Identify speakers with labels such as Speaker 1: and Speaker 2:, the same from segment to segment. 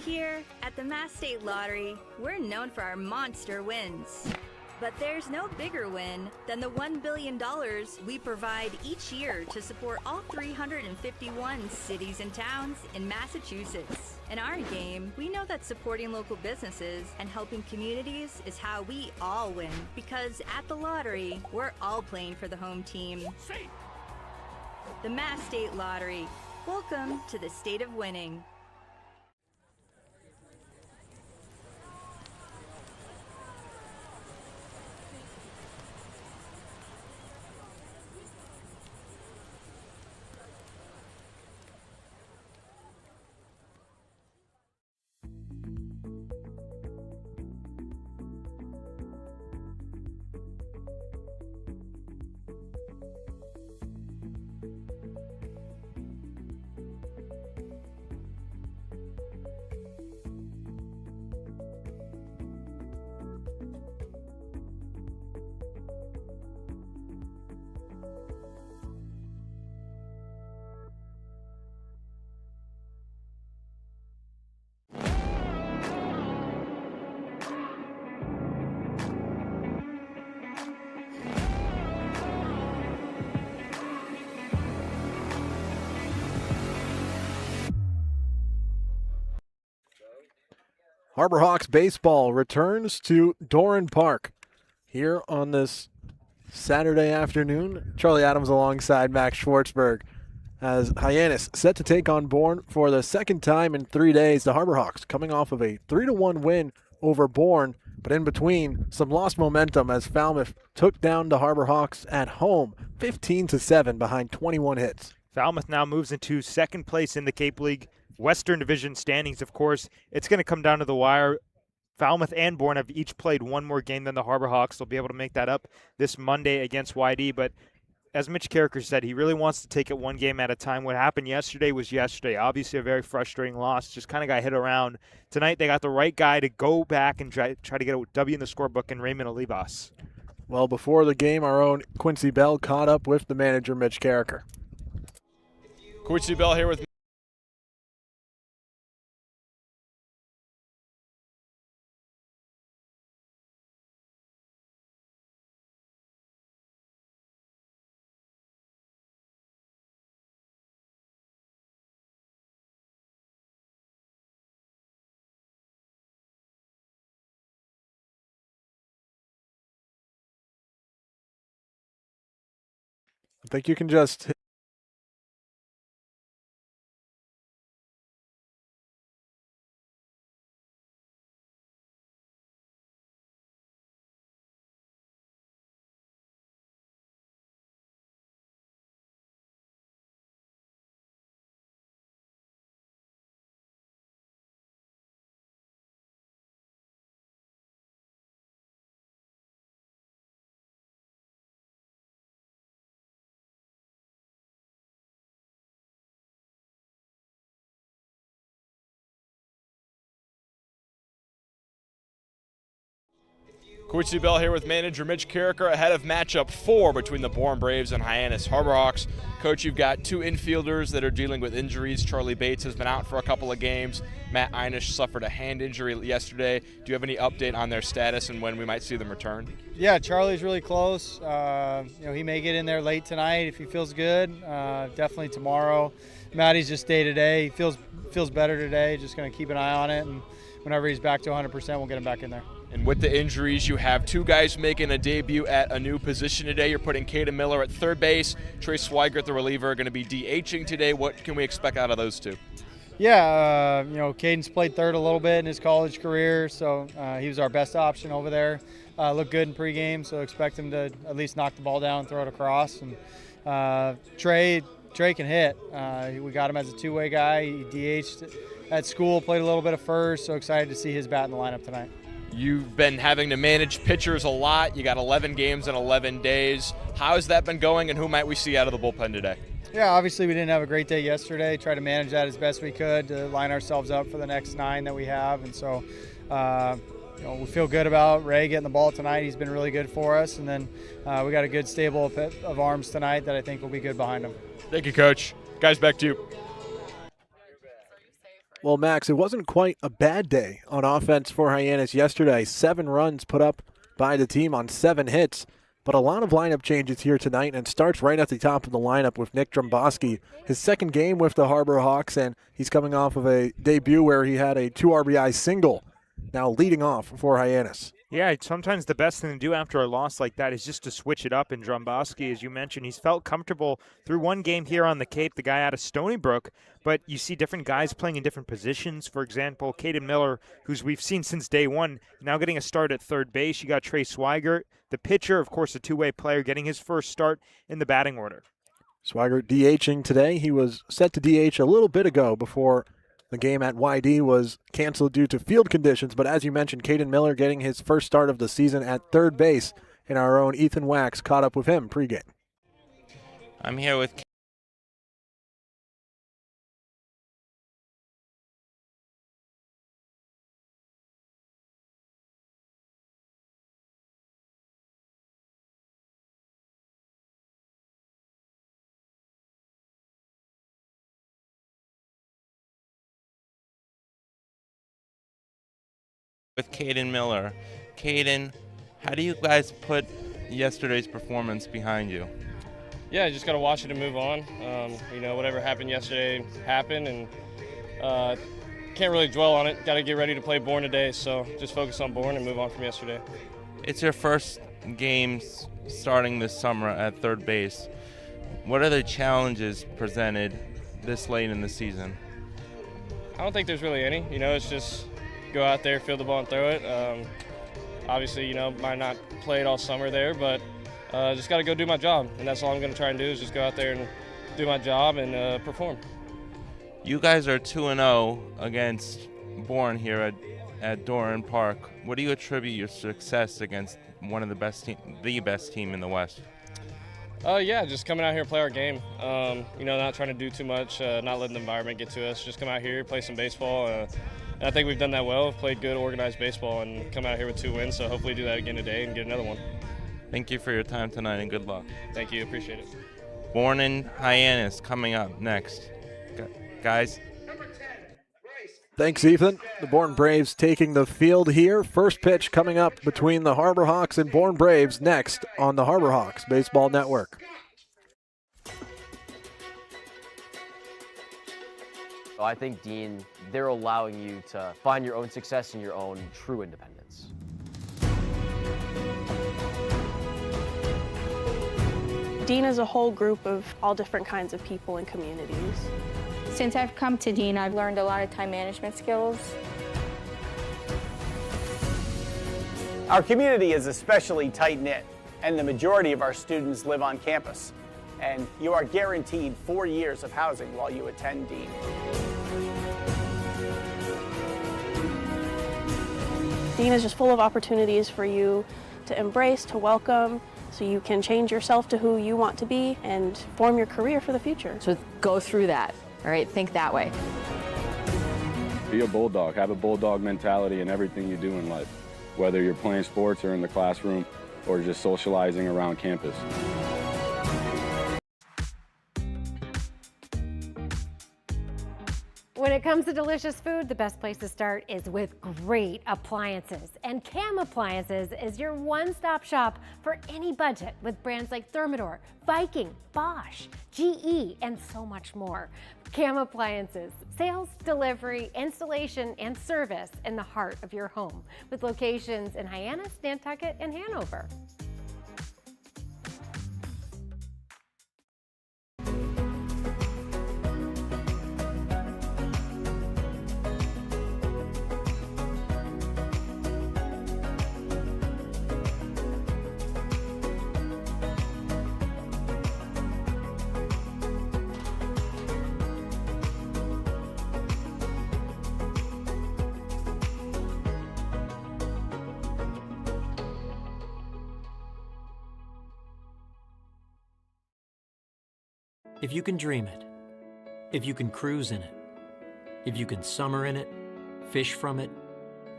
Speaker 1: Here at the Mass State Lottery, we're known for our monster wins. But there's no bigger win than the $1 billion we provide each year to support all 351 cities and towns in Massachusetts. In our game, we know that supporting local businesses and helping communities is how we all win. Because at the lottery, we're all playing for the home team. The Mass State Lottery. Welcome to the state of winning.
Speaker 2: Harbor Hawks baseball returns to Doran Park here on this Saturday afternoon. Charlie Adams alongside Max Schwartzberg as Hyannis set to take on Bourne for the second time in 3 days. The Harbor Hawks coming off of a 3-1 win over Bourne, but in between some lost momentum as Falmouth took down the Harbor Hawks at home 15-7 behind 21 hits.
Speaker 3: Falmouth now moves into second place in the Cape League Western Division standings. Of course, it's going to come down to the wire. Falmouth and Bourne have each played one more game than the Harbor Hawks. They'll be able to make that up this Monday against YD. But as Mitch Carricker said, he really wants to take it one game at a time. What happened yesterday was yesterday. Obviously a very frustrating loss. Just kind of got hit around. Tonight they got the right guy to go back and try to get a W in the scorebook in Raymond Olivas.
Speaker 2: Well, before the game, our own Quincy Bell caught up with the manager, Mitch Carricker.
Speaker 4: Quincy Bell here with
Speaker 2: I think you can just
Speaker 4: Quincy Bell here with manager Mitch Carricker ahead of matchup 4 between the Bourne Braves and Hyannis Harbor Hawks. Coach, you've got two infielders that are dealing with injuries. Charlie Bates has been out for a couple of games. Matt Einish suffered a hand injury yesterday. Do you have any update on their status and when we might see them return?
Speaker 5: Yeah, Charlie's really close. He may get in there late tonight if he feels good. Definitely tomorrow. Matty's just day to day. He feels better today. Just going to keep an eye on it, and whenever he's back to 100%, we'll get him back in there.
Speaker 4: And with the injuries, you have two guys making a debut at a new position today. You're putting Caden Miller at third base. Trey Swigert, the reliever, are going to be DHing today. What can we expect out of those two?
Speaker 5: Yeah, Caden's played third a little bit in his college career, so he was our best option over there. Looked good in pregame, so expect him to at least knock the ball down and throw it across. And Trey can hit. We got him as a two-way guy. He DH'd at school, played a little bit of first, so excited to see his bat in the lineup tonight.
Speaker 4: You've been having to manage pitchers a lot. You got 11 games in 11 days. How has that been going, and who might we see out of the bullpen today?
Speaker 5: Yeah, obviously we didn't have a great day yesterday. Tried to manage that as best we could to line ourselves up for the next 9 that we have. And so, we feel good about Ray getting the ball tonight. He's been really good for us. And then we got a good stable of arms tonight that I think will be good behind him.
Speaker 4: Thank you, Coach. Guys, back to you.
Speaker 2: Well, Max, it wasn't quite a bad day on offense for Hyannis yesterday. 7 runs put up by the team on 7 hits, but a lot of lineup changes here tonight, and starts right at the top of the lineup with Nick Dromboski. His second game with the Harbor Hawks, and he's coming off of a debut where he had a 2 RBI single, now leading off for Hyannis.
Speaker 3: Yeah, sometimes the best thing to do after a loss like that is just to switch it up. And Dromboski, as you mentioned, he's felt comfortable through one game here on the Cape, the guy out of Stony Brook, but you see different guys playing in different positions. For example, Caden Miller, who's we've seen since day one, now getting a start at third base. You got Trey Swigert, the pitcher, of course, a two-way player, getting his first start in the batting order.
Speaker 2: Swigert DHing today. He was set to DH a little bit ago before the game at YD was canceled due to field conditions, but as you mentioned, Caden Miller getting his first start of the season at third base, and our own Ethan Wax caught up with him pregame.
Speaker 6: I'm here with Caden Miller. Caden, how do you guys put yesterday's performance behind you?
Speaker 7: Yeah, you just got to watch it and move on. Whatever happened yesterday happened, and can't really dwell on it. Got to get ready to play Bourne today, so just focus on Bourne and move on from yesterday.
Speaker 6: It's your first game starting this summer at third base. What are the challenges presented this late in the season?
Speaker 7: I don't think there's really any. It's just go out there, field the ball, and throw it. Obviously, might not play it all summer there, but just got to go do my job, and that's all I'm going to try and do is just go out there and do my job and perform.
Speaker 6: You guys are 2-0 against Bourne here at Doran Park. What do you attribute your success against one of the best team in the West?
Speaker 7: Just coming out here and play our game. Not trying to do too much, not letting the environment get to us. Just come out here, play some baseball. And I think we've done that well. We've played good, organized baseball, and come out here with 2 wins. So hopefully do that again today and get another one.
Speaker 6: Thank you for your time tonight, and good luck.
Speaker 7: Thank you. Appreciate it.
Speaker 6: Bourne and Hyannis coming up next. Guys.
Speaker 2: Thanks, Ethan. The Bourne Braves taking the field here. First pitch coming up between the Harbor Hawks and Bourne Braves next on the Harbor Hawks Baseball Network.
Speaker 8: I think, Dean, they're allowing you to find your own success and your own true independence.
Speaker 9: Dean is a whole group of all different kinds of people and communities.
Speaker 10: Since I've come to Dean, I've learned a lot of time management skills.
Speaker 11: Our community is especially tight-knit, and the majority of our students live on campus. And you are guaranteed 4 years of housing while you attend Dean.
Speaker 9: Dean is just full of opportunities for you to embrace, to welcome, so you can change yourself to who you want to be and form your career for the future.
Speaker 10: So go through that, all right? Think that way.
Speaker 12: Be a bulldog. Have a bulldog mentality in everything you do in life, whether you're playing sports or in the classroom or just socializing around campus.
Speaker 13: When it comes to delicious food, the best place to start is with great appliances. And Cam Appliances is your one-stop shop for any budget with brands like Thermador, Viking, Bosch, GE, and so much more. Cam Appliances, sales, delivery, installation, and service in the heart of your home with locations in Hyannis, Nantucket, and Hanover.
Speaker 14: If you can dream it, if you can cruise in it, if you can summer in it, fish from it,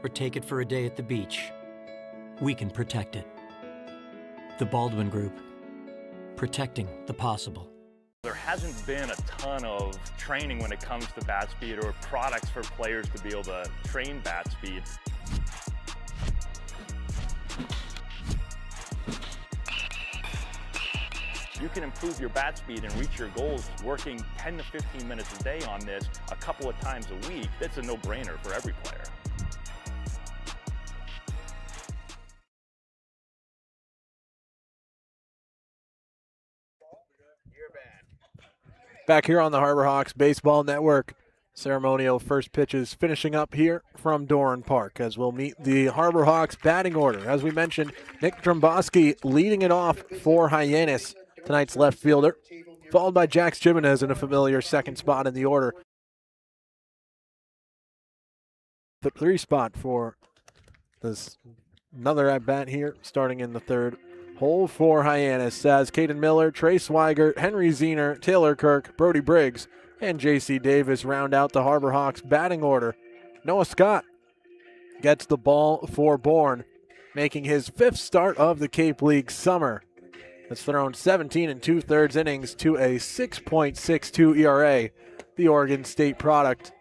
Speaker 14: or take it for a day at the beach, we can protect it. The Baldwin Group, protecting the possible.
Speaker 15: There hasn't been a ton of training when it comes to bat speed or products for players to be able to train bat speed. You can improve your bat speed and reach your goals working 10 to 15 minutes a day on this a couple of times a week. That's a no-brainer for every player.
Speaker 2: Back here on the Harbor Hawks Baseball Network, ceremonial first pitches finishing up here from Doran Park as we'll meet the Harbor Hawks batting order. As we mentioned, Nick Dromboski leading it off for Hyannis, tonight's left fielder, followed by Jax Jimenez in a familiar second spot in the order. The 3 spot for this another at bat here, starting in the third. Hole for Hyannis as Caden Miller, Trey Swigert, Henry Zener, Taylor Kirk, Brody Briggs, and J.C. Davis round out the Harbor Hawks batting order. Noah Scott gets the ball for Bourne, making his 5th start of the Cape League summer. Has thrown 17 2/3 innings to a 6.62 ERA, the Oregon State product,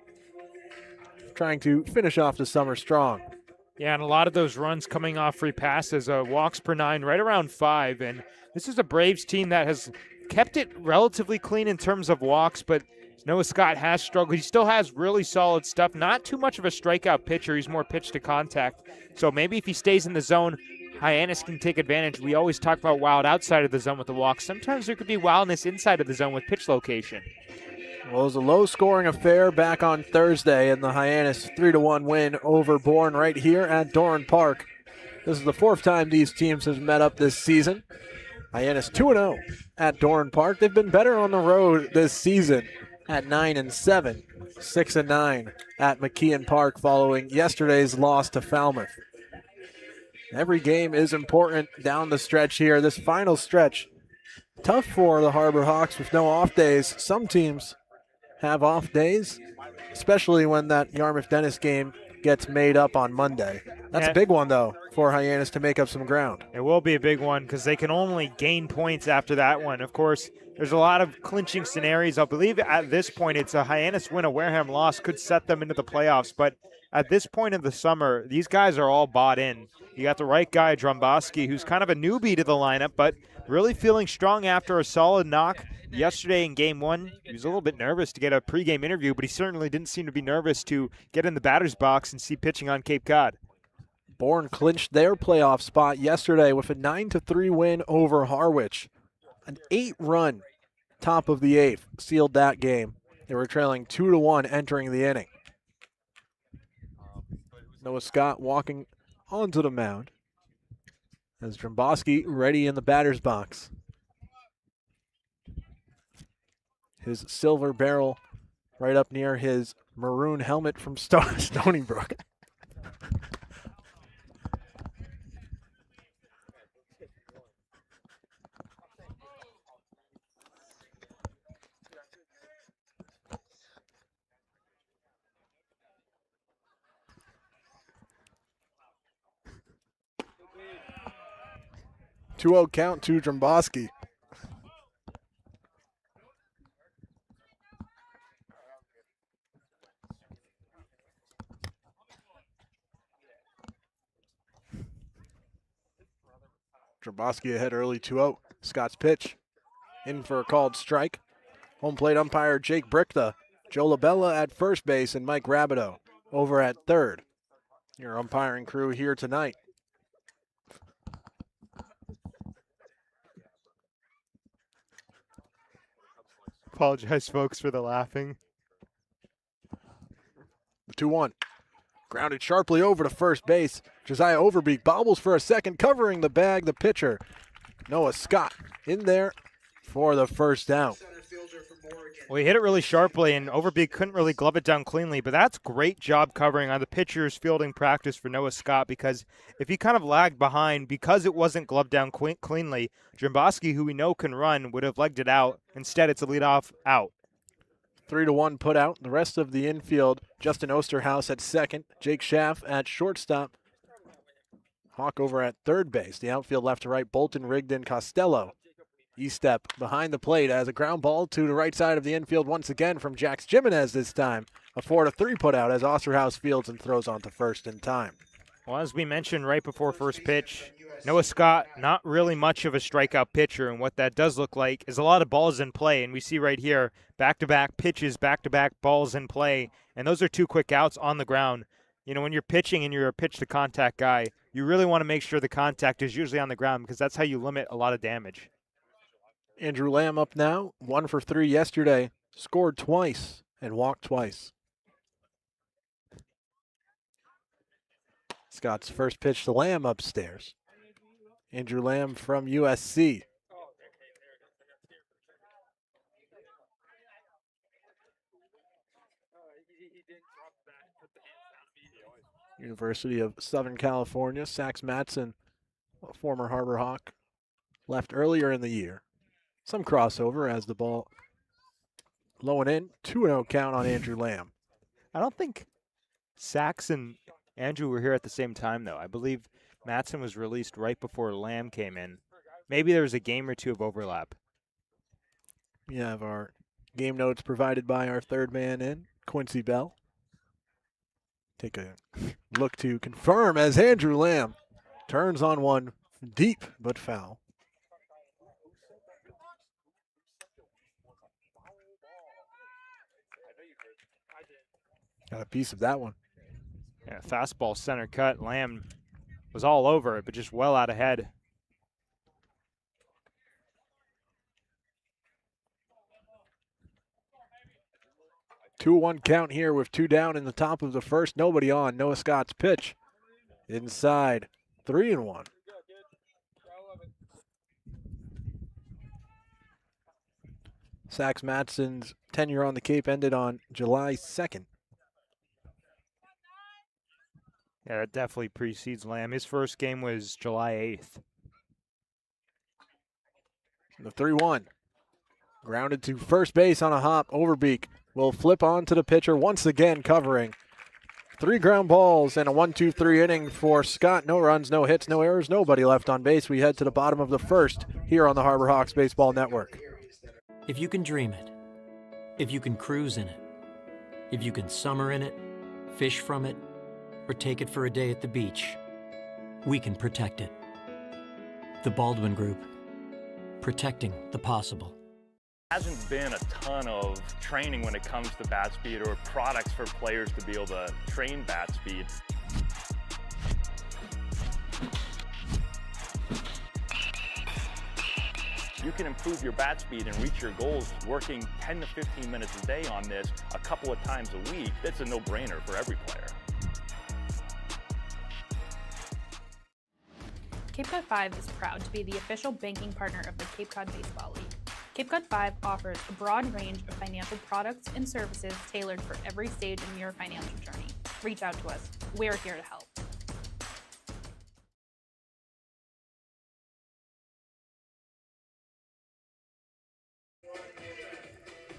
Speaker 2: trying to finish off the summer strong.
Speaker 3: Yeah, and a lot of those runs coming off free passes, walks per 9, right around 5. And this is a Braves team that has kept it relatively clean in terms of walks, but Noah Scott has struggled. He still has really solid stuff. Not too much of a strikeout pitcher. He's more pitch to contact. So maybe if he stays in the zone, Hyannis can take advantage. We always talk about wild outside of the zone with the walks. Sometimes there could be wildness inside of the zone with pitch location.
Speaker 2: Well, it was a low-scoring affair back on Thursday in the Hyannis 3-1 win over Bourne right here at Doran Park. This is the 4th time these teams have met up this season. Hyannis 2-0 at Doran Park. They've been better on the road this season at 9-7, 6-9 at McKeon Park following yesterday's loss to Falmouth. Every game is important down the stretch here. This final stretch, tough for the Harbor Hawks with no off days. Some teams have off days, especially when that Yarmouth-Dennis game gets made up on Monday. That's a big one, though, for Hyannis to make up some ground.
Speaker 3: It will be a big one because they can only gain points after that one. Of course, there's a lot of clinching scenarios. I believe at this point it's a Hyannis win, a Wareham loss could set them into the playoffs. But at this point of the summer, these guys are all bought in. You got the right guy, Dromboski, who's kind of a newbie to the lineup, but really feeling strong after a solid knock yesterday in Game 1. He was a little bit nervous to get a pregame interview, but he certainly didn't seem to be nervous to get in the batter's box and see pitching on Cape Cod.
Speaker 2: Bourne clinched their playoff spot yesterday with a 9-3 win over Harwich. An 8-run top of the 8th sealed that game. They were trailing 2-1 entering the inning. Noah Scott walking onto the mound as Dromboski ready in the batter's box. His silver barrel right up near his maroon helmet from Stony Brook. Two-0 count to Dromboski. Dromboski ahead early 2-0. Scott's pitch in for a called strike. Home plate umpire Jake Brickta, Joe Labella at first base, and Mike Rabideau over at third. Your umpiring crew here tonight.
Speaker 3: Apologize, folks, for the laughing.
Speaker 2: The 2-1. Grounded sharply over to first base. Josiah Overbeek bobbles for a second, covering the bag, the pitcher. Noah Scott in there for the first down.
Speaker 3: Well, he hit it really sharply, and Overbeek couldn't really glove it down cleanly, but that's great job covering on the pitcher's fielding practice for Noah Scott, because if he kind of lagged behind, because it wasn't gloved down cleanly, Dromboski, who we know can run, would have legged it out. Instead, it's a leadoff out.
Speaker 2: 3-1 put out. The rest of the infield, Justin Osterhaus at second, Jake Schaff at shortstop, Hawk over at third base. The outfield left to right, Bolton, Rigdon, Costello E-step behind the plate as a ground ball to the right side of the infield once again from Jax Jimenez this time. A 4-3 put out as Osterhaus fields and throws on to first in time.
Speaker 3: Well, as we mentioned right before first pitch, Noah Scott, not really much of a strikeout pitcher, and what that does look like is a lot of balls in play, and we see right here, back-to-back pitches, back-to-back balls in play, and those are 2 quick outs on the ground. You know, when you're pitching and you're a pitch-to-contact guy, you really want to make sure the contact is usually on the ground because that's how you limit a lot of damage.
Speaker 2: Andrew Lamb up now, 1 for 3 yesterday, scored twice and walked twice. Scott's first pitch to Lamb upstairs. Andrew Lamb from USC. University of Southern California. Sax Matson, a former Harbor Hawk, left earlier in the year. Some crossover as the ball low and in. 2-0 count on Andrew Lamb.
Speaker 3: I don't think Sax and Andrew were here at the same time, though. I believe Matson was released right before Lamb came in. Maybe there was a game or 2 of overlap.
Speaker 2: We have our game notes provided by our third man in, Quincy Bell. Take a look to confirm as Andrew Lamb turns on one deep but foul. Got a piece of that one.
Speaker 3: Yeah, fastball center cut. Lamb was all over it, but just well out ahead.
Speaker 2: Two-one count here with 2 down in the top of the first. Nobody on. Noah Scott's pitch. Inside. 3-1. Sax Matson's tenure on the Cape ended on July 2nd.
Speaker 3: Yeah, that definitely precedes Lamb. His first game was July 8th.
Speaker 2: The 3-1. Grounded to first base on a hop. Overbeek will flip on to the pitcher once again covering. 3 ground balls and a 1-2-3 inning for Scott. No runs, no hits, no errors, nobody left on base. We head to the bottom of the first here on the Harbor Hawks Baseball Network.
Speaker 14: If you can dream it, if you can cruise in it, if you can summer in it, fish from it, or take it for a day at the beach, we can protect it. The Baldwin Group, protecting the possible.
Speaker 15: Hasn't been a ton of training when it comes to bat speed or products for players to be able to train bat speed. You can improve your bat speed and reach your goals working 10 to 15 minutes a day on this a couple of times a week. That's a no-brainer for every player.
Speaker 16: Cape Cod 5 is proud to be the official banking partner of the Cape Cod Baseball League. Cape Cod 5 offers a broad range of financial products and services tailored for every stage in your financial journey. Reach out to us. We're here to help.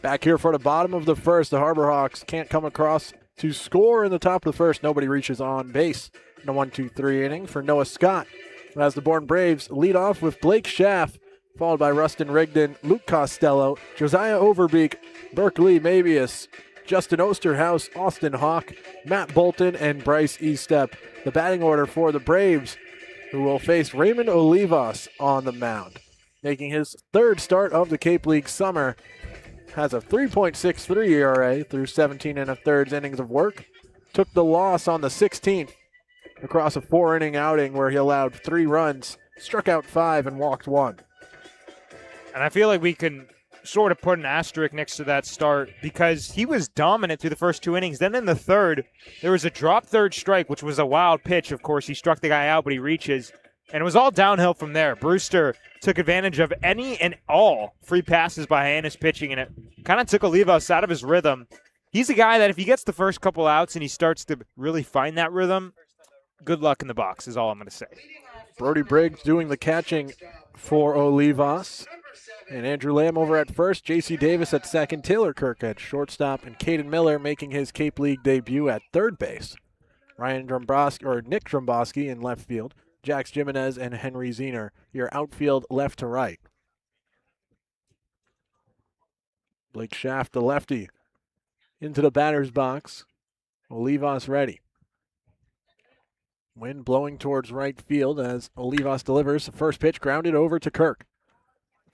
Speaker 2: Back here for the bottom of the first, the Harbor Hawks can't come across to score in the top of the first. Nobody reaches on base in the 1-2-3 inning for Noah Scott. As the Bourne Braves lead off with Blake Schaff, followed by Rustin Rigdon, Luke Costello, Josiah Overbeek, Berkeley Mabius, Justin Osterhaus, Austin Hawk, Matt Bolton, and Bryce Estep. The batting order for the Braves, who will face Raymond Olivas on the mound. Making his 3rd start of the Cape League summer, has a 3.63 ERA through 17 1/3 innings of work. Took the loss on the 16th across a 4-inning outing where he allowed 3 runs, struck out 5, and walked 1.
Speaker 3: And I feel like we can sort of put an asterisk next to that start because he was dominant through the first 2 innings. Then in the 3rd, there was a drop 3rd strike, which was a wild pitch. Of course, he struck the guy out, but he reaches. And it was all downhill from there. Brewster took advantage of any and all free passes by Hyannis pitching, and it kind of took Olivas out of his rhythm. He's a guy that if he gets the first couple outs and he starts to really find that rhythm, good luck in the box is all I'm going to say.
Speaker 2: Brody Briggs doing the catching for Olivas. And Andrew Lamb over at first, J.C. Davis at second, Taylor Kirk at shortstop, and Caden Miller making his Cape League debut at third base. Nick Dromboski in left field, Jax Jimenez and Henry Zener, your outfield left to right. Blake Schaff, the lefty, into the batter's box. Olivas ready. Wind blowing towards right field as Olivas delivers. The first pitch grounded over to Kirk.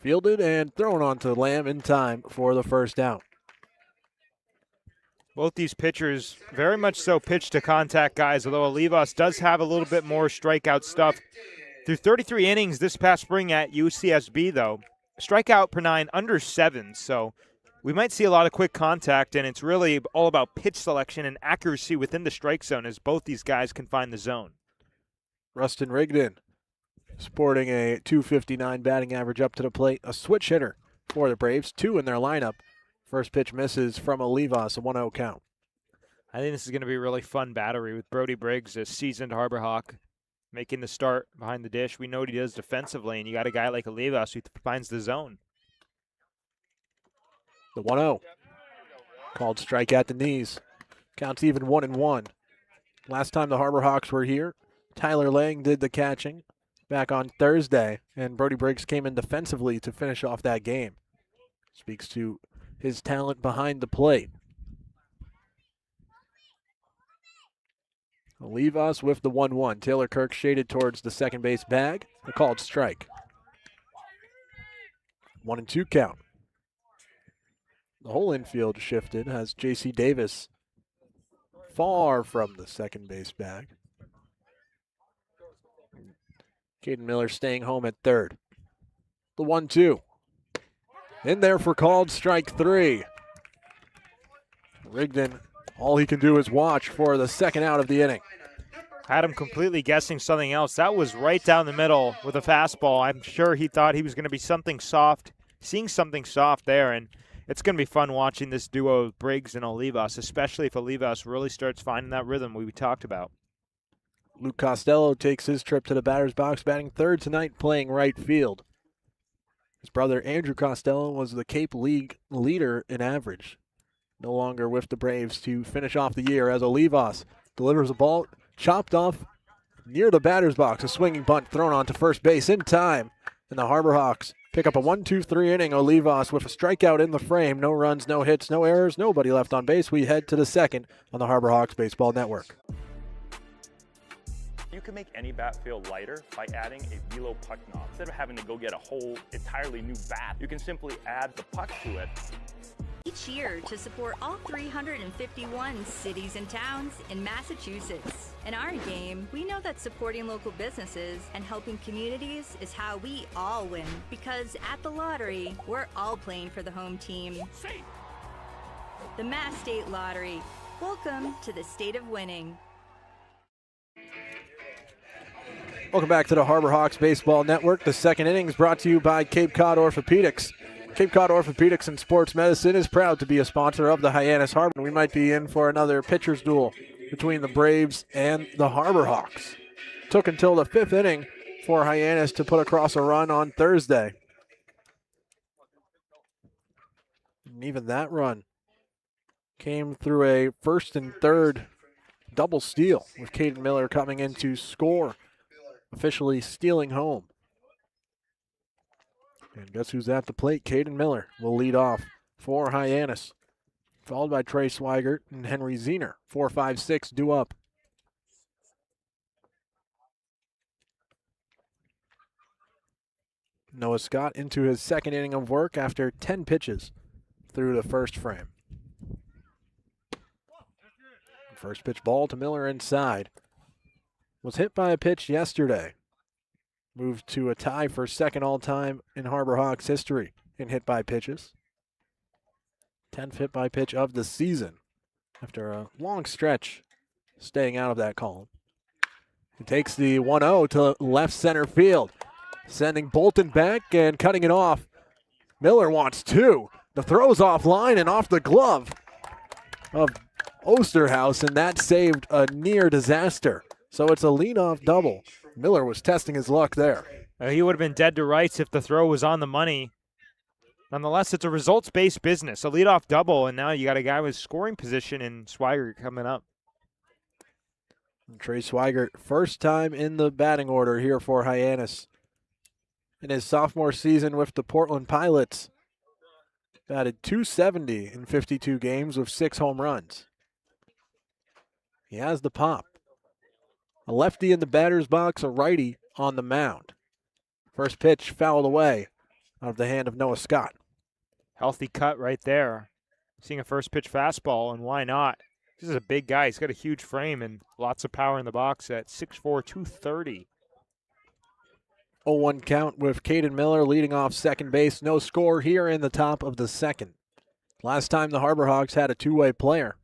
Speaker 2: Fielded and thrown onto Lamb in time for the first out.
Speaker 3: Both these pitchers very much so pitch to contact guys, although Olivas does have a little bit more strikeout stuff. Through 33 innings this past spring at UCSB, though, strikeout per 9 under 7, so we might see a lot of quick contact, and it's really all about pitch selection and accuracy within the strike zone as both these guys can find the zone.
Speaker 2: Rustin Rigdon sporting a .259 batting average up to the plate, a switch hitter for the Braves, 2 in their lineup. First pitch misses from Olivas, a 1-0 count.
Speaker 3: I think this is going to be a really fun battery with Brody Briggs, a seasoned Harbor Hawk, making the start behind the dish. We know what he does defensively, and you got a guy like Olivas who finds the zone.
Speaker 2: The 1-0. Called strike at the knees. Counts even 1-1. Last time the Harbor Hawks were here, Tyler Lang did the catching back on Thursday, and Brody Briggs came in defensively to finish off that game. Speaks to his talent behind the plate. Olivas with the 1-1. Taylor Kirk shaded towards the second base bag. A called strike. 1-2 count. The whole infield shifted as J.C. Davis far from the second base bag. Caden Miller staying home at third. The 1-2. In there for called strike 3. Rigdon, all he can do is watch for the second out of the inning.
Speaker 3: Had him completely guessing something else. That was right down the middle with a fastball. I'm sure he thought he was going to be something soft, seeing something soft there, and it's going to be fun watching this duo of Briggs and Olivas, especially if Olivas really starts finding that rhythm we talked about.
Speaker 2: Luke Costello takes his trip to the batter's box, batting third tonight, playing right field. His brother Andrew Costello was the Cape League leader in average. No longer with the Braves to finish off the year as Olivas delivers a ball chopped off near the batter's box. A swinging bunt thrown onto first base in time. And the Harbor Hawks pick up a 1-2-3 inning. Olivas with a strikeout in the frame. No runs, no hits, no errors, nobody left on base. We head to the second on the Harbor Hawks Baseball Network.
Speaker 15: You can make any bat feel lighter by adding a velo puck knob. Instead of having to go get a whole entirely new bat, you can simply add the puck to it.
Speaker 1: Each year to support all 351 cities and towns in Massachusetts. In our game, we know that supporting local businesses and helping communities is how we all win. Because at the lottery, we're all playing for the home team. The Mass State Lottery. Welcome to the state of winning.
Speaker 2: Welcome back to the Harbor Hawks Baseball Network. The second inning is brought to you by Cape Cod Orthopedics. Cape Cod Orthopedics and Sports Medicine is proud to be a sponsor of the Hyannis Harbor. We might be in for another pitcher's duel between the Braves and the Harbor Hawks. Took until the fifth inning for Hyannis to put across a run on Thursday. And even that run came through a first and third double steal with Caden Miller coming in to score, officially stealing home. And guess who's at the plate? Caden Miller will lead off for Hyannis, followed by Trey Swigert and Henry Zener. 4, 5, 6 due up. Noah Scott into his second inning of work after 10 pitches through the first frame. First pitch ball to Miller inside. Was hit by a pitch yesterday. Moved to a tie for second all-time in Harbor Hawks history in hit by pitches. 10th hit by pitch of the season after a long stretch staying out of that column. He takes the 1-0 to left center field, sending Bolton back and cutting it off. Miller wants two. The throw's offline and off the glove of Osterhaus, and that saved a near disaster. So it's a leadoff double. Miller was testing his luck there.
Speaker 3: He would have been dead to rights if the throw was on the money. Nonetheless, it's a results-based business. A leadoff double, and now you got a guy with scoring position in Swigert coming up.
Speaker 2: Trey Swigert, first time in the batting order here for Hyannis in his sophomore season with the Portland Pilots. Batted .270 in 52 games with 6 home runs. He has the pop. A lefty in the batter's box, a righty on the mound. First pitch fouled away out of the hand of Noah Scott.
Speaker 3: Healthy cut right there. Seeing a first pitch fastball, and why not? This is a big guy. He's got a huge frame and lots of power in the box at 6'4", 230.
Speaker 2: 0-1 count with Caden Miller leading off second base. No score here in the top of the second. Last time the Harbor Hawks had a two-way player.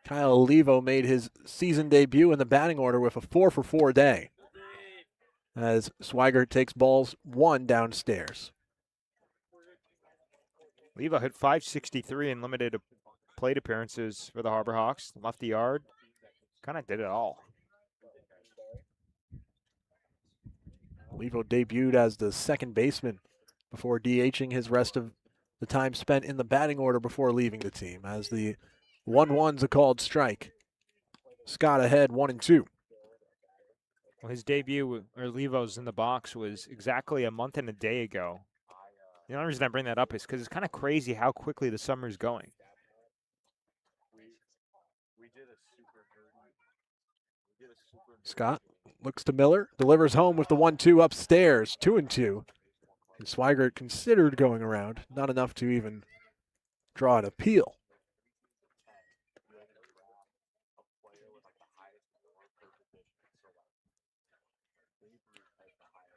Speaker 2: Kyle Olivo made his season debut in the batting order with a 4-for-4 day, as Swigert takes balls 1 downstairs.
Speaker 3: Olivo hit .563 in limited plate appearances for the Harbor Hawks. Left the yard. Kind of did it all.
Speaker 2: Olivo debuted as the second baseman before DHing his rest of the time spent in the batting order before leaving the team, as the 1-1's a called strike. Scott ahead 1-2.
Speaker 3: Well, his debut, or Olivo's in the box, was exactly a month and a day ago. The only reason I bring that up is because it's kind of crazy how quickly the summer's going.
Speaker 2: Scott looks to Miller, delivers home with the 1-2 upstairs, 2-2. And Swigert considered going around, not enough to even draw an appeal.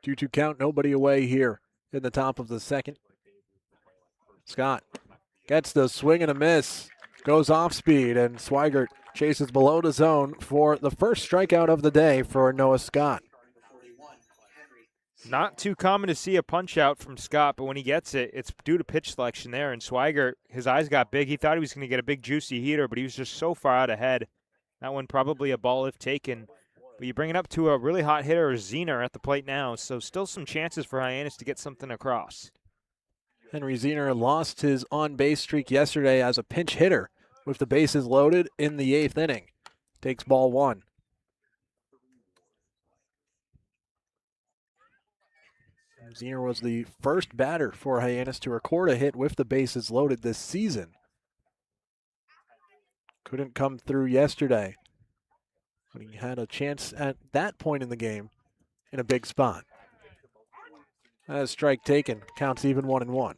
Speaker 2: 2-2 count, nobody away here in the top of the second. Scott gets the swing and a miss, goes off speed, and Swigert chases below the zone for the first strikeout of the day for Noah Scott.
Speaker 3: Not too common to see a punch out from Scott, but when he gets it, it's due to pitch selection there. And Swigert, his eyes got big. He thought he was going to get a big juicy heater, but he was just so far out ahead. That one probably a ball if taken. But you bring it up to a really hot hitter, Zener, at the plate now, so still some chances for Hyannis to get something across.
Speaker 2: Henry Zener lost his on-base streak yesterday as a pinch hitter with the bases loaded in the 8th inning. Takes ball 1. Zener was the first batter for Hyannis to record a hit with the bases loaded this season. Couldn't come through yesterday, but he had a chance at that point in the game in a big spot. As strike taken, counts even 1-1.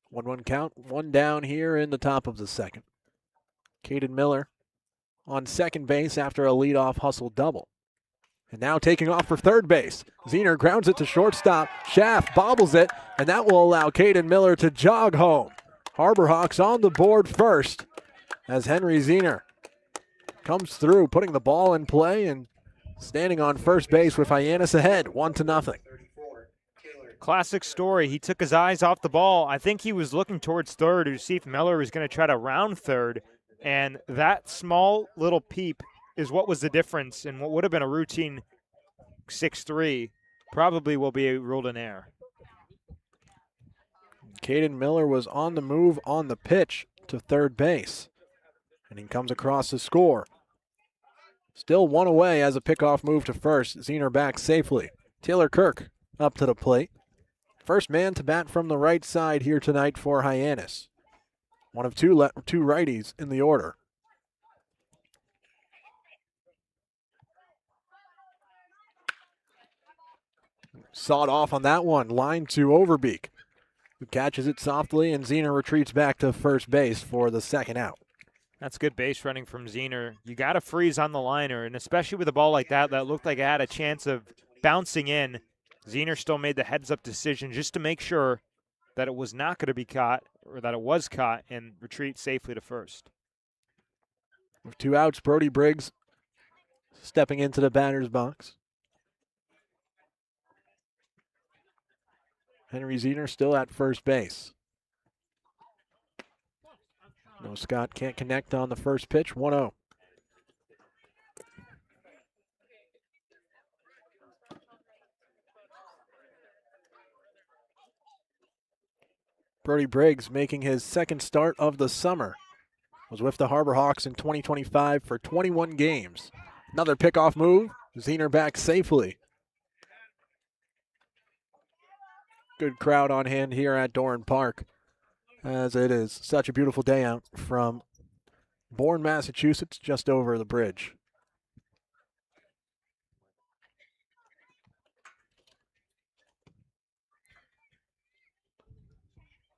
Speaker 2: One count, one down here in the top of the second. Caden Miller on second base after a leadoff hustle double. And now taking off for third base. Zener grounds it to shortstop. Schaff bobbles it, and that will allow Caden Miller to jog home. Harbor Hawks on the board first as Henry Zener comes through, putting the ball in play and standing on first base with Hyannis ahead, 1-0.
Speaker 3: Classic story. He took his eyes off the ball. I think he was looking towards third to see if Miller was going to try to round third. And that small little peep is what was the difference. And what would have been a routine 6-3 probably will be ruled an error.
Speaker 2: Caden Miller was on the move on the pitch to third base. And he comes across to score. Still one away as a pickoff move to first. Zener back safely. Taylor Kirk up to the plate. First man to bat from the right side here tonight for Hyannis. One of two righties in the order. Sawed off on that one. Line to Overbeek, who catches it softly, and Zener retreats back to first base for the second out.
Speaker 3: That's good base running from Zener. You got to freeze on the liner, and especially with a ball like that looked like it had a chance of bouncing in. Zener still made the heads-up decision just to make sure that it was not going to be caught, or that it was caught, and retreat safely to first.
Speaker 2: With 2 outs, Brody Briggs stepping into the batter's box. Henry Zener still at first base. No, Scott can't connect on the first pitch, 1-0. Brody Briggs making his second start of the summer. Was with the Harbor Hawks in 2025 for 21 games. Another pickoff move, Zener back safely. Good crowd on hand here at Doran Park, as it is such a beautiful day out from Bourne, Massachusetts, just over the bridge.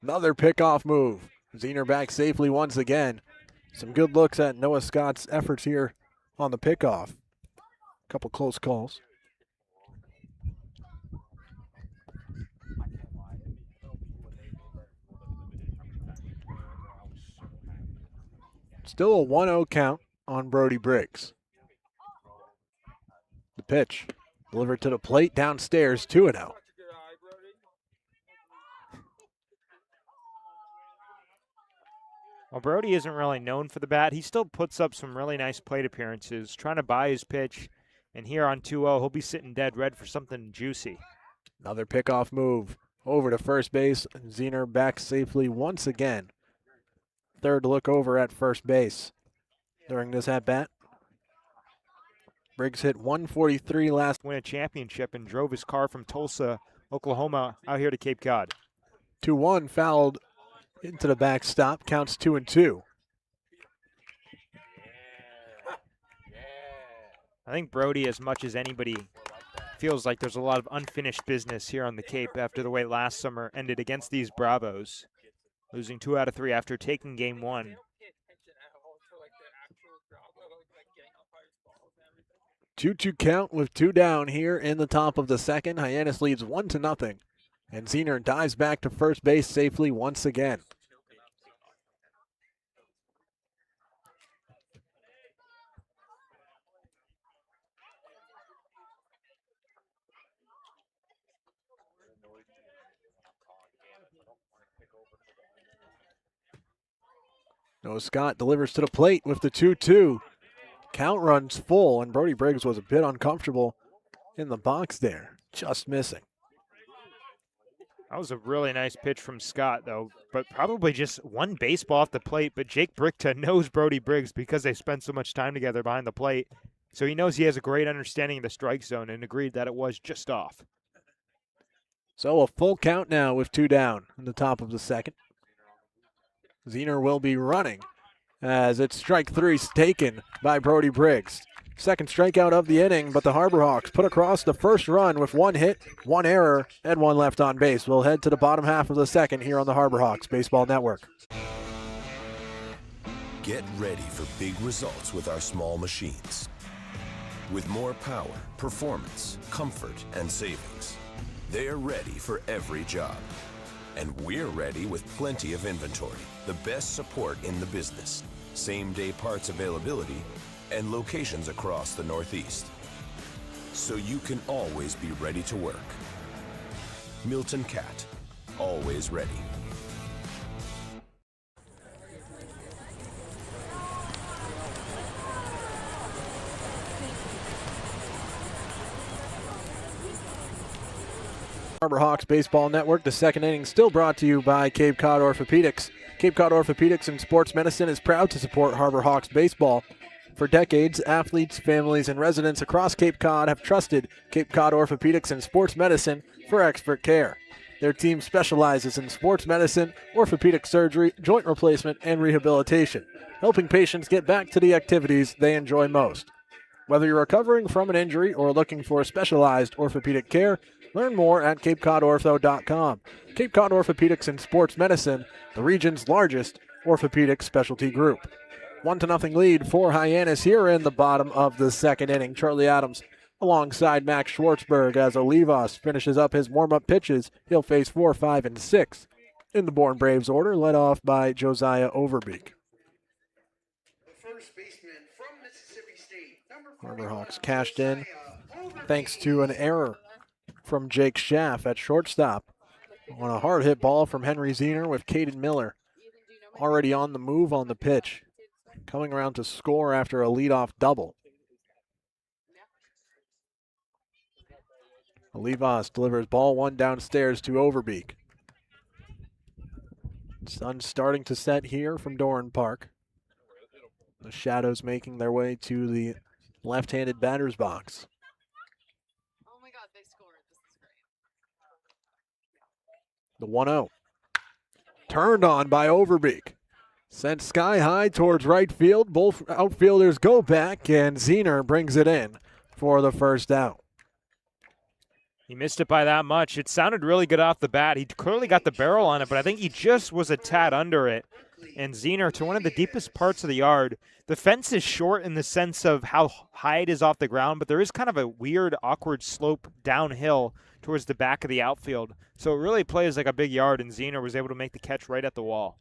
Speaker 2: Another pickoff move. Zener back safely once again. Some good looks at Noah Scott's efforts here on the pickoff. Couple close calls. Still a 1-0 count on Brody Briggs. The pitch delivered to the plate downstairs, 2-0.
Speaker 3: Well, Brody isn't really known for the bat. He still puts up some really nice plate appearances, trying to buy his pitch. And here on 2-0, he'll be sitting dead red for something juicy.
Speaker 2: Another pickoff move over to first base. Zener back safely once again. Third look over at first base during this at-bat. Briggs hit 143 last.
Speaker 3: Win a championship and drove his car from Tulsa, Oklahoma, out here to Cape Cod.
Speaker 2: 2-1 fouled into the backstop. Counts 2-2.
Speaker 3: I think Brody, as much as anybody, feels like there's a lot of unfinished business here on the Cape after the way last summer ended against these Bravos, losing 2 out of 3 after taking game 1.
Speaker 2: 2-2 count with 2 down here in the top of the second. Hyannis leads 1-0, and Zener dives back to first base safely once again. Noah Scott delivers to the plate with the 2-2. Count runs full, and Brody Briggs was a bit uncomfortable in the box there, just missing.
Speaker 3: That was a really nice pitch from Scott, though, but probably just one baseball off the plate. But Jake Brickta knows Brody Briggs because they spent so much time together behind the plate. So he knows he has a great understanding of the strike zone and agreed that it was just off.
Speaker 2: So a full count now with 2 down in the top of the second. Zener will be running as it's strike 3 taken by Brody Briggs. Second strikeout of the inning, but the Harbor Hawks put across the first run with 1 hit, 1 error, and 1 left on base. We'll head to the bottom half of the second here on the Harbor Hawks Baseball Network.
Speaker 17: Get ready for big results with our small machines. With more power, performance, comfort, and savings, they're ready for every job. And we're ready with plenty of inventory, the best support in the business, same-day parts availability, and locations across the Northeast. So you can always be ready to work. Milton Cat, always ready.
Speaker 2: Harbor Hawks Baseball Network, the second inning still brought to you by Cape Cod Orthopedics. Cape Cod Orthopedics and Sports Medicine is proud to support Harbor Hawks Baseball. For decades, athletes, families, and residents across Cape Cod have trusted Cape Cod Orthopedics and Sports Medicine for expert care. Their team specializes in sports medicine, orthopedic surgery, joint replacement, and rehabilitation, helping patients get back to the activities they enjoy most. Whether you're recovering from an injury or looking for specialized orthopedic care, learn more at CapeCodOrtho.com. Cape Cod Orthopedics and Sports Medicine, the region's largest orthopedic specialty group. 1-0 lead for Hyannis here in the bottom of the second inning. Charlie Adams alongside Max Schwartzberg as Olivas finishes up his warm-up pitches. He'll face 4, 5, and 6 in the Bourne Braves order, led off by Josiah Overbeek. Harbor Hawks cashed in thanks to an error from Jake Schaff at shortstop on a hard hit ball from Henry Zener with Caden Miller already on the move on the pitch, coming around to score after a leadoff double. Olivas delivers ball 1 downstairs to Overbeek. Sun starting to set here from Doran Park. The shadows making their way to the left-handed batter's box. The 1-0. Turned on by Overbeek. Sent sky high towards right field. Both outfielders go back, and Zener brings it in for the first out.
Speaker 3: He missed it by that much. It sounded really good off the bat. He clearly got the barrel on it, but I think he just was a tad under it. And Zener to one of the deepest parts of the yard. The fence is short in the sense of how high it is off the ground, but there is kind of a weird, awkward slope downhill towards the back of the outfield. So it really plays like a big yard, and Zener was able to make the catch right at the wall.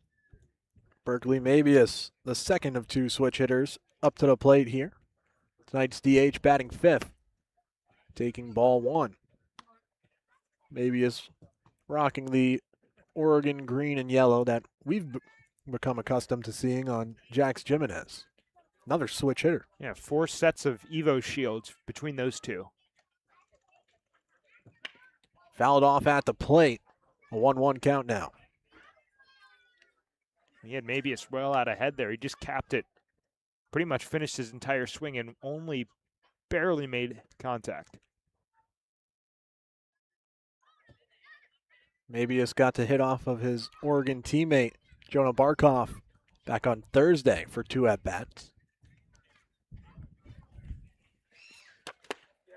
Speaker 2: Berkeley Mabius, the second of two switch hitters, up to the plate here. Tonight's DH batting fifth, taking ball one. Mabius rocking the Oregon green and yellow that we've become accustomed to seeing on Jax Jimenez. Another switch hitter.
Speaker 3: Yeah, 4 sets of Evo shields between those two.
Speaker 2: Fouled off at the plate. A 1-1 count now.
Speaker 3: He had Mabius well out ahead there. He just capped it. Pretty much finished his entire swing and only barely made contact.
Speaker 2: Mabius got to hit off of his Oregon teammate, Jonah Barkov, back on Thursday for 2 at-bats.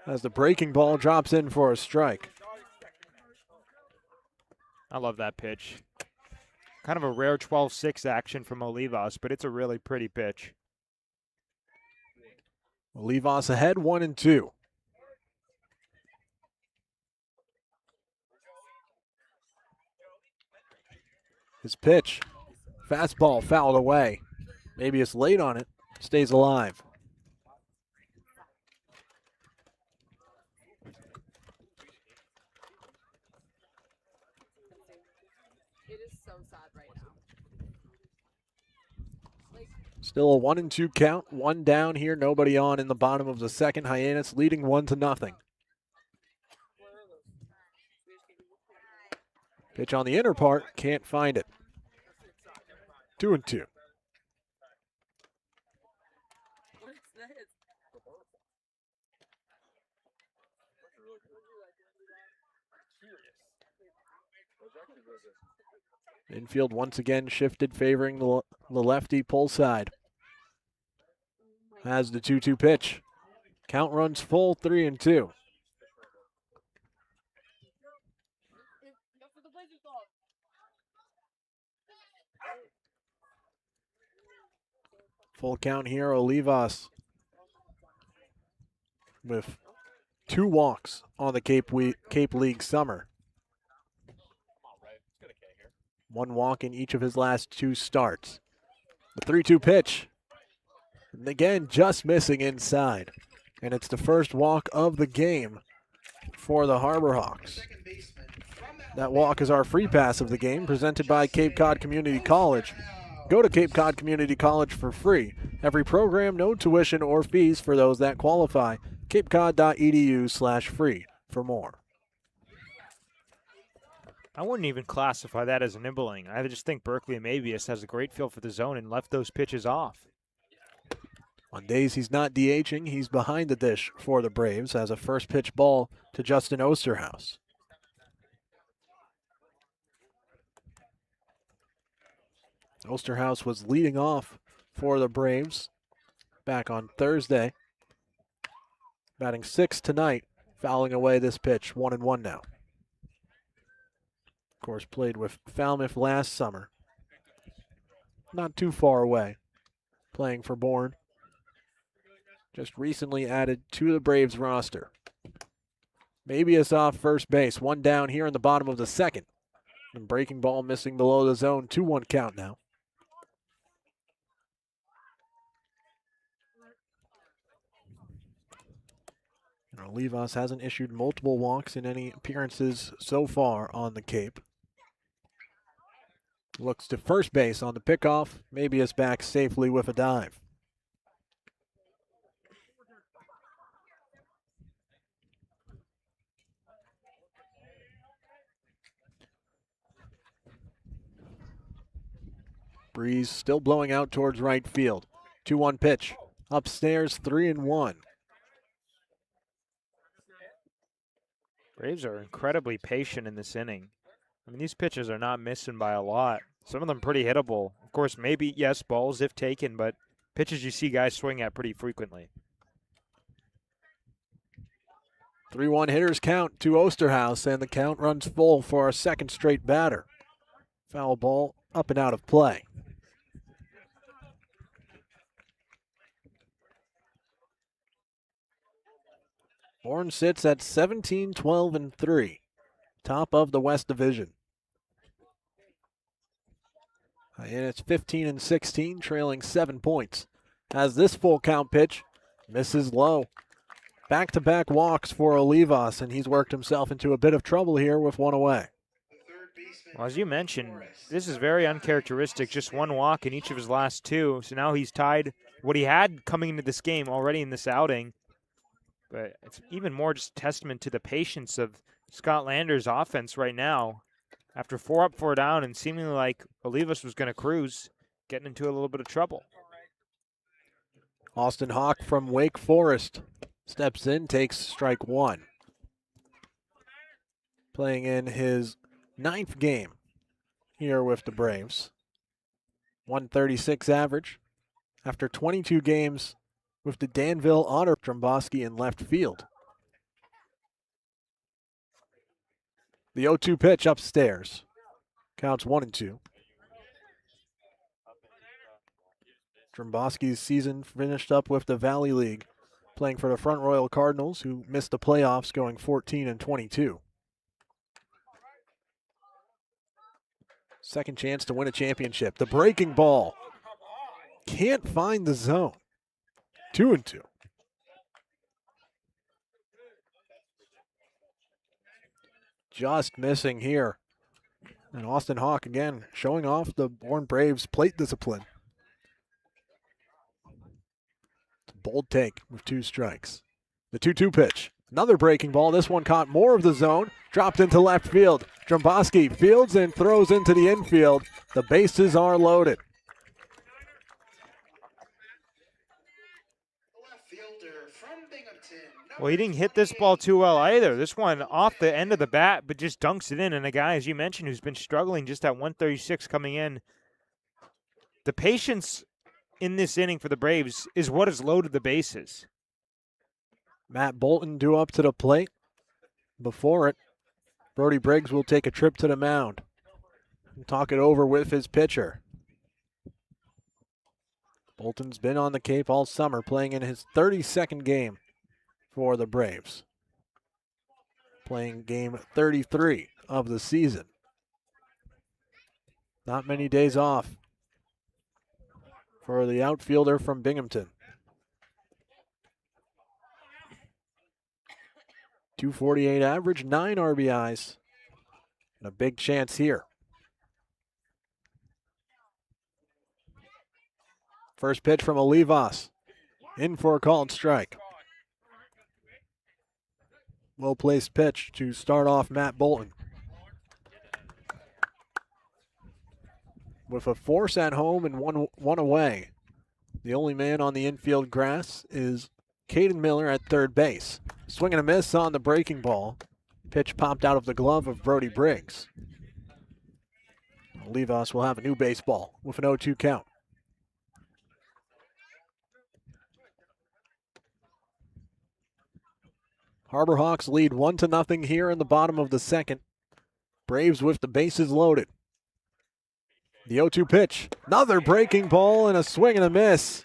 Speaker 2: As the breaking ball drops in for a strike.
Speaker 3: I love that pitch. Kind of a rare 12-6 action from Olivas, but it's a really pretty pitch.
Speaker 2: Olivas ahead 1-2. His pitch, fastball fouled away. Maybe it's late on it, stays alive.
Speaker 18: It is so sad right now.
Speaker 2: Still a 1-2 count, 1 down here, nobody on in the bottom of the second. Hyannis leading 1-0. Pitch on the inner part, can't find it. 2-2. Infield once again shifted, favoring the lefty pull side. Has the 2-2 pitch. Count runs full, 3-2. Full count here, Olivas with 2 walks on the Cape League summer. 1 walk in each of his last 2 starts. The 3-2 pitch. And again, just missing inside. And it's the first walk of the game for the Harbor Hawks. That walk is our free pass of the game, presented by Cape Cod Community College. Go to Cape Cod Community College for free. Every program, no tuition or fees for those that qualify. capecod.edu/free for more.
Speaker 3: I wouldn't even classify that as nibbling. I just think Berkeley Mabius has a great feel for the zone and left those pitches off.
Speaker 2: On days he's not DHing, he's behind the dish for the Braves as a first pitch ball to Justin Osterhaus. Osterhaus was leading off for the Braves back on Thursday. Batting 6th tonight, fouling away this pitch, 1-1 now. Of course, played with Falmouth last summer. Not too far away, playing for Bourne. Just recently added to the Braves roster. Mabius off first base, 1 down here in the bottom of the second. And breaking ball missing below the zone, 2-1 count now. Olivas hasn't issued multiple walks in any appearances so far on the Cape. Looks to first base on the pickoff. Mabius back safely with a dive. Breeze still blowing out towards right field. 2-1 pitch. Upstairs, 3-1.
Speaker 3: Braves are incredibly patient in this inning. I mean, these pitches are not missing by a lot. Some of them pretty hittable. Of course, maybe, yes, balls if taken, but pitches you see guys swing at pretty frequently.
Speaker 2: 3-1 hitters count to Osterhaus, and the count runs full for a second straight batter. Foul ball up and out of play. Bourne sits at 17, 12, and 3, top of the West Division. Hyannis 15 and 16, trailing 7 points. As this full count pitch misses low. Back-to-back walks for Olivas, and he's worked himself into a bit of trouble here with one away.
Speaker 3: Well, as you mentioned, this is very uncharacteristic. Just one walk in each of his last two. So now he's tied what he had coming into this game already in this outing. But it's even more just a testament to the patience of Scott Lander's offense right now. After 4 up, 4 down, and seemingly like Olivas was going to cruise, getting into a little bit of trouble.
Speaker 2: Austin Hawk from Wake Forest steps in, takes strike 1. Playing in his 9th game here with the Braves. 136 average after 22 games with the Danville Otter. Dromboski in left field. The 0-2 pitch upstairs. Counts 1-2. Dromboski's season finished up with the Valley League, playing for the Front Royal Cardinals, who missed the playoffs, going 14 and 22. Second chance to win a championship. The breaking ball. Can't find the zone. 2-2. Just missing here. And Austin Hawk again showing off the Bourne Braves plate discipline. Bold take with 2 strikes. The 2-2 pitch. Another breaking ball. This one caught more of the zone. Dropped into left field. Dromboski fields and throws into the infield. The bases are loaded.
Speaker 3: Well, he didn't hit this ball too well either. This one off the end of the bat, but just dunks it in. And a guy, as you mentioned, who's been struggling just at 136 coming in. The patience in this inning for the Braves is what has loaded the bases.
Speaker 2: Matt Bolton due up to the plate. Before it, Brody Briggs will take a trip to the mound and talk it over with his pitcher. Bolton's been on the Cape all summer, playing in his 32nd game for the Braves. Playing game 33 of the season. Not many days off for the outfielder from Binghamton. 248 average, 9 RBIs, and a big chance here. First pitch from Olivas, in for a called strike. Well-placed pitch to start off Matt Bolton. With a force at home and one away, the only man on the infield grass is Caden Miller at third base. Swing and a miss on the breaking ball. Pitch popped out of the glove of Brody Briggs. Olivas will have a new baseball with an 0-2 count. Harbor Hawks lead 1-0 here in the bottom of the second. Braves with the bases loaded. The 0-2 pitch. Another breaking ball and a swing and a miss.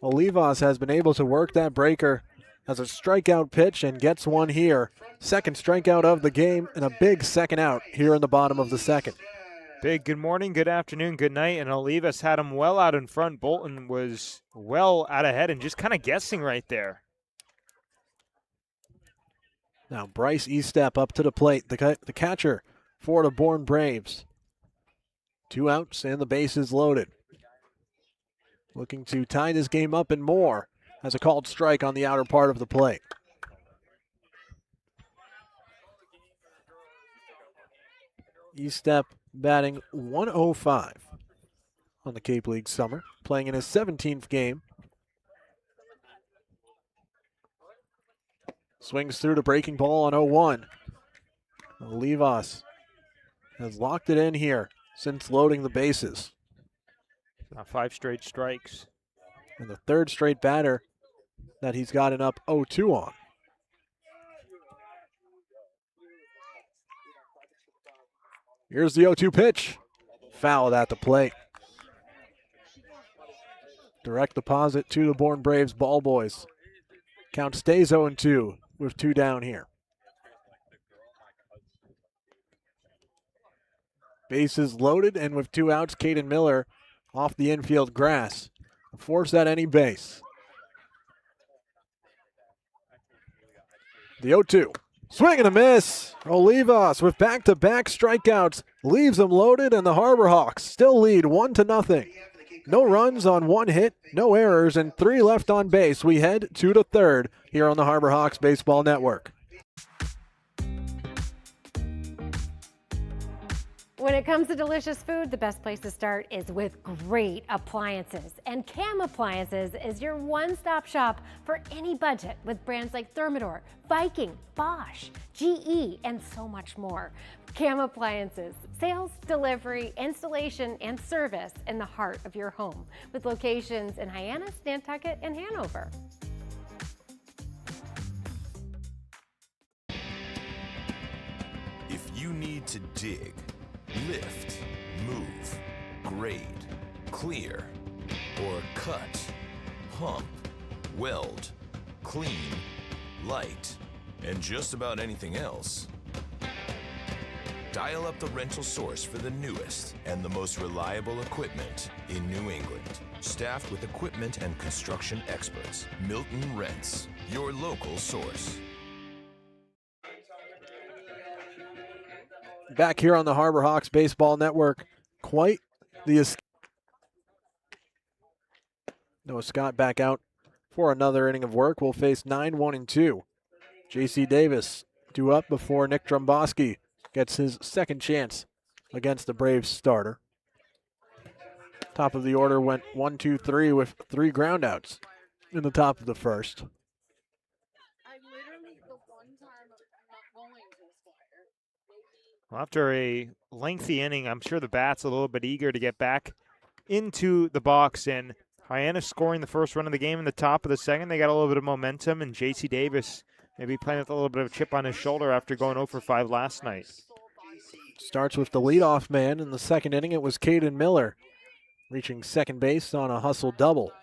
Speaker 2: Olivas has been able to work that breaker as a strikeout pitch and gets one here. Second strikeout of the game and a big second out here in the bottom of the second.
Speaker 3: Big good morning, good afternoon, good night, and Olivas had him well out in front. Bolton was well out ahead and just kind of guessing right there.
Speaker 2: Now Bryce Estep up to the plate, the catcher for the Bourne Braves. 2 outs and the bases loaded. Looking to tie this game up and more as a called strike on the outer part of the plate. Estep batting 105 on the Cape League summer, playing in his 17th game. Swings through the breaking ball on 0-1. Olivas has locked it in here since loading the bases.
Speaker 3: Now 5 straight strikes.
Speaker 2: And the 3rd straight batter that he's gotten up 0-2 on. Here's the 0-2 pitch. Fouled at the plate. Direct deposit to the Bourne Braves ball boys. Count stays 0-2 with 2 down here. Bases loaded, and with 2 outs, Caden Miller off the infield grass. Force at any base. The 0-2. Swing and a miss. Olivas with back-to-back strikeouts leaves them loaded, and the Harbor Hawks still lead 1-0. No runs on 1 hit, no errors, and 3 left on base. We head to the 3rd here on the Harbor Hawks Baseball Network.
Speaker 13: When it comes to delicious food, the best place to start is with great appliances. And Cam Appliances is your one-stop shop for any budget with brands like Thermador, Viking, Bosch, GE, and so much more. Cam Appliances, sales, delivery, installation, and service in the heart of your home with locations in Hyannis, Nantucket, and Hanover.
Speaker 17: If you need to dig, lift, move, grade, clear, or cut, pump, weld, clean, light, and just about anything else, dial up the rental source for the newest and the most reliable equipment in New England. Staffed with equipment and construction experts, Milton Rents, your local source.
Speaker 2: Back here on the Harbor Hawks Baseball Network, quite the escape. Noah Scott back out for another inning of work. We'll face 9-1-2. J.C. Davis due up before Nick Drumboski gets his 2nd chance against the Braves starter. Top of the order went 1-2-3 with 3 groundouts in the top of the 1st.
Speaker 3: Well, after a lengthy inning, I'm sure the Bats a little bit eager to get back into the box. And Hyannis scoring the 1st run of the game in the top of the 2nd. They got a little bit of momentum, and J.C. Davis maybe playing with a little bit of a chip on his shoulder after going 0 for 5 last night.
Speaker 2: Starts with the leadoff man in the 2nd inning. It was Caden Miller reaching 2nd base on a hustle double.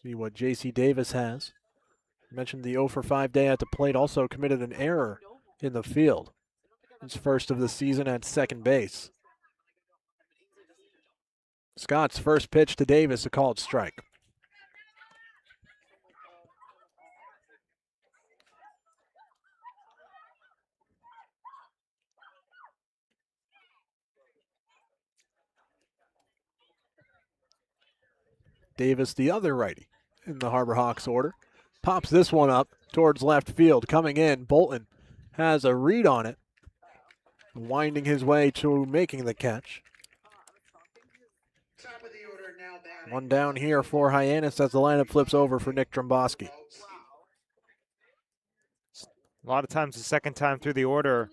Speaker 2: See what J.C. Davis has. Mentioned the 0 for 5 day at the plate, also committed an error in the field. His 1st of the season at 2nd base. Scott's 1st pitch to Davis, a called strike. Davis, the other righty in the Harbor Hawks order. Pops this one up towards left field. Coming in, Bolton has a read on it. Winding his way to making the catch. One down here for Hyannis as the lineup flips over for Nick Drumboski.
Speaker 3: A lot of times the 2nd time through the order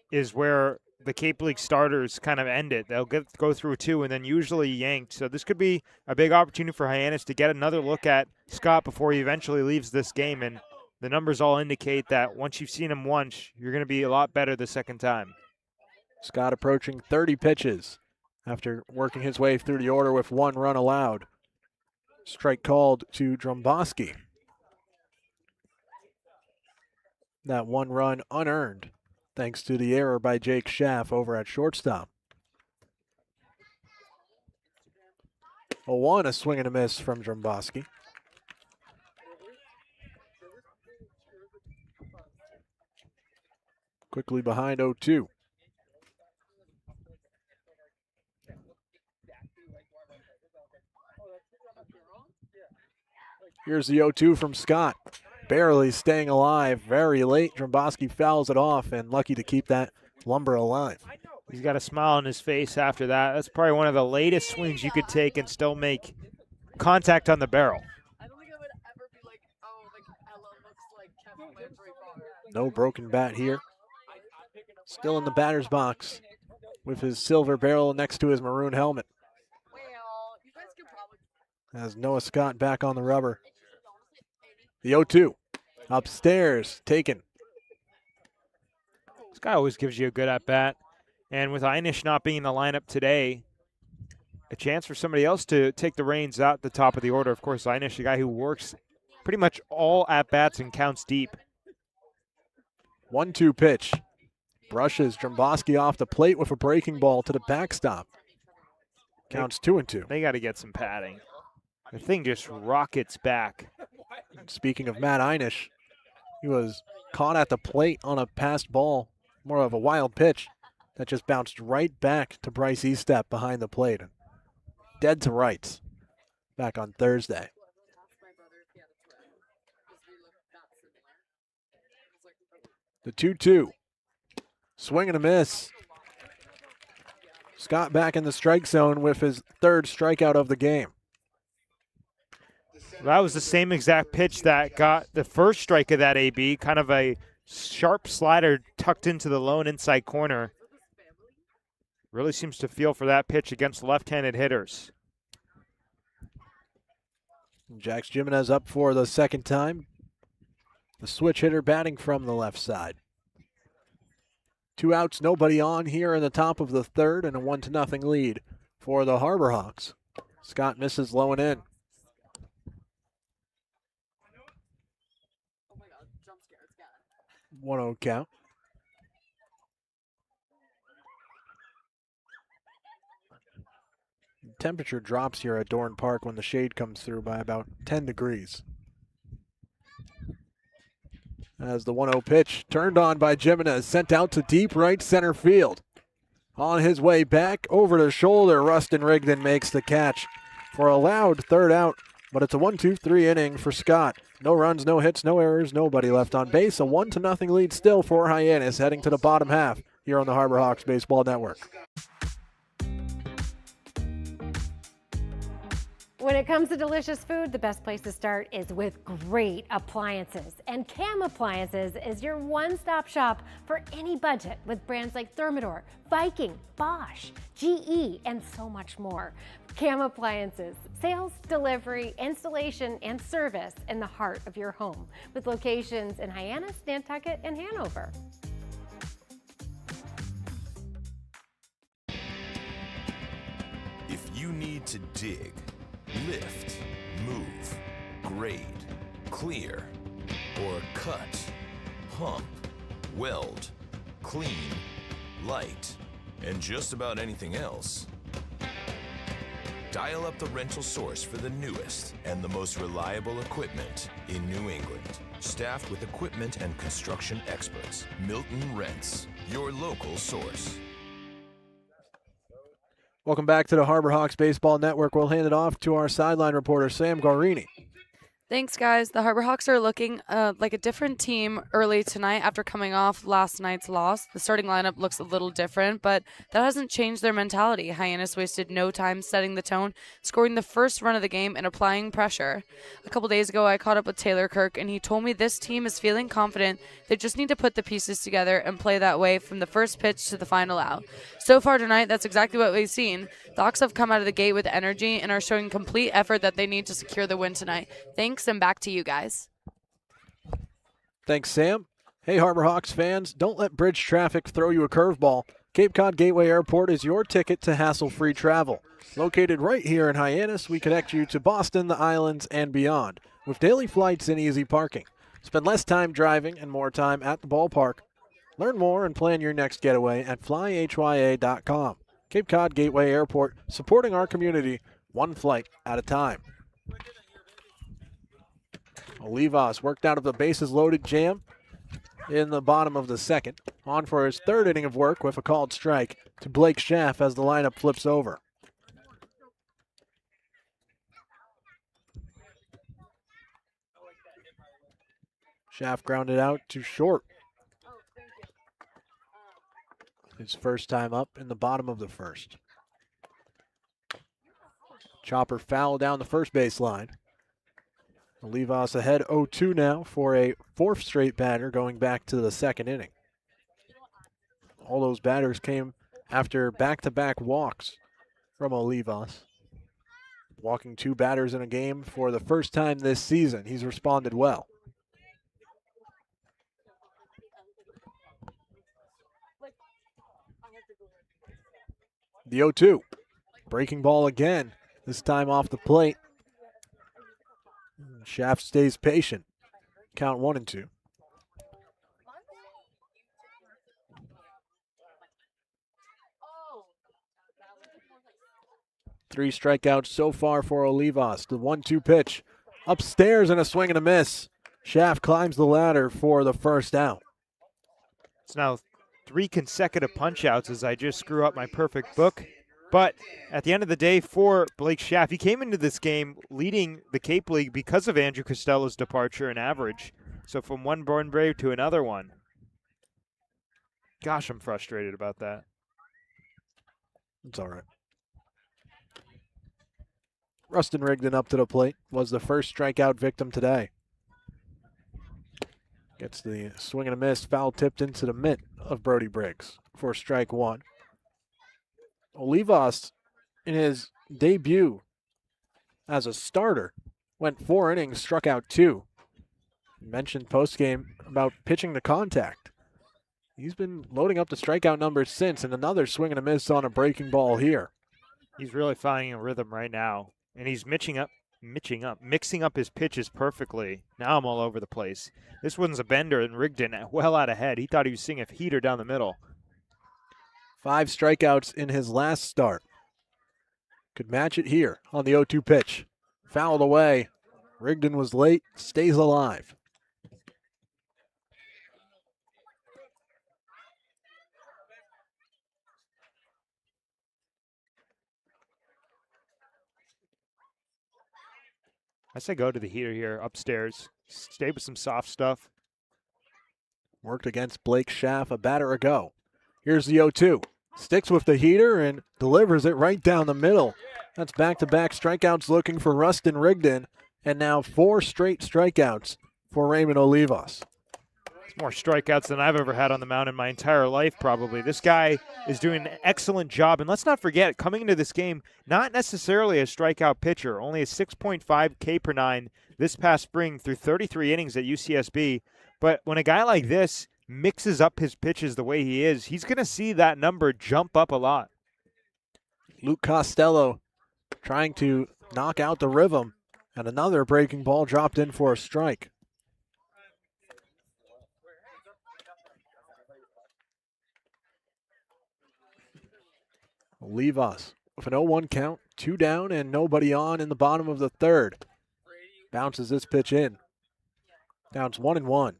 Speaker 3: is where the Cape League starters kind of end it. They'll go through 2 and then usually yanked. So this could be a big opportunity for Hyannis to get another look at Scott before he eventually leaves this game. And the numbers all indicate that once you've seen him once, you're going to be a lot better the 2nd time.
Speaker 2: Scott approaching 30 pitches after working his way through the order with 1 run allowed. Strike called to Drumboski. That 1 run unearned, thanks to the error by Jake Schaff over at shortstop. 0-1, a swing and a miss from Drumboski. Quickly behind 0-2. Here's the 0-2 from Scott. Barely staying alive very late. Drumboski fouls it off and lucky to keep that lumber alive.
Speaker 3: He's got a smile on his face after that. That's probably one of the latest swings you could take and still make contact on the barrel.
Speaker 2: No broken bat here Still in the batter's box with his silver barrel next to his maroon helmet. As Noah Scott back on the rubber. The 0-2. Upstairs, taken.
Speaker 3: This guy always gives you a good at-bat. And with Hyannis not being in the lineup today, a chance for somebody else to take the reins out the top of the order. Of course, Hyannis, a guy who works pretty much all at-bats and counts deep.
Speaker 2: 1-2 pitch. Brushes Dromboski off the plate with a breaking ball to the backstop. Counts 2-2.
Speaker 3: They got to get some padding. The thing just rockets back.
Speaker 2: Speaking of Matt Hyannis, he was caught at the plate on a passed ball, more of a wild pitch that just bounced right back to Bryce Estep behind the plate. Dead to rights back on Thursday. The 2-2. Swing and a miss. Scott back in the strike zone with his third strikeout of the game.
Speaker 3: That was the same exact pitch that got the first strike of that AB, kind of a sharp slider tucked into the lone inside corner. Really seems to feel for that pitch against left-handed hitters.
Speaker 2: Jax Jimenez up for the second time. The switch hitter batting from the left side. 2 outs, nobody on here in the top of the third, and a 1-0 lead for the Harbor Hawks. Scott misses low and in. 1-0 count. Temperature drops here at Dorn Park when the shade comes through by about 10 degrees. As the 1-0 pitch turned on by Jimenez, sent out to deep right center field. On his way back, over the shoulder, Rustin Rigdon makes the catch for a loud third out, but it's a 1-2-3 inning for Scott. No runs, no hits, no errors, nobody left on base. A 1-0 lead still for Hyannis, heading to the bottom half here on the Harbor Hawks Baseball Network.
Speaker 13: When it comes to delicious food, the best place to start is with great appliances. And Cam Appliances is your one-stop shop for any budget with brands like Thermador, Viking, Bosch, GE, and so much more. Cam Appliances, sales, delivery, installation, and service in the heart of your home with locations in Hyannis, Nantucket, and Hanover.
Speaker 17: If you need to dig, lift, move, grade, clear, or cut, pump, weld, clean, light, and just about anything else, dial up the rental source for the newest and the most reliable equipment in New England. Staffed with equipment and construction experts, Milton Rents, your local source.
Speaker 2: Welcome back to the Harbor Hawks Baseball Network. We'll hand it off to our sideline reporter, Sam Garini.
Speaker 19: Thanks, guys. The Harbor Hawks are looking like a different team early tonight after coming off last night's loss. The starting lineup looks a little different, but that hasn't changed their mentality. Hyannis wasted no time setting the tone, scoring the first run of the game and applying pressure. A couple days ago, I caught up with Taylor Kirk, and he told me this team is feeling confident. They just need to put the pieces together and play that way from the first pitch to the final out. So far tonight, that's exactly what we've seen. The Hawks have come out of the gate with energy and are showing complete effort that they need to secure the win tonight. Thanks, and back to you guys.
Speaker 2: Thanks, Sam. Hey, Harbor Hawks fans, don't let bridge traffic throw you a curveball. Cape Cod Gateway Airport is your ticket to hassle-free travel. Located right here in Hyannis, we connect you to Boston, the islands, and beyond, with daily flights and easy parking. Spend less time driving and more time at the ballpark. Learn more and plan your next getaway at flyhya.com. Cape Cod Gateway Airport, supporting our community one flight at a time. Olivas worked out of the bases-loaded jam in the bottom of the second. On for his third inning of work with a called strike to Blake Schaff as the lineup flips over. Schaff grounded out to short. His first time up in the bottom of the first. Chopper foul down the first base line. Olivas ahead 0-2 now for a fourth straight batter going back to the second inning. All those batters came after back-to-back walks from Olivas. Walking 2 batters in a game for the first time this season. He's responded well. The 0-2. Breaking ball again, this time off the plate. Shaft stays patient. Count 1-2. 3 strikeouts so far for Olivas. The 1-2 pitch. Upstairs and a swing and a miss. Shaft climbs the ladder for the first out.
Speaker 3: It's now 3 consecutive punch-outs as I just screw up my perfect book. But at the end of the day, for Blake Shaft, he came into this game leading the Cape League because of Andrew Costello's departure in average. So from one Bourne Brave to another one. Gosh, I'm frustrated about that.
Speaker 2: It's all right. Rustin Rigdon up to the plate, was the first strikeout victim today. Gets the swing and a miss, foul tipped into the mitt of Brody Briggs for strike 1. Olivas, in his debut as a starter, went 4 innings, struck out 2. Mentioned postgame about pitching to contact. He's been loading up the strikeout numbers since, and another swing and a miss on a breaking ball here.
Speaker 3: He's really finding a rhythm right now, and he's mixing up his pitches perfectly. Now I'm all over the place. This one's a bender, and Rigdon well out ahead. He thought he was seeing a heater down the middle.
Speaker 2: 5 strikeouts in his last start. Could match it here on the 0-2 pitch. Fouled away. Rigdon was late, stays alive.
Speaker 3: I say go to the heater here, upstairs. Stay with some soft stuff.
Speaker 2: Worked against Blake Shaft a batter ago. Here's the 0-2. Sticks with the heater and delivers it right down the middle. That's back-to-back strikeouts looking for Rustin Rigdon, and now 4 straight strikeouts for Raymond Olivas.
Speaker 3: More strikeouts than I've ever had on the mound in my entire life, probably. This guy is doing an excellent job. And let's not forget, coming into this game, not necessarily a strikeout pitcher, only a 6.5 K per 9 this past spring through 33 innings at UCSB. But when a guy like this mixes up his pitches the way he is, he's going to see that number jump up a lot.
Speaker 2: Luke Costello trying to knock out the rhythm, and another breaking ball dropped in for a strike. Olivas with an 0-1 count, 2 down and nobody on in the bottom of the 3rd. Bounces this pitch in. Down's 1-1.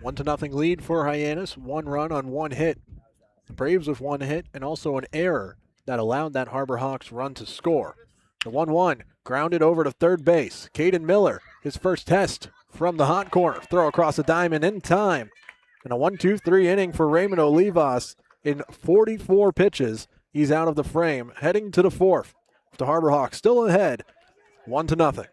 Speaker 2: One to nothing lead for Hyannis. 1 run on 1 hit. The Braves with 1 hit and also an error that allowed that Harbor Hawks run to score. The 1-1 grounded over to third base. Caden Miller, his first test from the hot corner. Throw across the diamond in time. And a 1-2-3 inning for Raymond Olivas in 44 pitches. He's out of the frame, heading to the 4th. The Harbor Hawks still ahead, 1-0.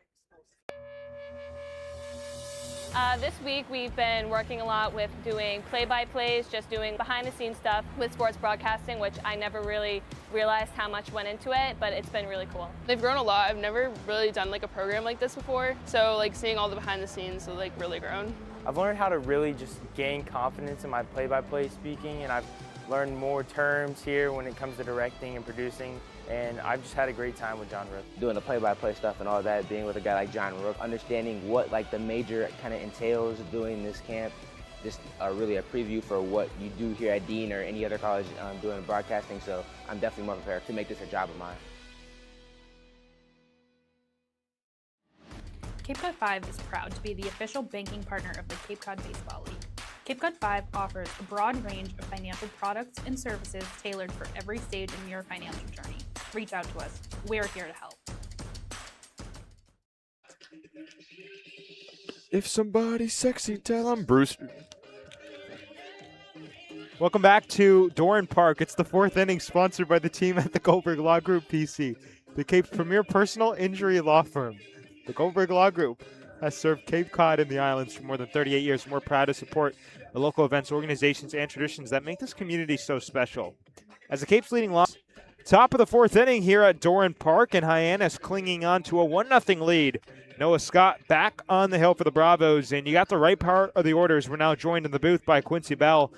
Speaker 20: This week we've been working a lot with doing play-by-plays, just doing behind-the-scenes stuff with sports broadcasting, which I never really realized how much went into it, but it's been really cool.
Speaker 21: They've grown a lot. I've never really done like a program like this before, so like seeing all the behind-the-scenes has like really grown.
Speaker 22: I've learned how to really just gain confidence in my play-by-play speaking, and I've learned more terms here when it comes to directing and producing, and I've just had a great time with John Rook.
Speaker 23: Doing the play-by-play stuff and all that, being with a guy like John Rook, understanding what like the major kind of entails doing this camp, just really a preview for what you do here at Dean or any other college doing broadcasting, so I'm definitely more prepared to make this a job of mine.
Speaker 16: Cape Cod 5 is proud to be the official banking partner of the Cape Cod Baseball League. Cape Cod 5 offers a broad range of financial products and services tailored for every stage in your financial journey. Reach out to us. We're here to help.
Speaker 3: If somebody's sexy, tell them Bruce. Welcome back to Doran Park. It's the 4th inning, sponsored by the team at the Goldberg Law Group PC. The Cape's premier personal injury law firm, the Goldberg Law Group, has served Cape Cod and the islands for more than 38 years. We're proud to support the local events, organizations, and traditions that make this community so special. As the Cape's leading law, top of the fourth inning here at Doran Park, and Hyannis clinging on to a 1-0 lead. Noah Scott back on the hill for the Bravos, and you got the right part of the orders. We're now joined in the booth by Quincy Bell.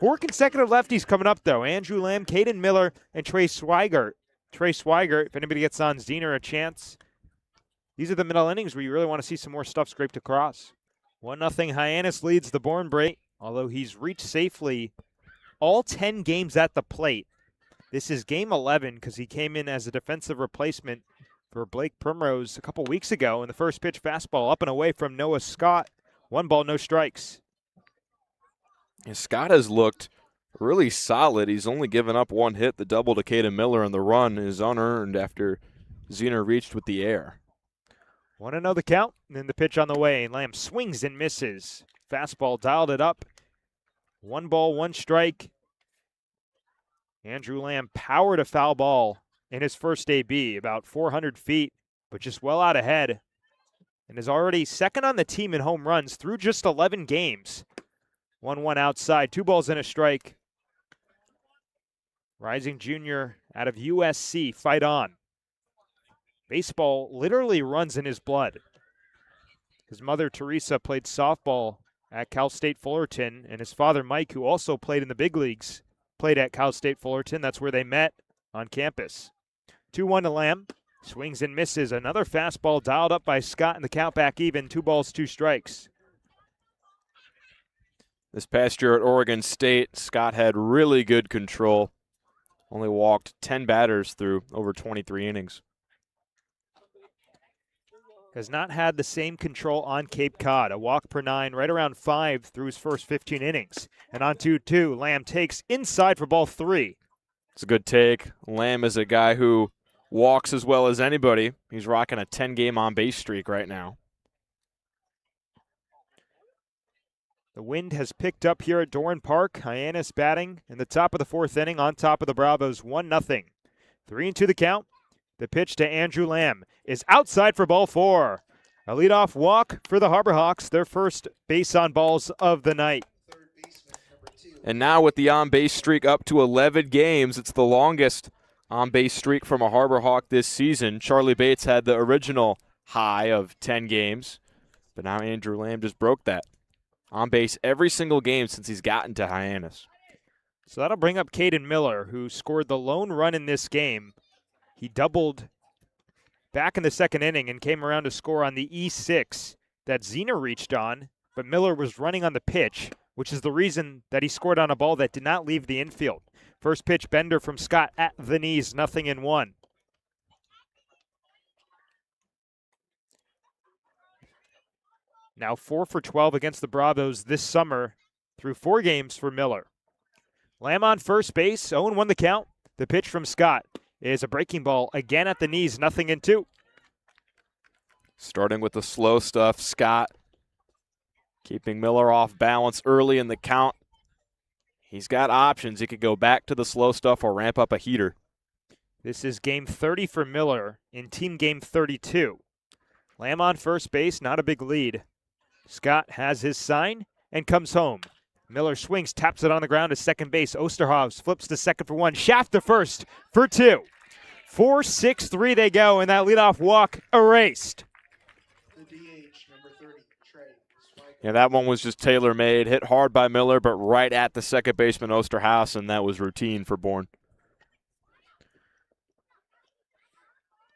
Speaker 3: 4 consecutive lefties coming up, though. Andrew Lamb, Caden Miller, and Trey Swigert. Trey Swigert, if anybody gets on Zener a chance. These are the middle innings where you really want to see some more stuff scraped across. 1-0 Hyannis leads the Bourne Braves, although he's reached safely all 10 games at the plate. This is game 11 because he came in as a defensive replacement for Blake Primrose a couple weeks ago. And the first pitch fastball up and away from Noah Scott. 1 ball, no strikes.
Speaker 4: And Scott has looked really solid. He's only given up 1 hit, the double to Caden Miller, and the run is unearned after Zener reached with the air.
Speaker 3: 1-0 the count, and then the pitch on the way. Lamb swings and misses. Fastball dialed it up. 1 ball, 1 strike. Andrew Lamb powered a foul ball in his first AB, about 400 feet, but just well out ahead, and is already second on the team in home runs through just 11 games. 1-1 outside, 2 balls and a strike. Rising junior out of USC, fight on. Baseball literally runs in his blood. His mother, Teresa, played softball at Cal State Fullerton, and his father, Mike, who also played in the big leagues, played at Cal State Fullerton. That's where they met on campus. 2-1 to Lamb. Swings and misses. Another fastball dialed up by Scott, and the count back even. 2 balls, 2 strikes.
Speaker 4: This past year at Oregon State, Scott had really good control. Only walked 10 batters through over 23 innings.
Speaker 3: Has not had the same control on Cape Cod. A walk per 9, right around 5 through his first 15 innings. And on 2-2, Lamb takes inside for ball 3.
Speaker 4: It's a good take. Lamb is a guy who walks as well as anybody. He's rocking a 10-game on-base streak right now.
Speaker 3: The wind has picked up here at Doran Park. Hyannis batting in the top of the 4th inning on top of the Bravos, 1-0. 3-2 the count. The pitch to Andrew Lamb is outside for ball 4. A leadoff walk for the Harbor Hawks, their first base on balls of the night.
Speaker 4: And now with the on-base streak up to 11 games, it's the longest on-base streak from a Harbor Hawk this season. Charlie Bates had the original high of 10 games, but now Andrew Lamb just broke that. On base every single game since he's gotten to Hyannis.
Speaker 3: So that'll bring up Caden Miller, who scored the lone run in this game. He doubled back in the 2nd inning and came around to score on the E6 that Zener reached on, but Miller was running on the pitch, which is the reason that he scored on a ball that did not leave the infield. First pitch bender from Scott at the knees, 0-1. Now 4 for 12 against the Bravos this summer through 4 games for Miller. Lamb on first base, 0-1 the count. The pitch from Scott is a breaking ball again at the knees, 0-2.
Speaker 4: Starting with the slow stuff, Scott keeping Miller off balance early in the count. He's got options. He could go back to the slow stuff or ramp up a heater.
Speaker 3: This is game 30 for Miller in team game 32. Lamb on first base, not a big lead. Scott has his sign and comes home. Miller swings, taps it on the ground to second base. Osterhaus flips to second for 1. Shaft to first for 2. 4-6-3 they go, and that leadoff walk erased.
Speaker 4: Yeah, that one was just tailor-made. Hit hard by Miller, but right at the second baseman, Osterhaus, and that was routine for Bourne.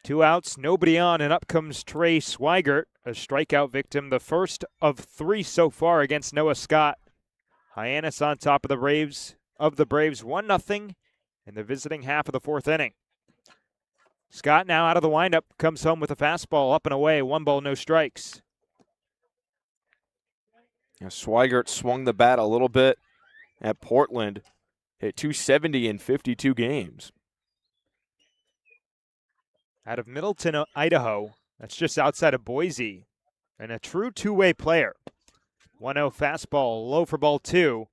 Speaker 3: 2 outs, nobody on, and up comes Trey Swigert, a strikeout victim, the first of 3 so far against Noah Scott. Hyannis on top of the Braves, 1-0 in the visiting half of the 4th inning. Scott now out of the windup, comes home with a fastball up and away, 1 ball, no strikes.
Speaker 4: Now, Swigert swung the bat a little bit at Portland, hit .270 in 52 games.
Speaker 3: Out of Middleton, Idaho, that's just outside of Boise, and a true two-way player. 1-0 fastball, low for ball 2.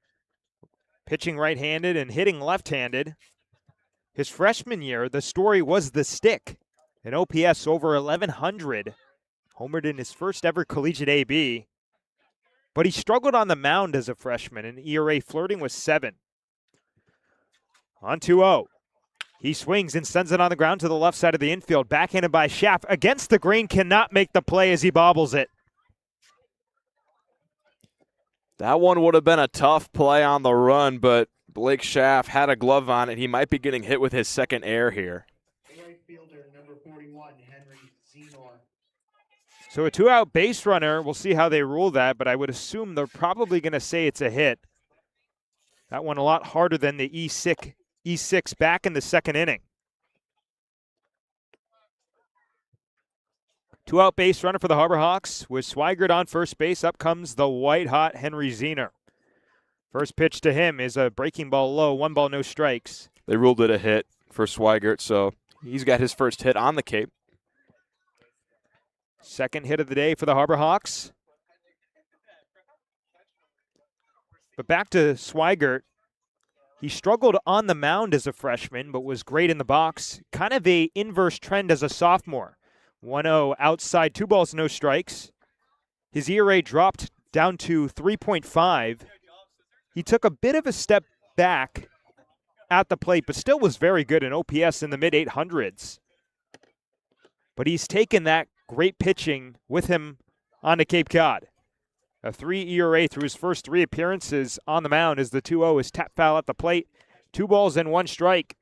Speaker 3: Pitching right-handed and hitting left-handed. His freshman year, the story was the stick. An OPS over 1,100. Homered in his first ever collegiate AB. But he struggled on the mound as a freshman, an ERA flirting with 7. On 2-0. He swings and sends it on the ground to the left side of the infield. Backhanded by Schaff. Against the green, cannot make the play as he bobbles it.
Speaker 4: That one would have been a tough play on the run, but Blake Schaff had a glove on it. He might be getting hit with his second air here.
Speaker 3: So a 2-out base runner, we'll see how they rule that, but I would assume they're probably going to say it's a hit. That one a lot harder than the E6 back in the second inning. 2-out base runner for the Harbor Hawks with Swigert on first base. Up comes the white-hot Henry Zener. First pitch to him is a breaking ball low, 1 ball, no strikes.
Speaker 4: They ruled it a hit for Swigert, so he's got his first hit on the Cape.
Speaker 3: Second hit of the day for the Harbor Hawks. But back to Swigert. He struggled on the mound as a freshman, but was great in the box. Kind of a inverse trend as a sophomore. 1-0 outside, 2 balls, no strikes. His ERA dropped down to 3.5. He took a bit of a step back at the plate, but still was very good in OPS in the mid-800s. But he's taken that great pitching with him on to Cape Cod. A 3 ERA through his first 3 appearances on the mound as the 2-0 is tap foul at the plate. 2 balls and 1 strike.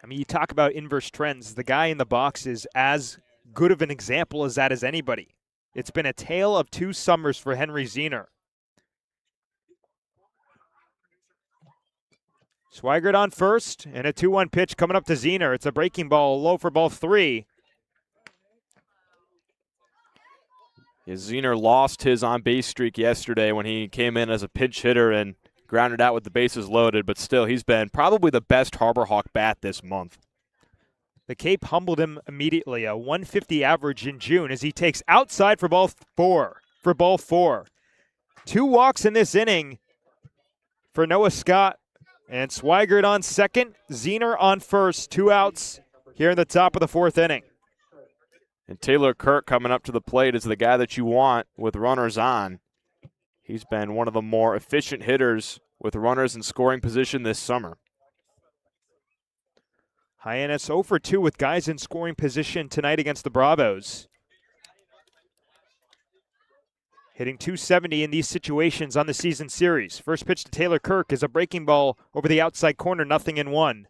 Speaker 3: I mean, you talk about inverse trends. The guy in the box is as good of an example as that as anybody. It's been a tale of 2 summers for Henry Zener. Swigert on first, and a 2-1 pitch coming up to Zener. It's a breaking ball, low for ball 3.
Speaker 4: Yeah, Zener lost his on-base streak yesterday when he came in as a pinch hitter and grounded out with the bases loaded, but still, he's been probably the best Harbor Hawk bat this month.
Speaker 3: The Cape humbled him immediately, a 150 average in June as he takes outside for ball 4. 2 walks in this inning for Noah Scott. And Swigert on second, Zener on first, 2 outs here in the top of the 4th inning.
Speaker 4: And Taylor Kirk coming up to the plate is the guy that you want with runners on. He's been one of the more efficient hitters with runners in scoring position this summer.
Speaker 3: Hyannis 0 for 2 with guys in scoring position tonight against the Bravos. Hitting .270 in these situations on the season series. First pitch to Taylor Kirk is a breaking ball over the outside corner, 0-1.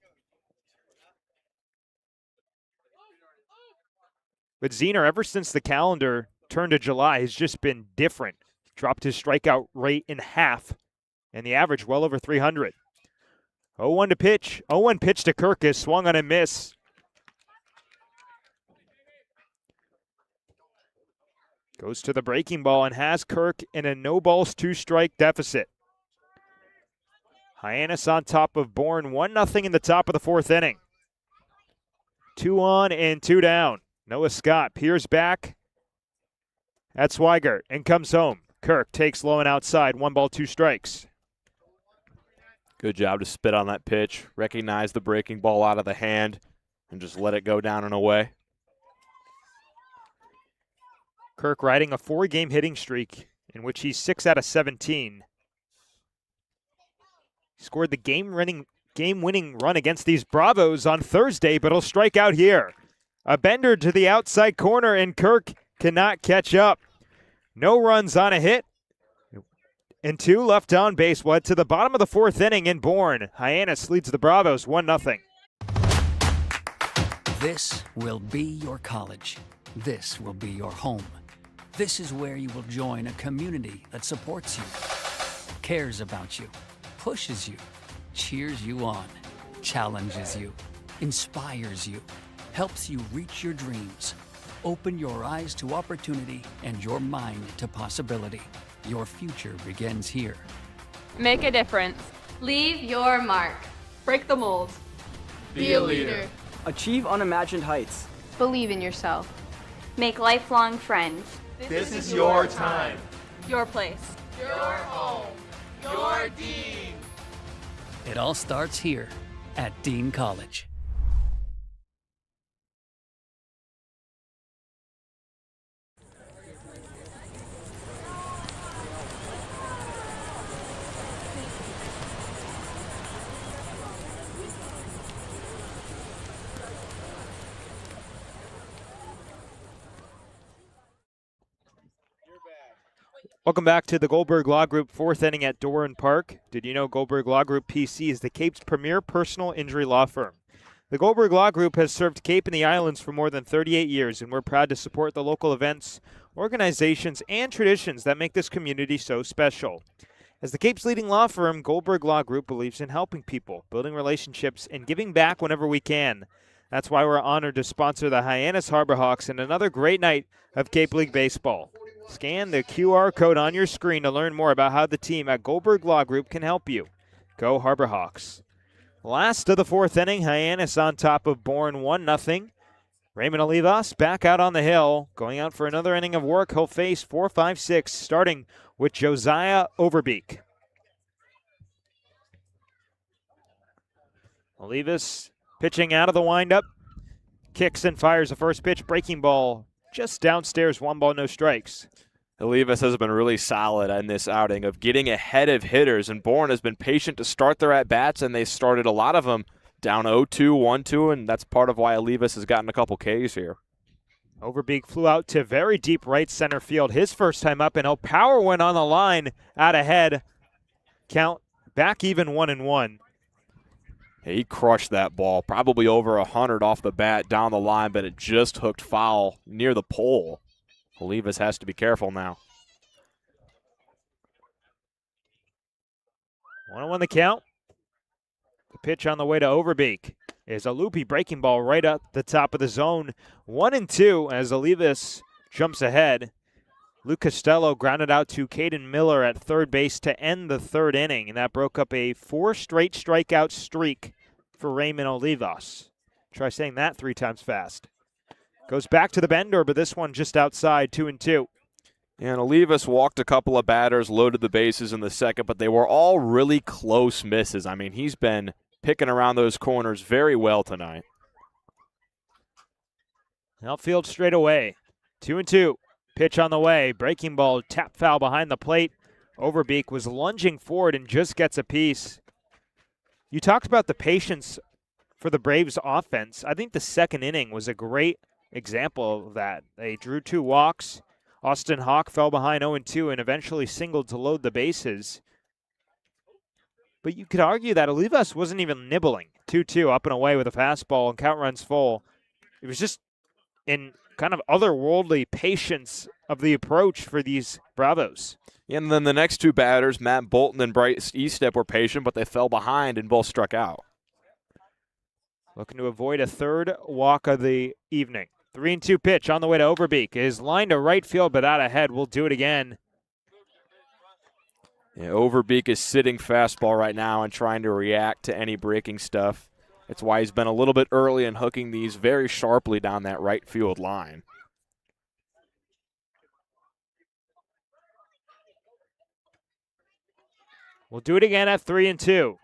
Speaker 3: But Zener, ever since the calendar turned to July, has just been different. Dropped his strikeout rate in half, and the average well over 300. 0-1 to pitch. 0-1 pitch to Kirk is swung on and miss. Goes to the breaking ball and has Kirk in a no balls 2 strike deficit. Hyannis on top of Bourne, 1-0 in the top of the 4th inning. 2 on and 2 down. Noah Scott peers back at Swigert and comes home. Kirk takes low and outside, 1 ball, 2 strikes.
Speaker 4: Good job to spit on that pitch, recognize the breaking ball out of the hand, and just let it go down and away.
Speaker 3: Kirk riding a 4-game hitting streak in which he's 6 out of 17. He scored the game-winning run against these Bravos on Thursday, but he'll strike out here. A bender to the outside corner, and Kirk cannot catch up. No runs on a hit, and 2 left on base. Well, to the bottom of the 4th inning in Bourne. Hyannis leads the Bravos 1-0.
Speaker 5: This will be your college. This will be your home. This is where you will join a community that supports you, cares about you, pushes you, cheers you on, challenges you, inspires you, helps you reach your dreams. Open your eyes to opportunity and your mind to possibility. Your future begins here.
Speaker 6: Make a difference.
Speaker 7: Leave your mark.
Speaker 6: Break the mold.
Speaker 7: Be a leader.
Speaker 24: Achieve unimagined heights.
Speaker 10: Believe in yourself.
Speaker 7: Make lifelong friends.
Speaker 6: This is your time.
Speaker 10: Your place.
Speaker 6: Your home. Your dean.
Speaker 5: It all starts here. at Dean College.
Speaker 3: Welcome back to the Goldberg Law Group 4th inning at Doran Park. Did you know Goldberg Law Group PC is the Cape's premier personal injury law firm? The Goldberg Law Group has served Cape and the Islands for more than 38 years, and we're proud to support the local events, organizations, and traditions that make this community so special. As the Cape's leading law firm, Goldberg Law Group believes in helping people, building relationships, and giving back whenever we can. That's why we're honored to sponsor the Hyannis Harbor Hawks in another great night of Cape League baseball. Scan the QR code on your screen to learn more about how the team at Goldberg Law Group can help you. Go Harbor Hawks. Last of the 4th inning, Hyannis on top of Bourne 1-0. Raymond Olivas back out on the hill. Going out for another inning of work, he'll face 4-5-6, starting with Josiah Overbeek. Olivas pitching out of the windup. Kicks and fires the first pitch. Breaking ball just downstairs, 1 ball, no strikes.
Speaker 4: Olivas has been really solid in this outing of getting ahead of hitters, and Bourne has been patient to start their at-bats, and they started a lot of them down 0-2, 1-2, and that's part of why Olivas has gotten a couple Ks here.
Speaker 3: Overbeek flew out to very deep right center field his first time up, and power went on the line out ahead. Count back even 1-1.
Speaker 4: He crushed that ball, probably over 100 off the bat down the line, but it just hooked foul near the pole. Olivas has to be careful now.
Speaker 3: 1-1 the count. The pitch on the way to Overbeek is a loopy breaking ball right up the top of the zone. 1-2 as Olivas jumps ahead. Luke Costello grounded out to Caden Miller at third base to end the 3rd inning, and that broke up a 4 straight strikeout streak for Raymond Olivas. Try saying that 3 times fast. Goes back to the bender, but this one just outside, 2-2.
Speaker 4: And Olivas walked a couple of batters, loaded the bases in the second, but they were all really close misses. I mean, he's been picking around those corners very well tonight.
Speaker 3: Outfield straight away, 2-2. Pitch on the way, breaking ball, tap foul behind the plate. Overbeek was lunging forward and just gets a piece. You talked about the patience for the Braves offense. I think the 2nd inning was a great example of that. They drew 2 walks. Austin Hawk fell behind 0-2 and eventually singled to load the bases. But you could argue that Olivas wasn't even nibbling. 2-2 up and away with a fastball and count runs full. It was just in kind of otherworldly patience of the approach for these Bravos.
Speaker 4: And then the next 2 batters, Matt Bolton and Bryce Eastep, were patient, but they fell behind and both struck out.
Speaker 3: Looking to avoid a 3rd walk of the evening. 3-2 pitch on the way to Overbeek. Is lined to right field, but out ahead. We'll do it again.
Speaker 4: Yeah, Overbeek is sitting fastball right now and trying to react to any breaking stuff. That's why he's been a little bit early in hooking these very sharply down that right field line.
Speaker 3: We'll do it again at 3-2.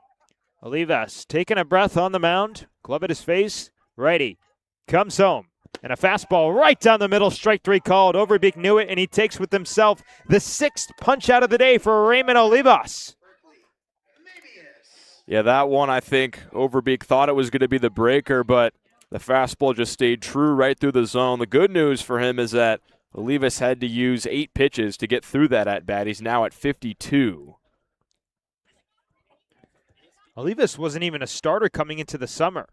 Speaker 3: Olivas taking a breath on the mound. Glove at his face. Righty. Comes home. And a fastball right down the middle. Strike 3 called. Overbeek knew it, and he takes with himself the 6th punch out of the day for Raymond Olivas.
Speaker 4: Yeah, that one, I think Overbeek thought it was going to be the breaker, but the fastball just stayed true right through the zone. The good news for him is that Olivas had to use 8 pitches to get through that at-bat. He's now at 52.
Speaker 3: Olivas wasn't even a starter coming into the summer.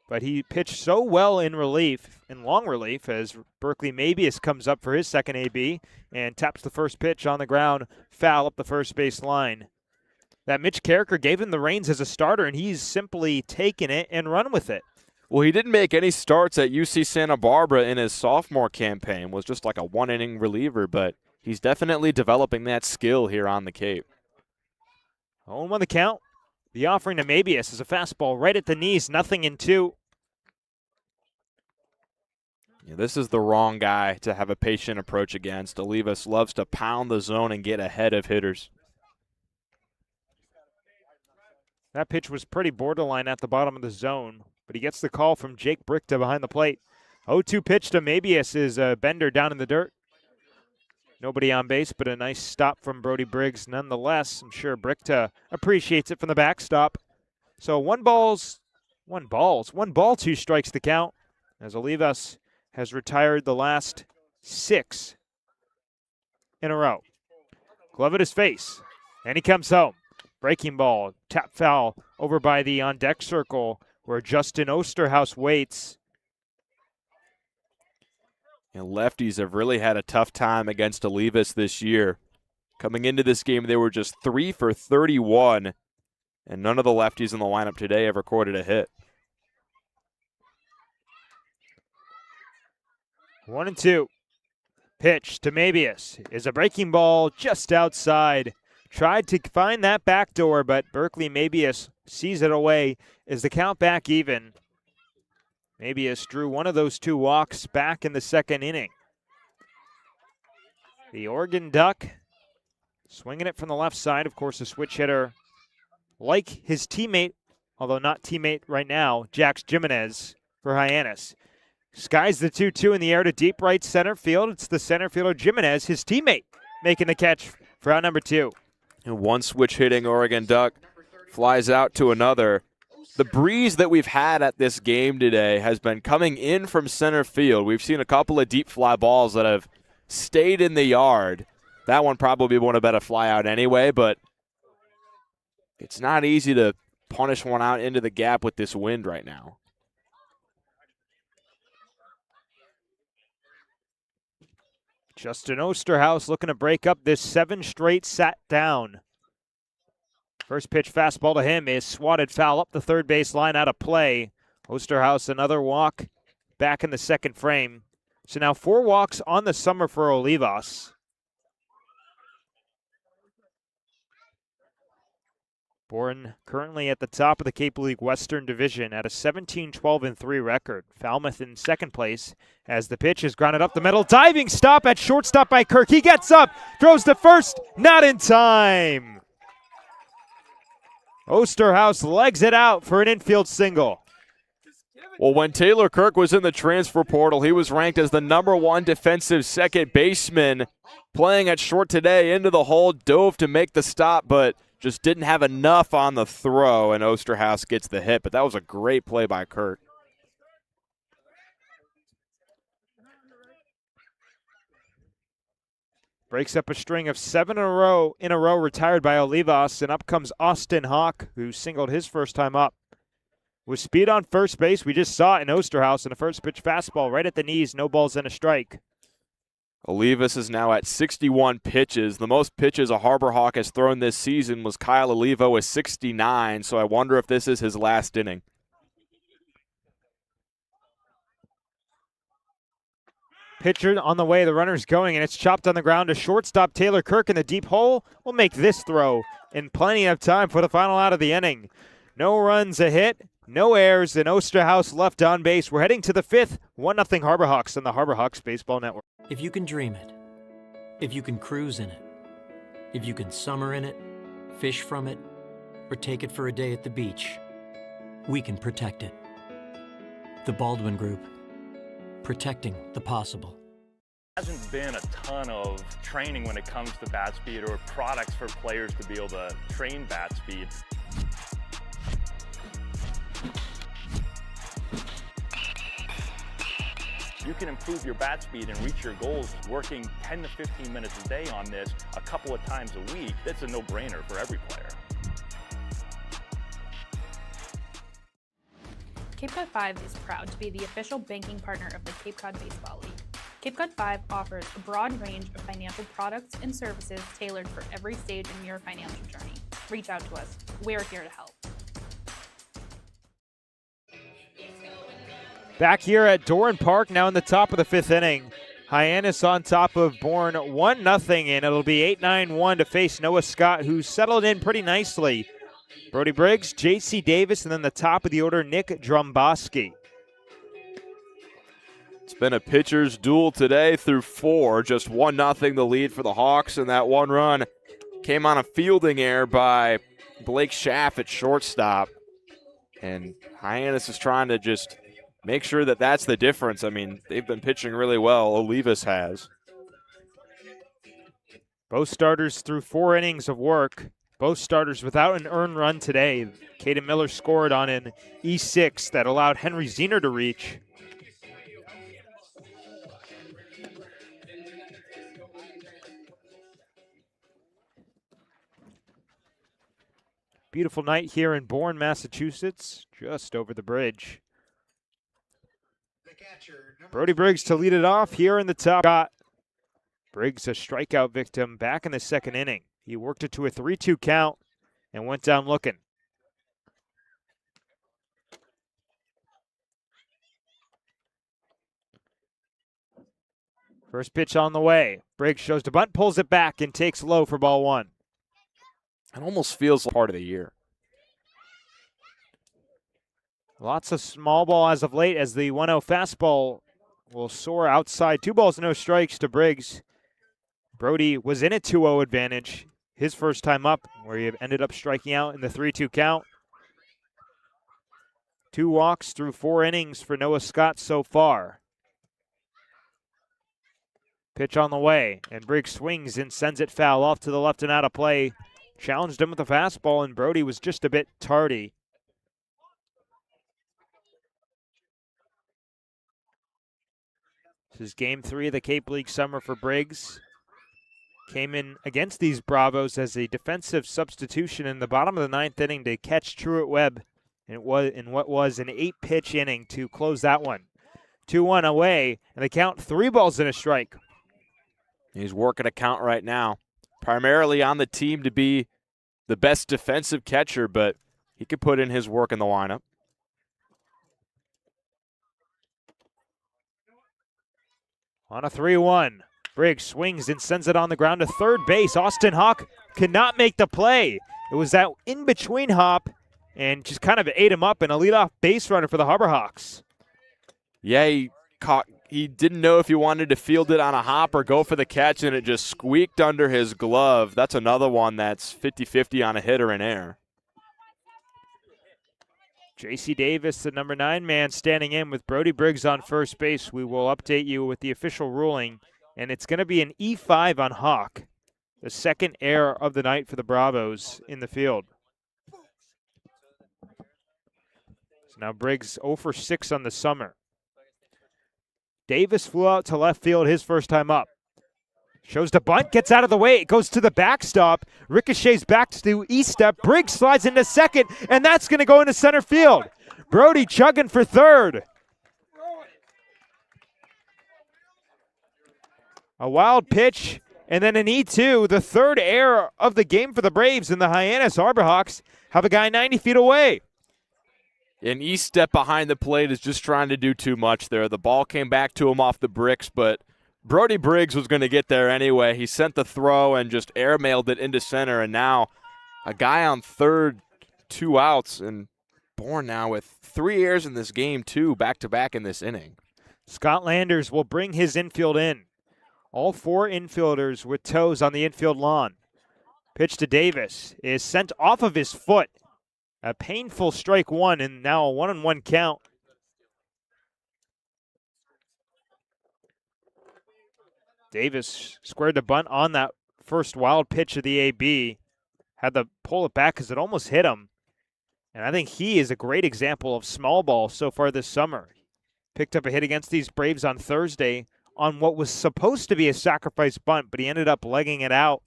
Speaker 3: But he pitched so well in relief, in long relief, as Berkeley Mabius comes up for his 2nd AB and taps the first pitch on the ground, foul up the first base line. That Mitch Carricker gave him the reins as a starter, and he's simply taken it and run with it.
Speaker 4: Well, he didn't make any starts at UC Santa Barbara in his sophomore campaign. Was just like a 1-inning reliever, but he's definitely developing that skill here on the Cape.
Speaker 3: 0-1 the count. The offering to Mabius is a fastball right at the knees, 0-2.
Speaker 4: Yeah, this is the wrong guy to have a patient approach against. Olivas loves to pound the zone and get ahead of hitters.
Speaker 3: That pitch was pretty borderline at the bottom of the zone, but he gets the call from Jake Brichta behind the plate. 0-2 pitch to Mabius is a bender down in the dirt. Nobody on base, but a nice stop from Brody Briggs nonetheless. I'm sure Brichta appreciates it from the backstop. So one ball, 2 strikes the count, as Olivas has retired the last 6 in a row. Glove at his face, and he comes home. Breaking ball, tap foul over by the on-deck circle where Justin Osterhaus waits.
Speaker 4: And lefties have really had a tough time against Olivas this year. Coming into this game, they were just 3 for 31, and none of the lefties in the lineup today have recorded a hit.
Speaker 3: 1-2. Pitch to Mabius is a breaking ball just outside. Tried to find that back door, but Berkeley Mabius sees it away. Is the count back even? Mabius drew one of those 2 walks back in the second inning. The Oregon Duck swinging it from the left side. Of course, a switch hitter like his teammate, although not teammate right now, Jax Jimenez for Hyannis. Skies the 2-2 in the air to deep right center field. It's the center fielder Jimenez, his teammate, making the catch for out number 2.
Speaker 4: And one switch hitting Oregon Duck flies out to another. The breeze that we've had at this game today has been coming in from center field. We've seen a couple of deep fly balls that have stayed in the yard. That one probably would have been a fly out anyway, but it's not easy to punish one out into the gap with this wind right now.
Speaker 3: Justin Osterhaus looking to break up this 7 straight sat down. First pitch fastball to him is swatted foul up the third base line, out of play. Osterhaus another walk back in the second frame. So now 4 walks on the summer for Olivas. Bourne currently at the top of the Cape League Western Division at a 17-12-3 record. Falmouth in second place as the pitch is grounded up the middle. Diving stop at shortstop by Kirk. He gets up, throws to first, not in time. Osterhaus legs it out for an infield single.
Speaker 4: Well, when Taylor Kirk was in the transfer portal, he was ranked as the #1 defensive second baseman. Playing at short today, into the hole, dove to make the stop, but just didn't have enough on the throw, and Osterhaus gets the hit. But that was a great play by Kirk.
Speaker 3: Breaks up a string of 7 in a row retired by Olivas, and up comes Austin Hawk, who singled his first time up. With speed on first base, we just saw it in Osterhaus in a first pitch fastball right at the knees, no balls and a strike.
Speaker 4: Olivas is now at 61 pitches. The most pitches a Harbor Hawk has thrown this season was Kyle Olivo with 69, so I wonder if this is his last inning.
Speaker 3: Pitcher on the way, the runner's going, and it's chopped on the ground to shortstop Taylor Kirk in the deep hole. Will make this throw in plenty of time for the final out of the inning. No runs, a hit, no errors, and Osterhaus left on base. We're heading to the 5th, 1-0 Harbor Hawks on the Harbor Hawks Baseball Network.
Speaker 14: If you can dream it, if you can cruise in it, if you can summer in it, fish from it, or take it for a day at the beach, we can protect it. The Baldwin Group. Protecting the possible.
Speaker 15: Hasn't been a ton of training when it comes to bat speed or products for players to be able to train bat speed. You can improve your bat speed and reach your goals working 10 to 15 minutes a day on this a couple of times a week. That's a no-brainer for every player.
Speaker 16: Cape Cod 5 is proud to be the official banking partner of the Cape Cod Baseball League. Cape Cod 5 offers a broad range of financial products and services tailored for every stage in your financial journey. Reach out to us. We're here to help.
Speaker 3: Back here at Doran Park, now in the top of the 5th inning. Hyannis on top of Bourne, 1-0, and it'll be 8-9-1 to face Noah Scott, who's settled in pretty nicely. Brody Briggs, J.C. Davis, and then the top of the order, Nick Dromboski.
Speaker 4: It's been a pitcher's duel today through 4. Just 1-0 the lead for the Hawks, and that one run came on a fielding error by Blake Schaff at shortstop. And Hyannis is trying to just make sure that that's the difference. I mean, they've been pitching really well. Olivas has.
Speaker 3: Both starters through 4 innings of work. Both starters without an earned run today. Caden Miller scored on an E6 that allowed Henry Zener to reach. Beautiful night here in Bourne, Massachusetts, just over the bridge. Brody Briggs to lead it off here in the top. Got Briggs, a strikeout victim, back in the 2nd inning. He worked it to a 3-2 count and went down looking. First pitch on the way. Briggs shows to bunt, pulls it back, and takes low for ball 1.
Speaker 4: It almost feels like part of the year.
Speaker 3: Lots of small ball as of late as the 1-0 fastball will soar outside. 2 balls, no strikes to Briggs. Brody was in a 2-0 advantage his first time up, where he ended up striking out in the 3-2 count. 2 walks through 4 innings for Noah Scott so far. Pitch on the way, and Briggs swings and sends it foul off to the left and out of play. Challenged him with a fastball, and Brody was just a bit tardy. This is game 3 of the Cape League Summer for Briggs. Came in against these Bravos as a defensive substitution in the bottom of the 9th inning to catch Truett Webb in what was an 8-pitch inning to close that one. 2-1 away, and they count 3 balls and a strike.
Speaker 4: He's working a count right now. Primarily on the team to be the best defensive catcher, but he could put in his work in the lineup.
Speaker 3: On a 3-1, Briggs swings and sends it on the ground to third base. Austin Hawk cannot make the play. It was that in-between hop and just kind of ate him up, and a leadoff base runner for the Harbor Hawks.
Speaker 4: Yeah, he didn't know if he wanted to field it on a hop or go for the catch, and it just squeaked under his glove. That's another one that's 50-50 on a hit or an error.
Speaker 3: J.C. Davis, the number 9 man, standing in with Brody Briggs on first base. We will update you with the official ruling, and it's going to be an E5 on Hawk, the 2nd error of the night for the Bravos in the field. So now Briggs 0 for 6 on the summer. Davis flew out to left field his first time up. Shows to bunt, gets out of the way. It goes to the backstop. Ricochets back to E-step. Briggs slides into second, and that's going to go into center field. Brody chugging for third. A wild pitch, and then an E2, the 3rd error of the game for the Braves, and the Hyannis Harbor Hawks have a guy 90 feet away.
Speaker 4: An E-step behind the plate is just trying to do too much there. The ball came back to him off the bricks, but Brody Briggs was going to get there anyway. He sent the throw and just airmailed it into center, and now a guy on third, 2 outs, and Bourne now with 3 errors in this game, 2 back-to-back in this inning.
Speaker 3: Scott Landers will bring his infield in. All 4 infielders with toes on the infield lawn. Pitch to Davis is sent off of his foot. A painful strike 1, and now a 1-1 count. Davis squared the bunt on that first wild pitch of the AB. Had to pull it back because it almost hit him. And I think he is a great example of small ball so far this summer. Picked up a hit against these Braves on Thursday on what was supposed to be a sacrifice bunt, but he ended up legging it out.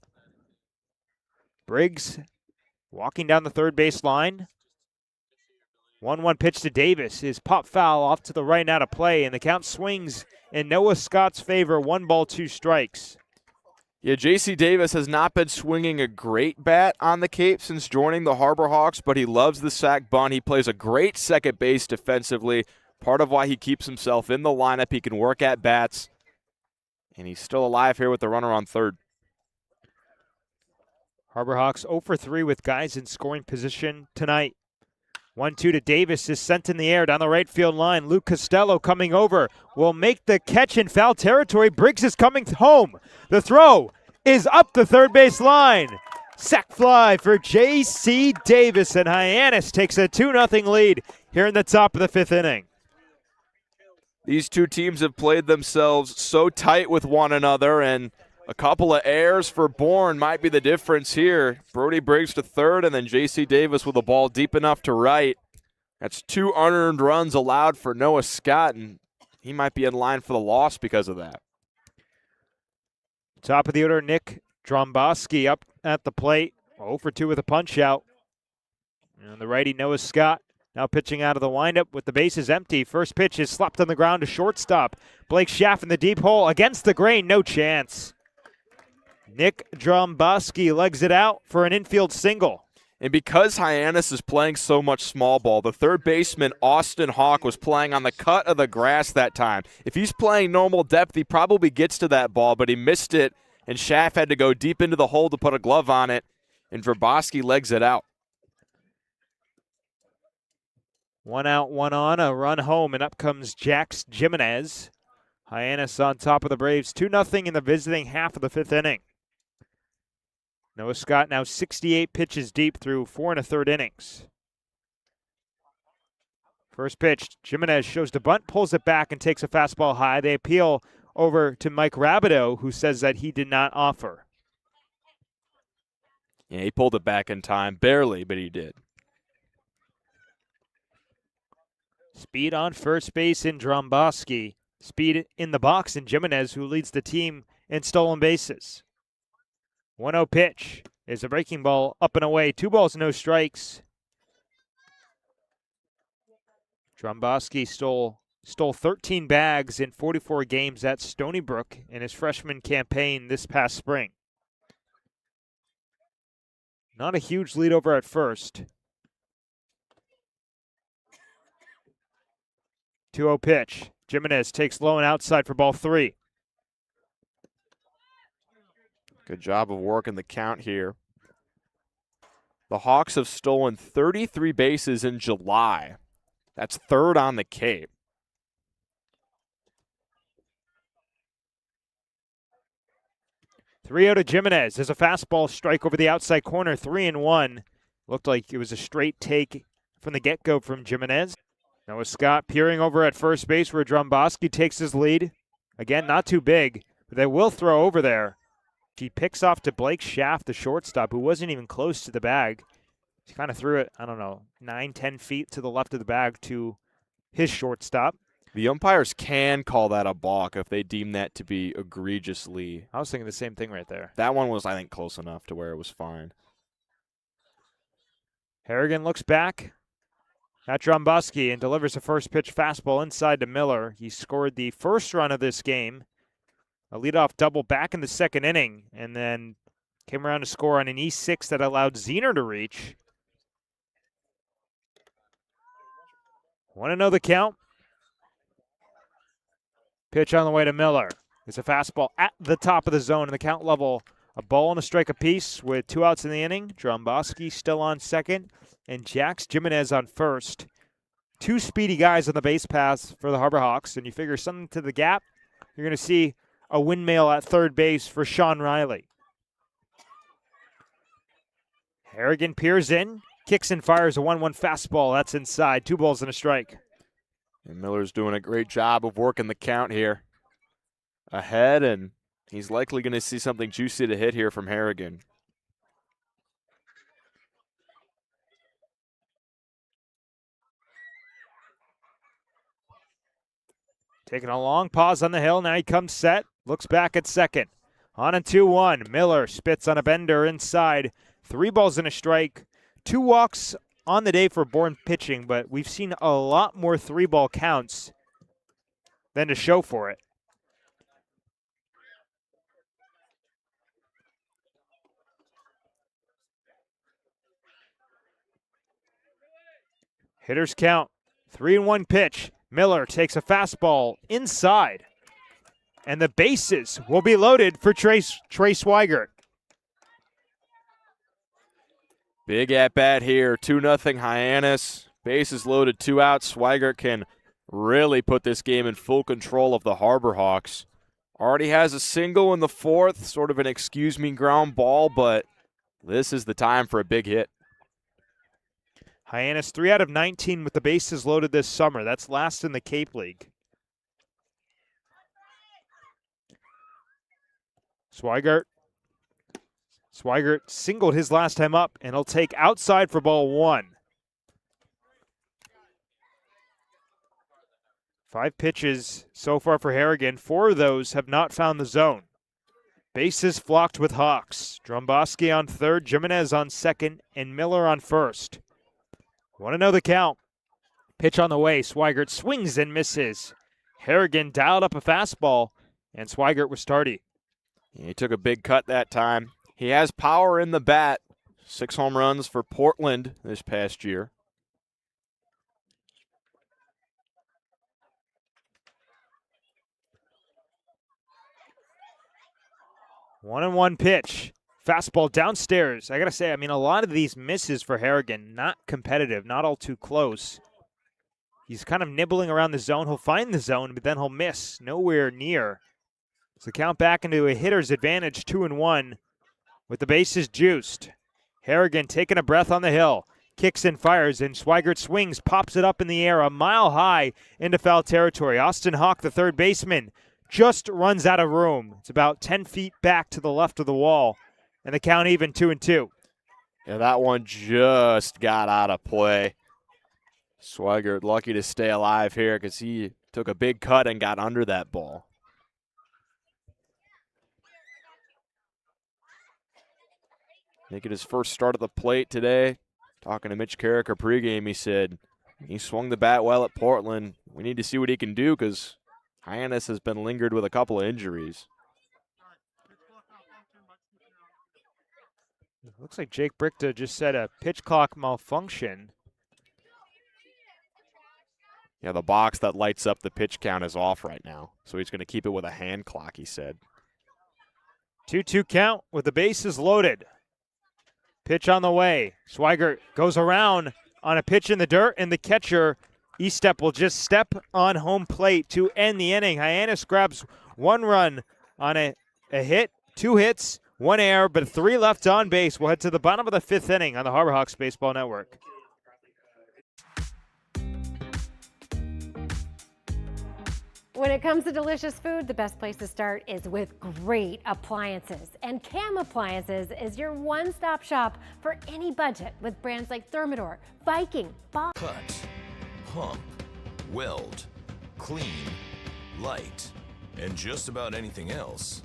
Speaker 3: Briggs walking down the third base line. 1-1 pitch to Davis is pop foul off to the right and out of play, and the count swings in Noah Scott's favor. 1 ball, 2 strikes.
Speaker 4: Yeah, J.C. Davis has not been swinging a great bat on the Cape since joining the Harbor Hawks, but he loves the sac bunt. He plays a great second base defensively, part of why he keeps himself in the lineup. He can work at bats, and he's still alive here with the runner on third.
Speaker 3: Harbor Hawks 0 for 3 with guys in scoring position tonight. 1-2 to Davis is sent in the air down the right field line. Luke Costello coming over will make the catch in foul territory. Briggs is coming home. The throw is up the third base line. Sac fly for J.C. Davis, and Hyannis takes a 2-0 lead here in the top of the 5th inning.
Speaker 4: These two teams have played themselves so tight with one another, and a couple of errors for Bourne might be the difference here. Brody Briggs to third, and then J.C. Davis with the ball deep enough to right. That's 2 unearned runs allowed for Noah Scott, and he might be in line for the loss because of that.
Speaker 3: Top of the order, Nick Dromboski up at the plate. 0 for 2 with a punch out. And the righty Noah Scott now pitching out of the windup with the bases empty. First pitch is slapped on the ground to shortstop. Blake Schaff in the deep hole against the grain, no chance. Nick Dromboski legs it out for an infield single.
Speaker 4: And because Hyannis is playing so much small ball, the third baseman, Austin Hawk, was playing on the cut of the grass that time. If he's playing normal depth, he probably gets to that ball, but he missed it, and Schaff had to go deep into the hole to put a glove on it, and Dromboski legs it out.
Speaker 3: 1 out, 1 on, a run home, and up comes Jax Jimenez. Hyannis on top of the Braves, 2-0 in the visiting half of the 5th inning. Noah Scott now 68 pitches deep through 4 1/3 innings. First pitch, Jimenez shows the bunt, pulls it back, and takes a fastball high. They appeal over to Mike Rabideau, who says that he did not offer.
Speaker 4: Yeah, he pulled it back in time, barely, but he did.
Speaker 3: Speed on first base in Dromboski. Speed in the box in Jimenez, who leads the team in stolen bases. 1-0 pitch is a breaking ball up and away. 2 balls, no strikes. Dromboski stole 13 bags in 44 games at Stony Brook in his freshman campaign this past spring. Not a huge lead over at first. 2-0 pitch. Jimenez takes low and outside for ball 3.
Speaker 4: Good job of working the count here. The Hawks have stolen 33 bases in July. That's 3rd on the Cape.
Speaker 3: Three out to Jimenez. There's a fastball strike over the outside corner, 3-1. Looked like it was a straight take from the get-go from Jimenez. Noah Scott peering over at first base where Dromboski takes his lead. Again, not too big, but they will throw over there. He picks off to Blake Schaff, the shortstop, who wasn't even close to the bag. He kind of threw it, 9-10 feet to the left of the bag to his shortstop.
Speaker 4: The umpires can call that a balk if they deem that to be egregiously.
Speaker 3: I was thinking the same thing right there.
Speaker 4: That one was, I think, close enough to where it was fine.
Speaker 3: Harrigan looks back at Dromboski and delivers a first pitch fastball inside to Miller. He scored the first run of this game. A leadoff double back in the 2nd inning, and then came around to score on an E6 that allowed Zener to reach. 1-0 the count. Pitch on the way to Miller. It's a fastball at the top of the zone in the count level. A ball and a strike apiece with 2 outs in the inning. Dromboski still on second, and Jax Jimenez on first. 2 speedy guys on the base paths for the Harbor Hawks, and you figure something to the gap, you're going to see a windmill at third base for Sean Riley. Harrigan peers in, kicks and fires a 1-1 fastball. That's inside. 2 balls and a strike.
Speaker 4: And Miller's doing a great job of working the count here. Ahead, and he's likely going to see something juicy to hit here from Harrigan.
Speaker 3: Taking a long pause on the hill. Now he comes set. Looks back at second. On and 2-1. Miller spits on a bender inside. 3 balls and a strike. 2 walks on the day for Bourne pitching, but we've seen a lot more 3-ball counts than to show for it. Hitters count. 3-1 pitch. Miller takes a fastball inside. And the bases will be loaded for Trey Swigert.
Speaker 4: Big at-bat here, 2-0 Hyannis. Bases loaded, 2 outs. Swigert can really put this game in full control of the Harbor Hawks. Already has a single in the 4th, sort of an excuse-me ground ball, but This is the time for a big hit.
Speaker 3: Hyannis 3 out of 19 with the bases loaded this summer. That's last in the Cape League. Swigert singled his last time up, and he'll take outside for ball 1. 5 pitches so far for Harrigan. 4 of those have not found the zone. Bases flocked with Hawks. Dromboski on third, Jimenez on second, and Miller on first. Want to know the count? Pitch on the way. Swigert swings and misses. Harrigan dialed up a fastball, and Swigert was tardy.
Speaker 4: He took a big cut that time. He has power in the bat. 6 home runs for Portland this past year.
Speaker 3: One and one pitch. Fastball downstairs. I got to say, a lot of these misses for Harrigan, not competitive, not all too close. He's kind of nibbling around the zone. He'll find the zone, but then he'll miss. Nowhere near. So count back into a hitter's advantage, 2-1, with the bases juiced. Harrigan taking a breath on the hill. Kicks and fires, and Swigert swings, pops it up in the air a mile high into foul territory. Austin Hawk, the third baseman, just runs out of room. It's about 10 feet back to the left of the wall, and the count even, 2-2.
Speaker 4: Yeah, that one just got out of play. Swigert lucky to stay alive here because he took a big cut and got under that ball. Making his first start at the plate today. Talking to Mitch Carricker pregame, he said, he swung the bat well at Portland. We need to see what he can do because Hyannis has been lingered with a couple of injuries.
Speaker 3: Looks like Jake Brichta just said a pitch clock malfunction.
Speaker 4: Yeah, the box that lights up the pitch count is off right now, so he's going to keep it with a hand clock, he said.
Speaker 3: 2-2 count with the bases loaded. Pitch on the way. Swigert goes around on a pitch in the dirt, and the catcher, Estep, will just step on home plate to end the inning. Hyannis grabs 1 run on a hit, 2 hits, 1 error, but 3 left on base. We'll head to the bottom of the 5th inning on the Harbor Hawks Baseball Network.
Speaker 13: When it comes to delicious food, the best place to start is with great appliances. And Cam Appliances is your one-stop shop for any budget with brands like Thermador, Viking, Bosch.
Speaker 17: Cut, pump, weld, clean, light, and just about anything else.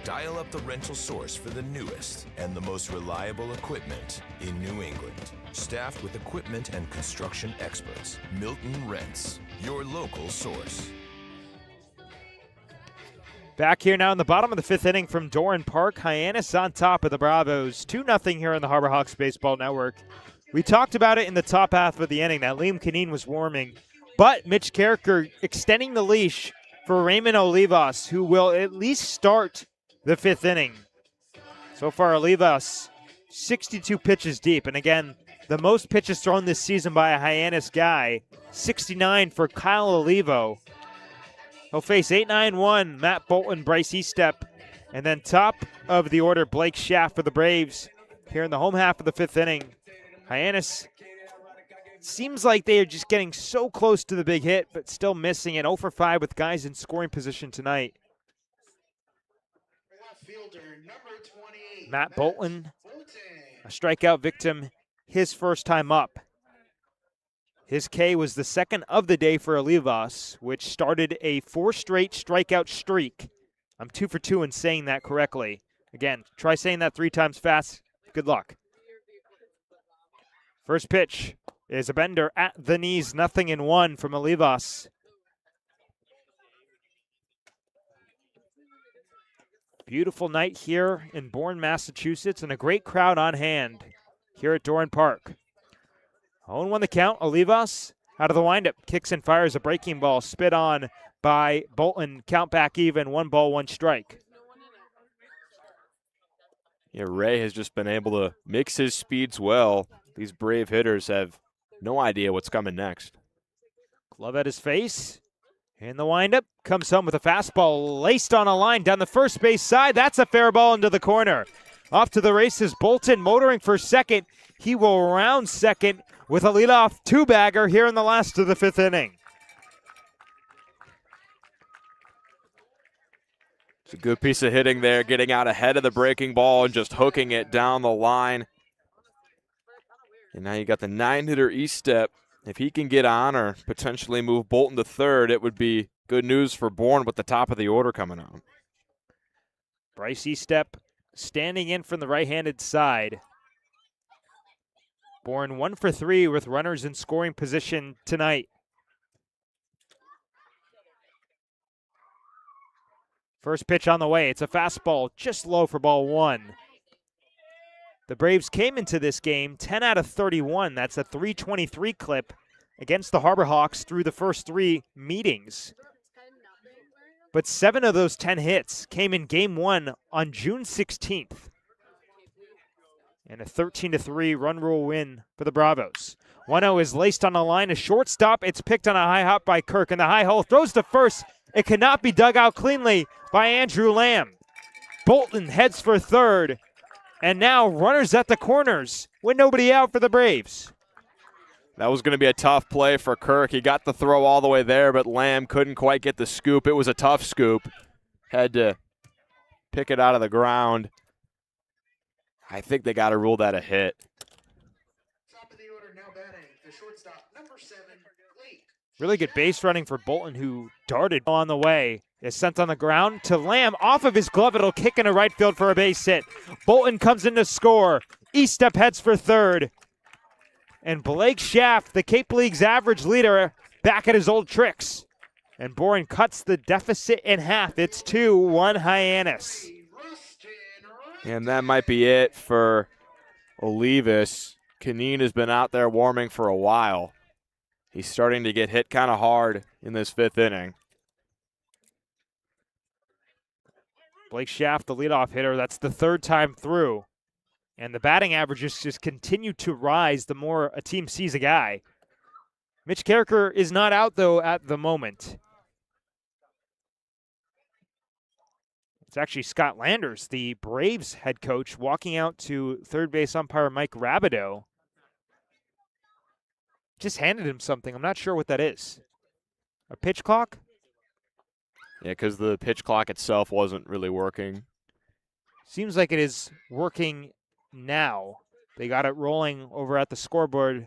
Speaker 17: Dial up the rental source for the newest and the most reliable equipment in New England. Staffed with equipment and construction experts. Milton Rents, your local source.
Speaker 3: Back here now in the bottom of the 5th inning from Doran Park. Hyannis on top of the Bravos. 2-0 here on the Harbor Hawks Baseball Network. We talked about it in the top half of the inning that Liam Canine was warming, but Mitch Carricker extending the leash for Raymond Olivas, who will at least start the 5th inning. So far, Olivas 62 pitches deep, and again, the most pitches thrown this season by a Hyannis guy, 69 for Kyle Olivo. He'll face 8-9-1, Matt Bolton, Bryce Estep, and then top of the order, Blake Schaff for the Braves here in the home half of the 5th inning. Hyannis seems like they are just getting so close to the big hit, but still missing it. 0 for 5 with guys in scoring position tonight. Matt Bolton, a strikeout victim, his first time up. His K was the second of the day for Olivas, which started a 4 straight strikeout streak. I'm 2 for 2 in saying that correctly. Again, try saying that 3 times fast. Good luck. First pitch is a bender at the knees, 0-1 from Olivas. Beautiful night here in Bourne, Massachusetts, and a great crowd on hand here at Doran Park. 0-1 the count. Olivas out of the windup, kicks and fires a breaking ball, spit on by Bolton. Count back even, 1 ball, 1 strike.
Speaker 4: Yeah, Ray has just been able to mix his speeds well. These Brave hitters have no idea what's coming next.
Speaker 3: Glove at his face. In the windup, comes home with a fastball laced on a line down the first base side. That's a fair ball into the corner. Off to the races, Bolton motoring for second. He will round second with a leadoff two-bagger here in the last of the 5th inning.
Speaker 4: It's a good piece of hitting there, getting out ahead of the breaking ball and just hooking it down the line. And now you got the 9-hitter Estep. If he can get on or potentially move Bolton to third, it would be good news for Bourne with the top of the order coming on.
Speaker 3: Bryce Estep standing in from the right-handed side. Bourne 1 for 3 with runners in scoring position tonight. First pitch on the way. It's a fastball just low for ball 1. The Braves came into this game 10 out of 31. That's a .323 clip against the Harbor Hawks through the first 3 meetings. But 7 of those 10 hits came in game 1 on June 16th. And a 13-3 run rule win for the Bravos. 1-0 is laced on the line. A shortstop. It's picked on a high hop by Kirk. And the high hole throws to first. It cannot be dug out cleanly by Andrew Lamb. Bolton heads for third. And now runners at the corners with nobody out for the Braves.
Speaker 4: That was going to be a tough play for Kirk. He got the throw all the way there, but Lamb couldn't quite get the scoop. It was a tough scoop. Had to pick it out of the ground. I think they got to rule that a hit.
Speaker 3: Really good base running for Bolton, who darted on the way. Is sent on the ground to Lamb. Off of his glove, it'll kick into right field for a base hit. Bolton comes in to score. Estep heads for third. And Blake Schaff, the Cape League's average leader, back at his old tricks. And Bourne cuts the deficit in half. It's 2-1 Hyannis.
Speaker 4: And that might be it for Olivas. Canine has been out there warming for a while. He's starting to get hit kind of hard in this 5th inning.
Speaker 3: Blake Schaff, the leadoff hitter, that's the 3rd time through. And the batting averages just continue to rise the more a team sees a guy. Mitch Carricker is not out, though, at the moment. It's actually Scott Landers, the Braves head coach, walking out to third base umpire Mike Rabideau. Just handed him something. I'm not sure what that is. A pitch clock?
Speaker 4: Yeah, because the pitch clock itself wasn't really working.
Speaker 3: Seems like it is working now. They got it rolling over at the scoreboard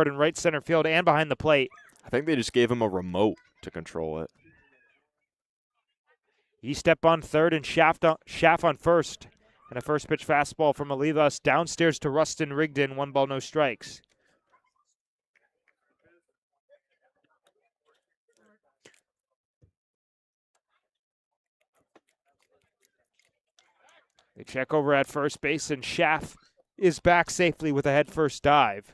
Speaker 3: in right center field and behind the plate.
Speaker 4: I think they just gave him a remote to control it.
Speaker 3: Estep on third and Schaff on first. And a first pitch fastball from Olivas downstairs to Rustin Rigdon. 1 ball, no strikes. They check over at first base, and Schaff is back safely with a head-first dive.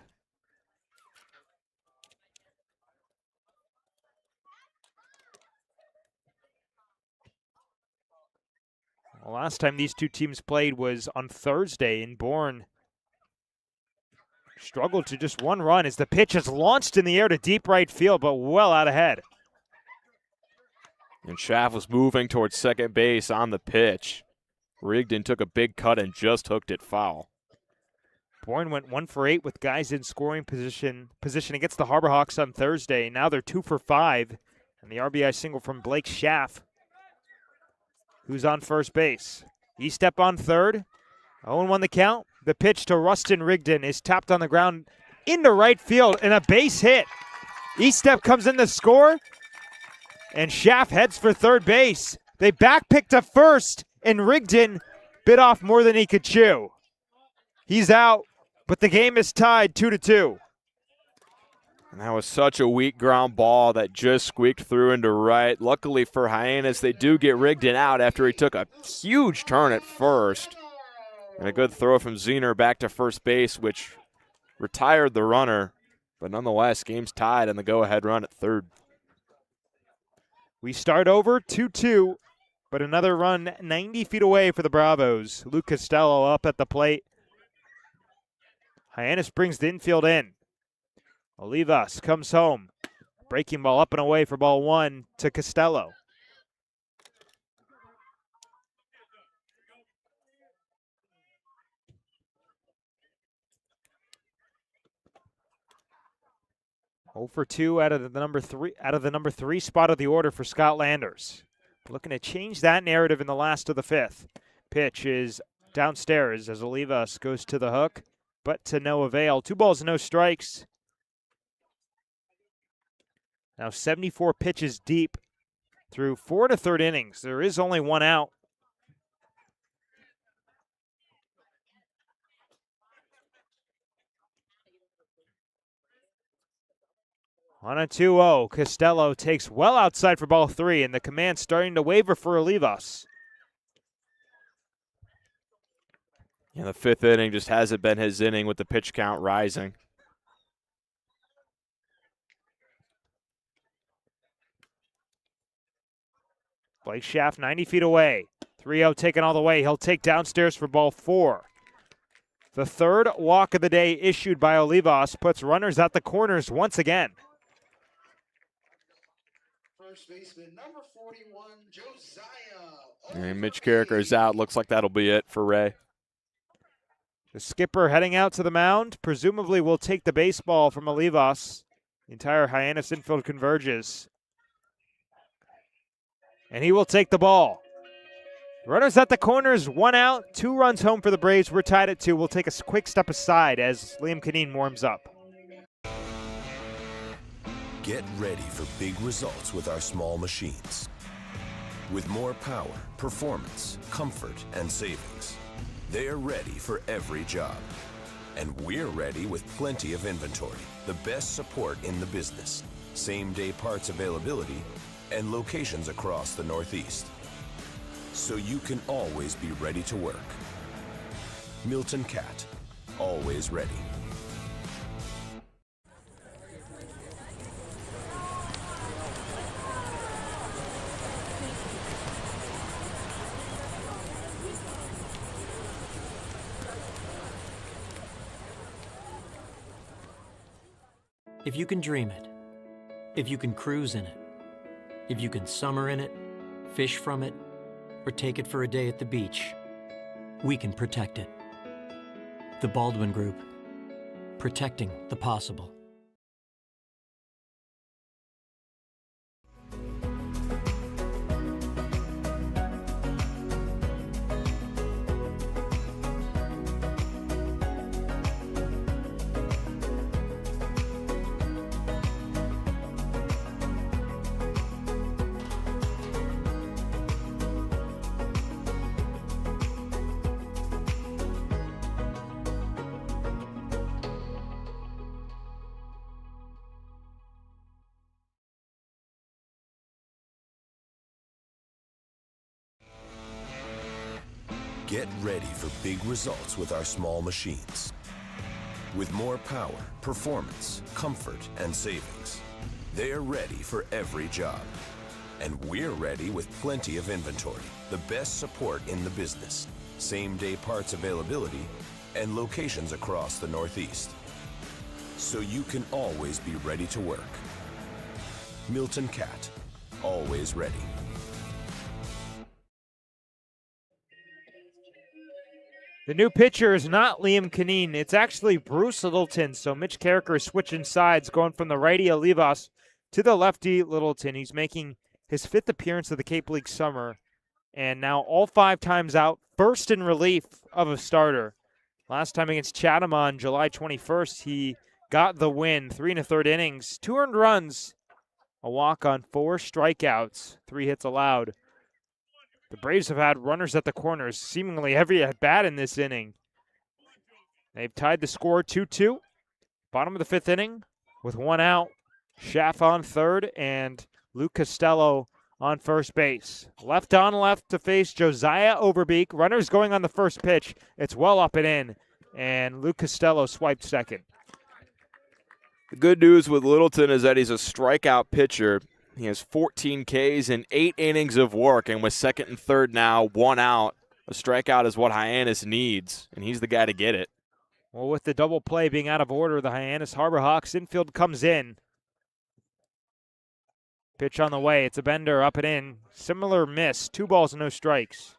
Speaker 3: The last time these two teams played was on Thursday in Bourne. Struggled to just 1 run as the pitch is launched in the air to deep right field, but well out ahead.
Speaker 4: And Schaff was moving towards second base on the pitch. Rigdon took a big cut and just hooked it foul.
Speaker 3: Bourne went 1 for 8 with guys in scoring position against the Harbor Hawks on Thursday. Now they're 2 for 5. And the RBI single from Blake Schaff, who's on first base. Estep on third. 0-1 the count. The pitch to Rustin Rigdon is tapped on the ground into right field and a base hit. Estep comes in to score. And Schaff heads for third base. They backpick to first. And Rigdon bit off more than he could chew. He's out, but the game is tied 2-2.
Speaker 4: And that was such a weak ground ball that just squeaked through into right. Luckily for Hyannis, they do get Rigdon out after he took a huge turn at first. And a good throw from Zener back to first base, which retired the runner. But nonetheless, game's tied and the go-ahead run at third.
Speaker 3: We start over 2-2. But another run 90 feet away for the Bravos. Luke Costello up at the plate. Hyannis brings the infield in. Olivas comes home. Breaking ball up and away for ball 1 to Costello. 0 for 2 out of the number three spot of the order for Scott Landers. Looking to change that narrative in the last of the fifth. Pitch is downstairs as Olivas goes to the hook, but to no avail. 2 balls, no strikes. Now 74 pitches deep through 4 1/3 innings. There is only 1 out. On a 2-0, Costello takes well outside for ball 3, and the command starting to waver for Olivas.
Speaker 4: Yeah, the 5th inning just hasn't been his inning with the pitch count rising.
Speaker 3: Blake Schaff 90 feet away. 3-0 taken all the way. He'll take downstairs for ball 4. The 3rd walk of the day issued by Olivas puts runners at the corners once again.
Speaker 8: First baseman number 41, Josiah.
Speaker 4: And Mitch Carricker is out. Looks like that'll be it for Ray.
Speaker 3: The skipper heading out to the mound, presumably will take the baseball from Olivas. The entire Hyannis infield converges. And he will take the ball. Runners at the corners, 1 out, 2 runs home for the Braves. We're tied at 2. We'll take a quick step aside as Liam Canine warms up.
Speaker 17: Get ready for big results with our small machines. With more power, performance, comfort, and savings, they are ready for every job. And we're ready with plenty of inventory, the best support in the business, same-day parts availability, and locations across the Northeast. So you can always be ready to work. Milton Cat, always ready.
Speaker 14: If you can dream it, if you can cruise in it, if you can summer in it, fish from it, or take it for a day at the beach, we can protect it. The Baldwin Group, protecting the possible.
Speaker 17: Get ready for big results with our small machines. With more power, performance, comfort, and savings, they are ready for every job. And we're ready with plenty of inventory, the best support in the business, same-day parts availability, and locations across the Northeast. So you can always be ready to work. Milton Cat, always ready.
Speaker 3: The new pitcher is not Liam Canine. It's actually Bruce Littleton. So Mitch Carricker is switching sides, going from the righty Olivas to the lefty Littleton. He's making his 5th appearance of the Cape League summer, and now all 5 times out, first in relief of a starter. Last time against Chatham on July 21st, he got the win. 3 1/3 innings, 2 earned runs, a walk on 4 strikeouts, 3 hits allowed. The Braves have had runners at the corners seemingly every at bat in this inning. They've tied the score 2-2. Bottom of the 5th inning with 1 out. Schaff on third and Luke Costello on first base. Left on left to face Josiah Overbeek. Runners going on the first pitch. It's well up and in. And Luke Costello swiped second.
Speaker 4: The good news with Littleton is that he's a strikeout pitcher. He has 14 Ks in 8 innings of work, and with second and third now, 1 out. A strikeout is what Hyannis needs, and he's the guy to get it.
Speaker 3: Well, with the double play being out of order, the Hyannis Harbor Hawks infield comes in. Pitch on the way. It's a bender up and in. Similar miss. 2 balls, no strikes.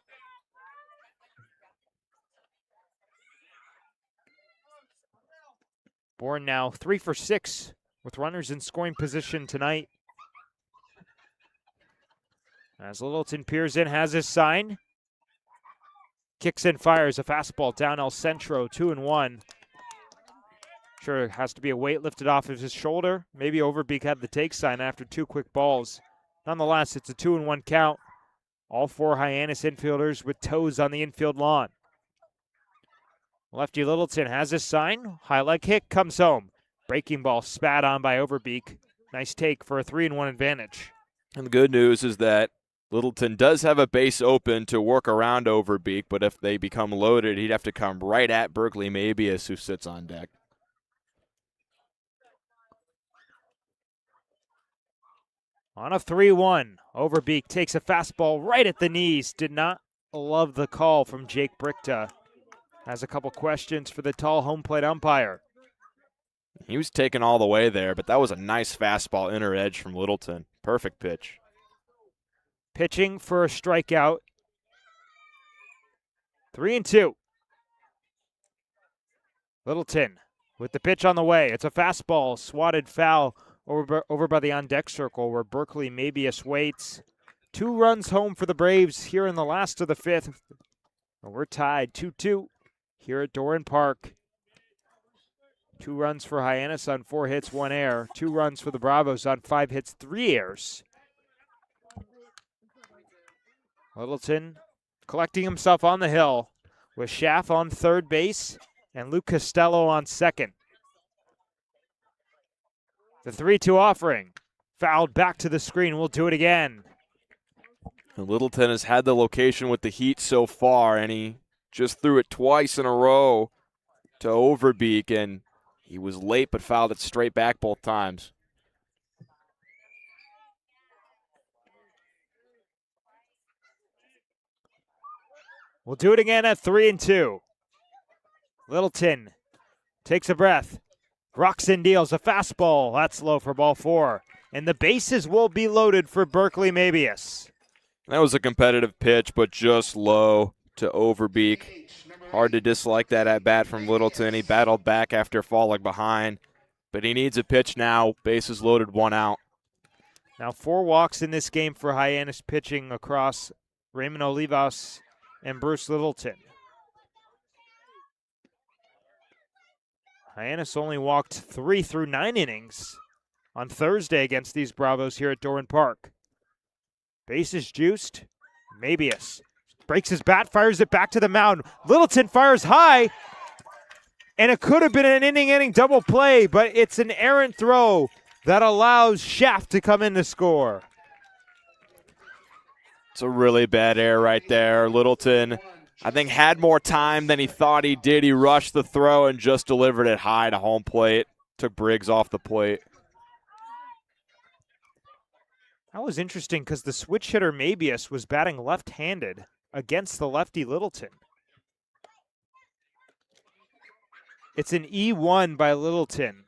Speaker 3: Bourne now 3 for 6 with runners in scoring position tonight. As Littleton peers in, has his sign. Kicks and fires a fastball down El Centro, 2-1. Sure, it has to be a weight lifted off of his shoulder. Maybe Overbeek had the take sign after 2 quick balls. Nonetheless, it's a 2-1 count. All 4 Hyannis infielders with toes on the infield lawn. Lefty Littleton has his sign. High leg kick comes home. Breaking ball spat on by Overbeek. Nice take for a 3-1 advantage.
Speaker 4: And the good news is that Littleton does have a base open to work around Overbeek, but if they become loaded, he'd have to come right at Berkeley Mabius, who sits on deck.
Speaker 3: On a 3-1, Overbeek takes a fastball right at the knees. Did not love the call from Jake Brichta. Has a couple questions for the tall home plate umpire.
Speaker 4: He was taken all the way there, but that was a nice fastball inner edge from Littleton. Perfect pitch.
Speaker 3: Pitching for a strikeout. 3-2. Littleton with the pitch on the way. It's a fastball, swatted foul over by the on-deck circle where Berkeley Mabius waits. 2 runs home for the Braves here in the last of the 5th. And we're tied 2-2 here at Doran Park. 2 runs for Hyannis on 4 hits, 1 error. 2 runs for the Bravos on 5 hits, 3 errors. Littleton collecting himself on the hill with Schaff on third base and Luke Costello on second. The 3-2 offering. Fouled back to the screen. We'll do it again.
Speaker 4: And Littleton has had the location with the Heat so far, and he just threw it twice in a row to Overbeek, and he was late but fouled it straight back both times.
Speaker 3: We'll do it again at 3-2. Littleton takes a breath. Rocks and deals a fastball. That's low for ball 4. And the bases will be loaded for Berkeley Mabius.
Speaker 4: That was a competitive pitch, but just low to Overbeek. Hard to dislike that at bat from Littleton. He battled back after falling behind, but he needs a pitch now. Bases loaded, 1 out.
Speaker 3: Now 4 walks in this game for Hyannis pitching across Raymond Olivas and Bruce Littleton. Hyannis only walked 3 through 9 innings on Thursday against these Bravos here at Doran Park. Bases juiced. Mabius breaks his bat, fires it back to the mound. Littleton fires high, and it could have been an inning double play, but it's an errant throw that allows Schaff to come in to score.
Speaker 4: It's a really bad error right there. Littleton, I think, had more time than he thought he did. He rushed the throw and just delivered it high to home plate. Took Briggs off the plate.
Speaker 3: That was interesting because the switch hitter Mabius was batting left-handed against the lefty Littleton. It's an E1 by Littleton.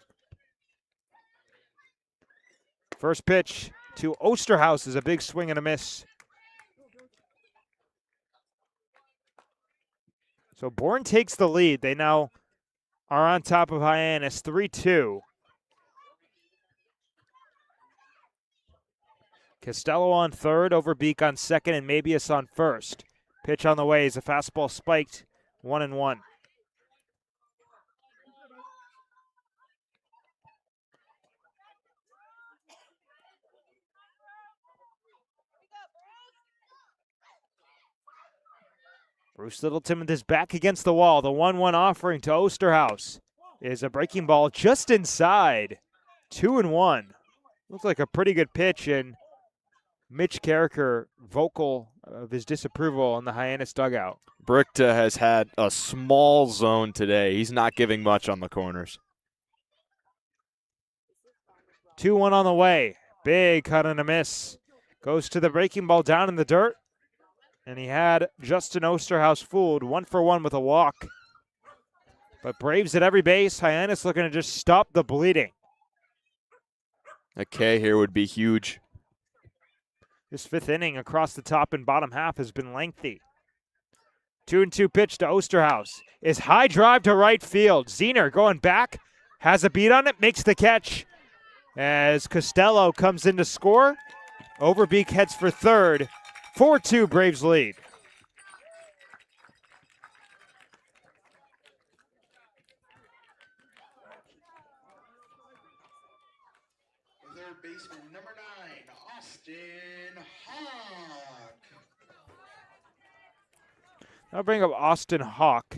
Speaker 3: First pitch to Osterhaus is a big swing and a miss. So Bourne takes the lead. They now are on top of Hyannis, 3-2. Costello on third, Overbeek on second, and Mabius on first. Pitch on the way is a fastball spiked, 1-1. Bruce Littleton with his back against the wall. The 1-1 offering to Osterhaus is a breaking ball just inside. 2-1. Looks like a pretty good pitch, and Mitch Carricker vocal of his disapproval in the Hyannis dugout.
Speaker 4: Brichta has had a small zone today. He's not giving much on the corners.
Speaker 3: 2-1 on the way. Big cut and a miss. Goes to the breaking ball down in the dirt. And he had Justin Osterhaus fooled, 1-for-1 with a walk. But Braves at every base. Hyannis looking to just stop the bleeding.
Speaker 4: A K here would be huge.
Speaker 3: This 5th inning across the top and bottom half has been lengthy. 2-2 pitch to Osterhaus is high drive to right field. Zehner going back, has a beat on it, makes the catch. as Costello comes in to score. Overbeek heads for third. 4-2 Braves lead.
Speaker 8: Third baseman, number 9, Austin Hawk.
Speaker 3: I'll bring up Austin Hawk.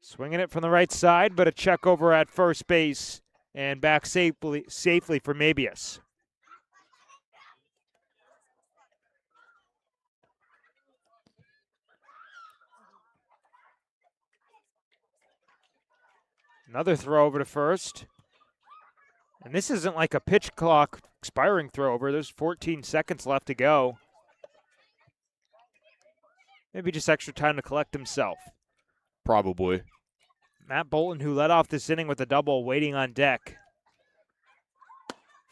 Speaker 3: Swinging it from the right side, but a check over at first base and back safely for Mabius. Another throw over to first. And this isn't like a pitch clock expiring throw over. There's 14 seconds left to go. Maybe just extra time to collect himself.
Speaker 4: Probably.
Speaker 3: Matt Bolton, who led off this inning with a double, waiting on deck.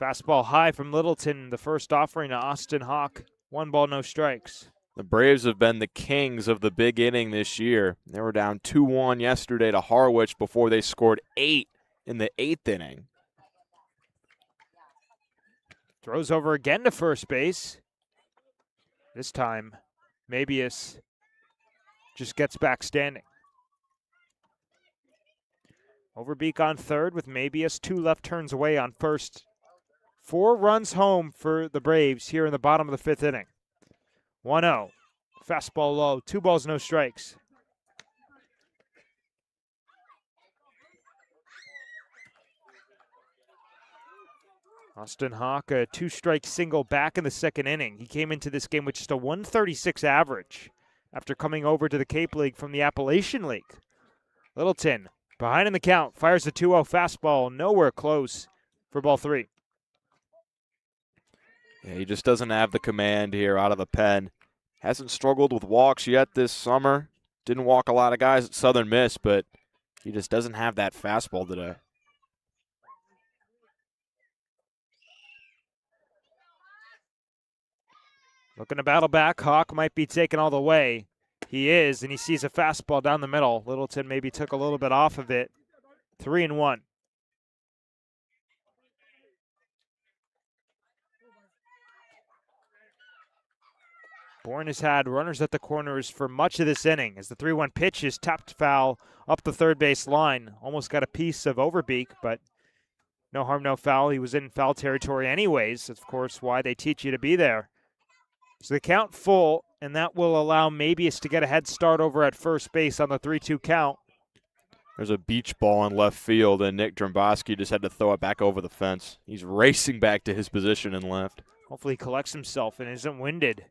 Speaker 3: Fastball high from Littleton, the first offering to Austin Hawk. 1 ball, no strikes.
Speaker 4: The Braves have been the kings of the big inning this year. They were down 2-1 yesterday to Harwich before they scored 8 in the 8th inning.
Speaker 3: Throws over again to first base. This time, Mabius just gets back standing. Overbeek on third with Mabius 2 left turns away on first. 4 runs home for the Braves here in the bottom of the 5th inning. 1-0. Fastball low. 2 balls, no strikes. Austin Hawk, a 2-strike single back in the 2nd inning. He came into this game with just a 136 average after coming over to the Cape League from the Appalachian League. Littleton, behind in the count, fires a 2-0 fastball, nowhere close for ball 3.
Speaker 4: Yeah, he just doesn't have the command here out of the pen. Hasn't struggled with walks yet this summer. Didn't walk a lot of guys at Southern Miss, but he just doesn't have that fastball today.
Speaker 3: Looking to battle back. Hawk might be taken all the way. He is, and he sees a fastball down the middle. Littleton maybe took a little bit off of it. 3-1. Bourne has had runners at the corners for much of this inning as the 3-1 pitch is tapped foul up the third base line. Almost got a piece of Overbeek, but no harm, no foul. He was in foul territory anyways. That's, of course, why they teach you to be there. So the count full, and that will allow Mabius to get a head start over at first base on the 3-2 count.
Speaker 4: There's a beach ball in left field, and Nick Dromboski just had to throw it back over the fence. He's racing back to his position in left.
Speaker 3: Hopefully he collects himself and isn't winded.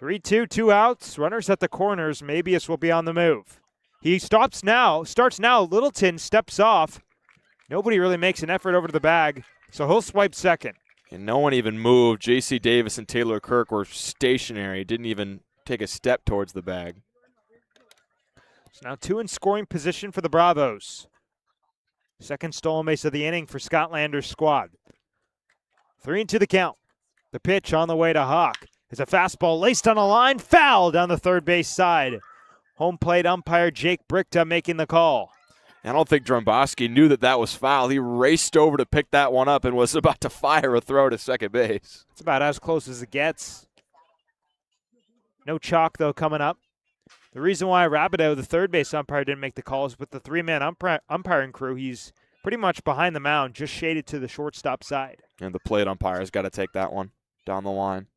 Speaker 3: 3-2, 2 outs. Runners at the corners. Mabius will be on the move. He starts now. Littleton steps off. Nobody really makes an effort over to the bag, so he'll swipe second.
Speaker 4: And no one even moved. J.C. Davis and Taylor Kirk were stationary. Didn't even take a step towards the bag.
Speaker 3: So now 2 in scoring position for the Bravos. Second stolen base of the inning for Scott Lander's squad. 3-2 the count. The pitch on the way to Hawk. Is a fastball laced on a line, foul down the third base side. Home plate umpire Jake Brickta making the call.
Speaker 4: I don't think Dromboski knew that was foul. He raced over to pick that one up and was about to fire a throw to second base.
Speaker 3: It's about as close as it gets. No chalk, though, coming up. The reason why Rabideau, the third base umpire, didn't make the call is with the 3-man umpiring crew. He's pretty much behind the mound, just shaded to the shortstop side.
Speaker 4: And the plate umpire's got to take that one down the line.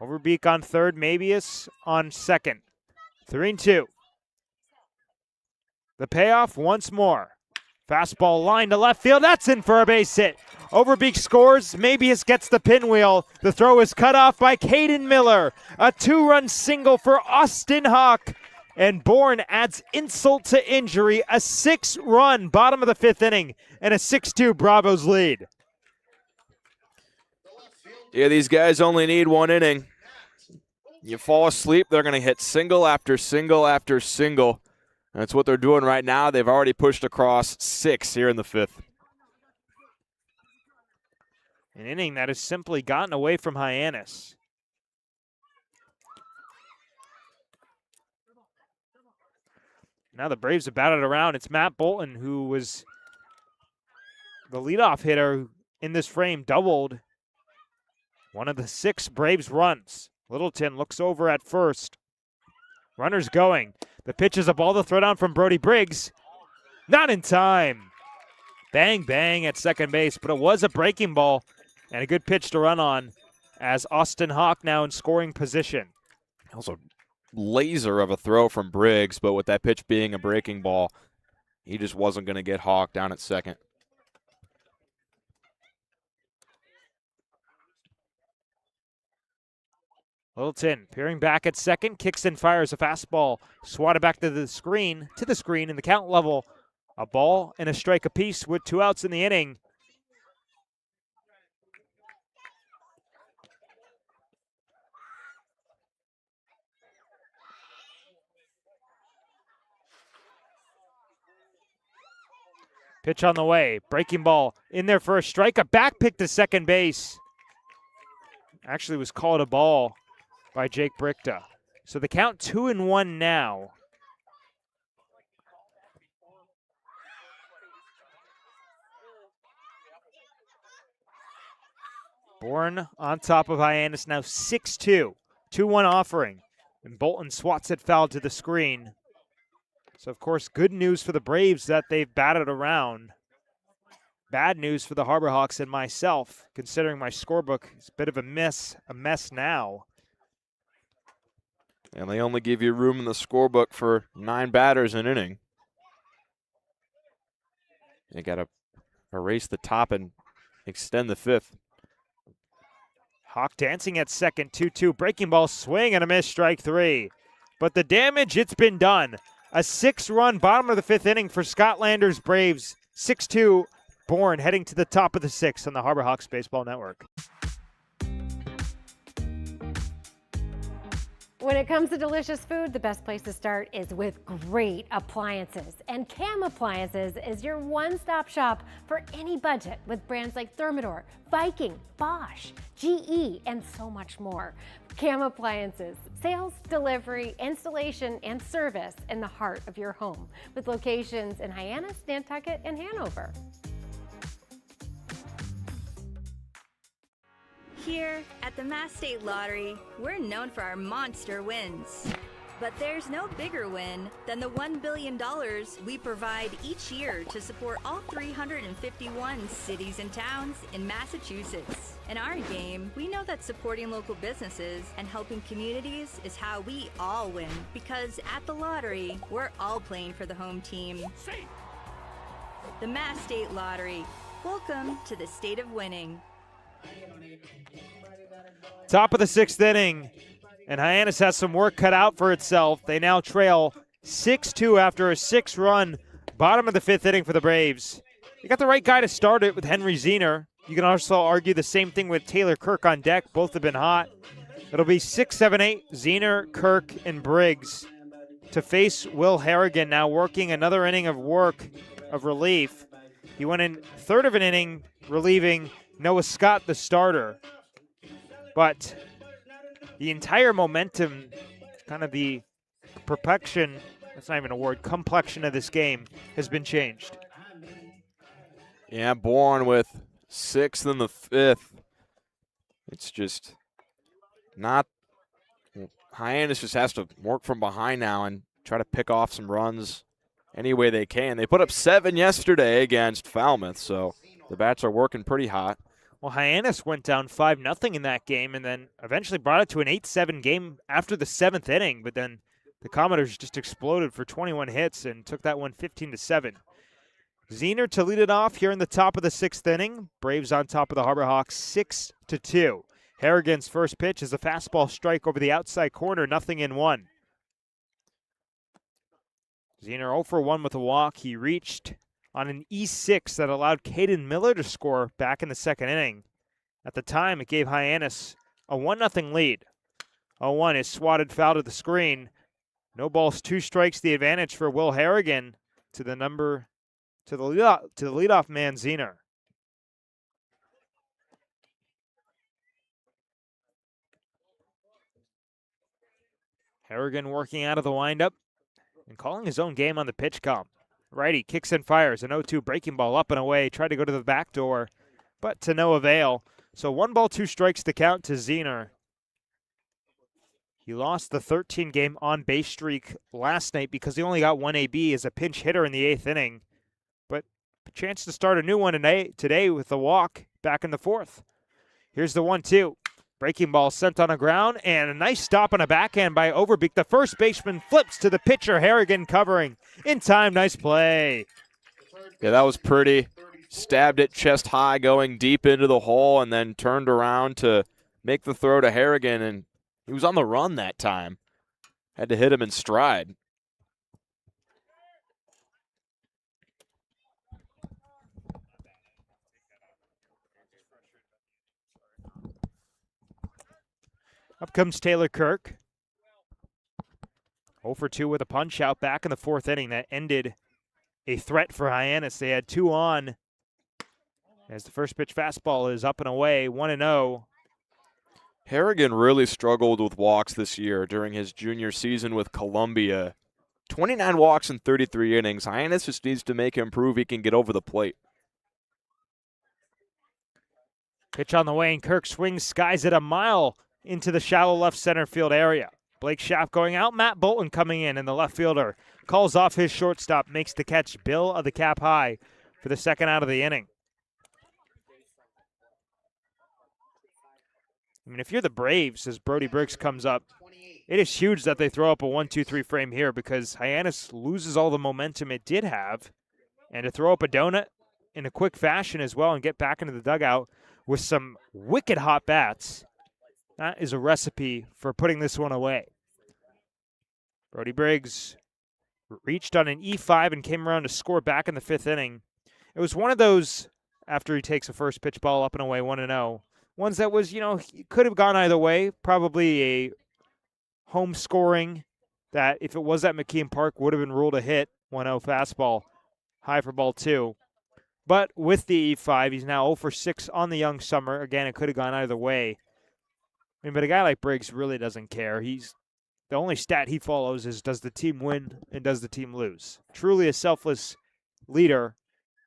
Speaker 3: Overbeek on third, Mabius on second. 3-2. The payoff once more. Fastball line to left field. That's in for a base hit. Overbeek scores. Mabius gets the pinwheel. The throw is cut off by Caden Miller. A 2-run single for Austin Hawk. And Bourne adds insult to injury. A 6-run bottom of the 5th inning and a 6-2 Bravos lead.
Speaker 4: Yeah, these guys only need 1 inning. You fall asleep, they're going to hit single after single after single. That's what they're doing right now. They've already pushed across 6 here in the 5th.
Speaker 3: An inning that has simply gotten away from Hyannis. Now the Braves have batted around. It's Matt Bolton, who was the leadoff hitter in this frame, doubled one of the 6 Braves runs. Littleton looks over at first. Runners going. The pitch is a ball to throw down from Brody Briggs. Not in time. Bang, bang at second base, but it was a breaking ball and a good pitch to run on as Austin Hawk now in scoring position.
Speaker 4: That was a laser of a throw from Briggs, but with that pitch being a breaking ball, he just wasn't going to get Hawk down at second.
Speaker 3: Littleton peering back at second. Kingston fires a fastball. Swatted back to the screen, and the count level. A ball and a strike apiece with 2 outs in the inning. Pitch on the way. Breaking ball in there for a strike. A back pick to second base. Actually was called a ball by Jake Brichta. So the count 2-1 now. Bourne on top of Hyannis now 6-2. 2-1 offering. And Bolton swats it foul to the screen. So, of course, good news for the Braves that they've batted around. Bad news for the Harbor Hawks and myself, considering my scorebook is a bit of a mess now.
Speaker 4: And they only give you room in the scorebook for 9 batters an inning. You got to erase the top and extend the 5th.
Speaker 3: Hawk dancing at second, 2-2. Breaking ball, swing and a miss, strike 3. But the damage, it's been done. A 6-run bottom of the 5th inning for Scotlanders Braves. 6-2, Bourne heading to the top of the 6th on the Harbor Hawks Baseball Network.
Speaker 13: When it comes to delicious food, the best place to start is with great appliances. And Cam Appliances is your one-stop shop for any budget with brands like Thermador, Viking, Bosch, GE, and so much more. Cam Appliances, sales, delivery, installation, and service in the heart of your home with locations in Hyannis, Nantucket, and Hanover.
Speaker 1: Here at the Mass State Lottery, we're known for our monster wins. But there's no bigger win than the $1 billion we provide each year to support all 351 cities and towns in Massachusetts. In our game, we know that supporting local businesses and helping communities is how we all win. Because at the lottery, we're all playing for the home team. The Mass State Lottery. Welcome to the state of winning.
Speaker 3: Top of the 6th inning, and Hyannis has some work cut out for itself. They now trail 6-2 after a 6-run bottom of the 5th inning for the Braves. You got the right guy to start it with Henry Zener. You can also argue the same thing with Taylor Kirk on deck. Both have been hot. It'll be 6, 7, 8, Zener, Kirk, and Briggs to face Will Harrigan, now working another inning of work of relief. He went in 3rd of an inning relieving Noah Scott, the starter. But the entire momentum, kind of the perfection, that's not even a word, complexion of this game has been changed.
Speaker 4: Yeah, Bourne with 6th in the 5th. It's just not. Hyannis just has to work from behind now and try to pick off some runs any way they can. They put up 7 yesterday against Falmouth, so the bats are working pretty hot.
Speaker 3: Well, Hyannis went down 5-0 in that game and then eventually brought it to an 8-7 game after the 7th inning, but then the Commodores just exploded for 21 hits and took that one 15-7. Zener to lead it off here in the top of the 6th inning. Braves on top of the Harbor Hawks 6-2. Harrigan's first pitch is a fastball strike over the outside corner, 0-1. Zener 0 for 1 with a walk. He reached on an E6 that allowed Caden Miller to score back in the 2nd inning. At the time, it gave Hyannis a 1-0 lead. 0-1 is swatted foul to the screen. No balls, 2 strikes, the advantage for Will Harrigan to the leadoff man Zener. Harrigan working out of the windup and calling his own game on the pitch count. Righty kicks and fires. An 0-2 breaking ball up and away. Tried to go to the back door, but to no avail. So 1 ball, 2 strikes to count to Zener. He lost the 13-game on-base streak last night because he only got 1 AB as a pinch hitter in the 8th inning. But a chance to start a new one today with a walk back in the 4th. Here's the 1-2. Breaking ball sent on a ground, and a nice stop on a backhand by Overbeek. The first baseman flips to the pitcher. Harrigan covering. In time, nice play.
Speaker 4: Yeah, that was pretty. Stabbed it chest high going deep into the hole and then turned around to make the throw to Harrigan, and he was on the run that time. Had to hit him in stride.
Speaker 3: Up comes Taylor Kirk. 0 for 2 with a punch out back in the 4th inning that ended a threat for Hyannis. They had 2 on as the first pitch fastball is up and away, 1-0.
Speaker 4: Harrigan really struggled with walks this year during his junior season with Columbia. 29 walks in 33 innings. Hyannis just needs to make him prove he can get over the plate.
Speaker 3: Pitch on the way, and Kirk swings, skies it a mile into the shallow left center field area. Blake Schaff going out, Matt Bolton coming in, and the left fielder calls off his shortstop, makes the catch. Bill of the cap high for the second out of the inning. I mean, if you're the Braves, as Brody Briggs comes up, it is huge that they throw up a 1-2-3 frame here because Hyannis loses all the momentum it did have. And to throw up a donut in a quick fashion as well and get back into the dugout with some wicked hot bats, that is a recipe for putting this one away. Brody Briggs reached on an E5 and came around to score back in the 5th inning. It was one of those, after he takes a first pitch ball up and away, 1-0, ones that was, could have gone either way. Probably a home scoring that, if it was at McKeon Park, would have been ruled a hit. 1-0 fastball, high for ball 2. But with the E5, he's now 0 for 6 on the young summer. Again, it could have gone either way. I mean, but a guy like Briggs really doesn't care. The only stat he follows is, does the team win and does the team lose? Truly a selfless leader.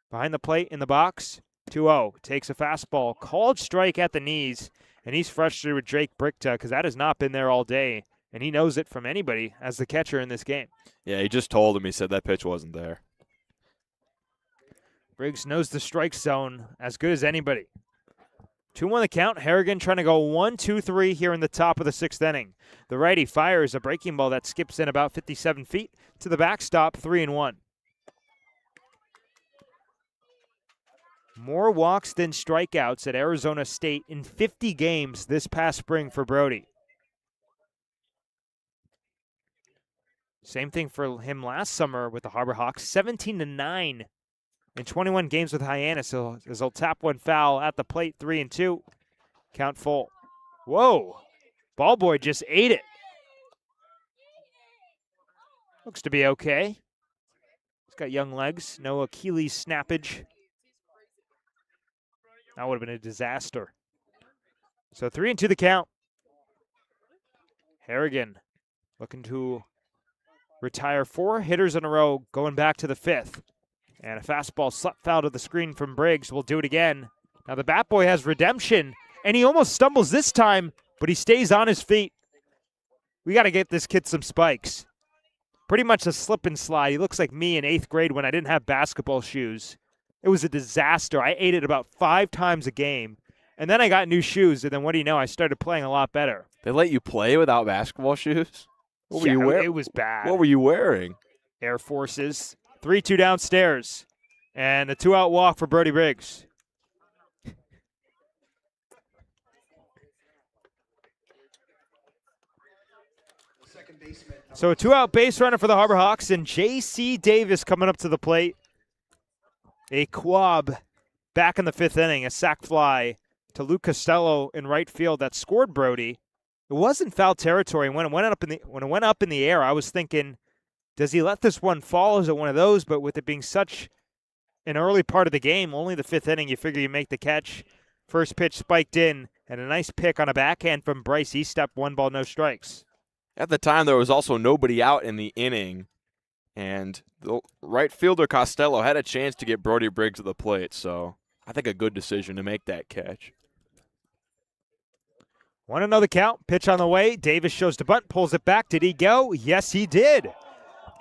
Speaker 3: Behind the plate in the box, 2-0. Takes a fastball, called strike at the knees, and he's frustrated with Drake Brickta because that has not been there all day, and he knows it from anybody as the catcher in this game.
Speaker 4: Yeah, he just told him. He said that pitch wasn't there.
Speaker 3: Briggs knows the strike zone as good as anybody. 2-1 the count. Harrigan trying to go 1-2-3 here in the top of the 6th inning. The righty fires a breaking ball that skips in about 57 feet to the backstop, 3-1. More walks than strikeouts at Arizona State in 50 games this past spring for Brody. Same thing for him last summer with the Harbor Hawks, 17-9 in 21 games with Hyannis, as he'll tap one foul at the plate, 3-2. Count full. Whoa, ball boy just ate it. Looks to be okay. He's got young legs, no Achilles snappage. That would have been a disaster. So 3-2 the count. Harrigan looking to retire 4 hitters in a row, going back to the 5th. And a fastball slap foul to the screen from Briggs. Will do it again. Now the bat boy has redemption, and he almost stumbles this time, but he stays on his feet. We got to get this kid some spikes. Pretty much a slip and slide. He looks like me in 8th grade when I didn't have basketball shoes. It was a disaster. I ate it about 5 times a game, and then I got new shoes, and then what do you know? I started playing a lot better.
Speaker 4: They let you play without basketball shoes? What were you wearing?
Speaker 3: It was bad.
Speaker 4: What were you wearing?
Speaker 3: Air Forces. 3-2 downstairs. And a 2-out walk for Brody Briggs. So a 2-out base runner for the Harbor Hawks, and J.C. Davis coming up to the plate. A quab back in the 5th inning. A sac fly to Luke Costello in right field that scored Brody. It wasn't foul territory. When it went up in the air, I was thinking, does he let this one fall? Is it one of those? But with it being such an early part of the game, only the 5th inning, you figure you make the catch. First pitch spiked in, and a nice pick on a backhand from Bryce Eastep, 1 ball, no strikes.
Speaker 4: At the time, there was also nobody out in the inning, and the right fielder Costello had a chance to get Brody Briggs at the plate, so I think a good decision to make that catch.
Speaker 3: 1-0 count. Pitch on the way. Davis shows the bunt, pulls it back. Did he go? Yes, he did.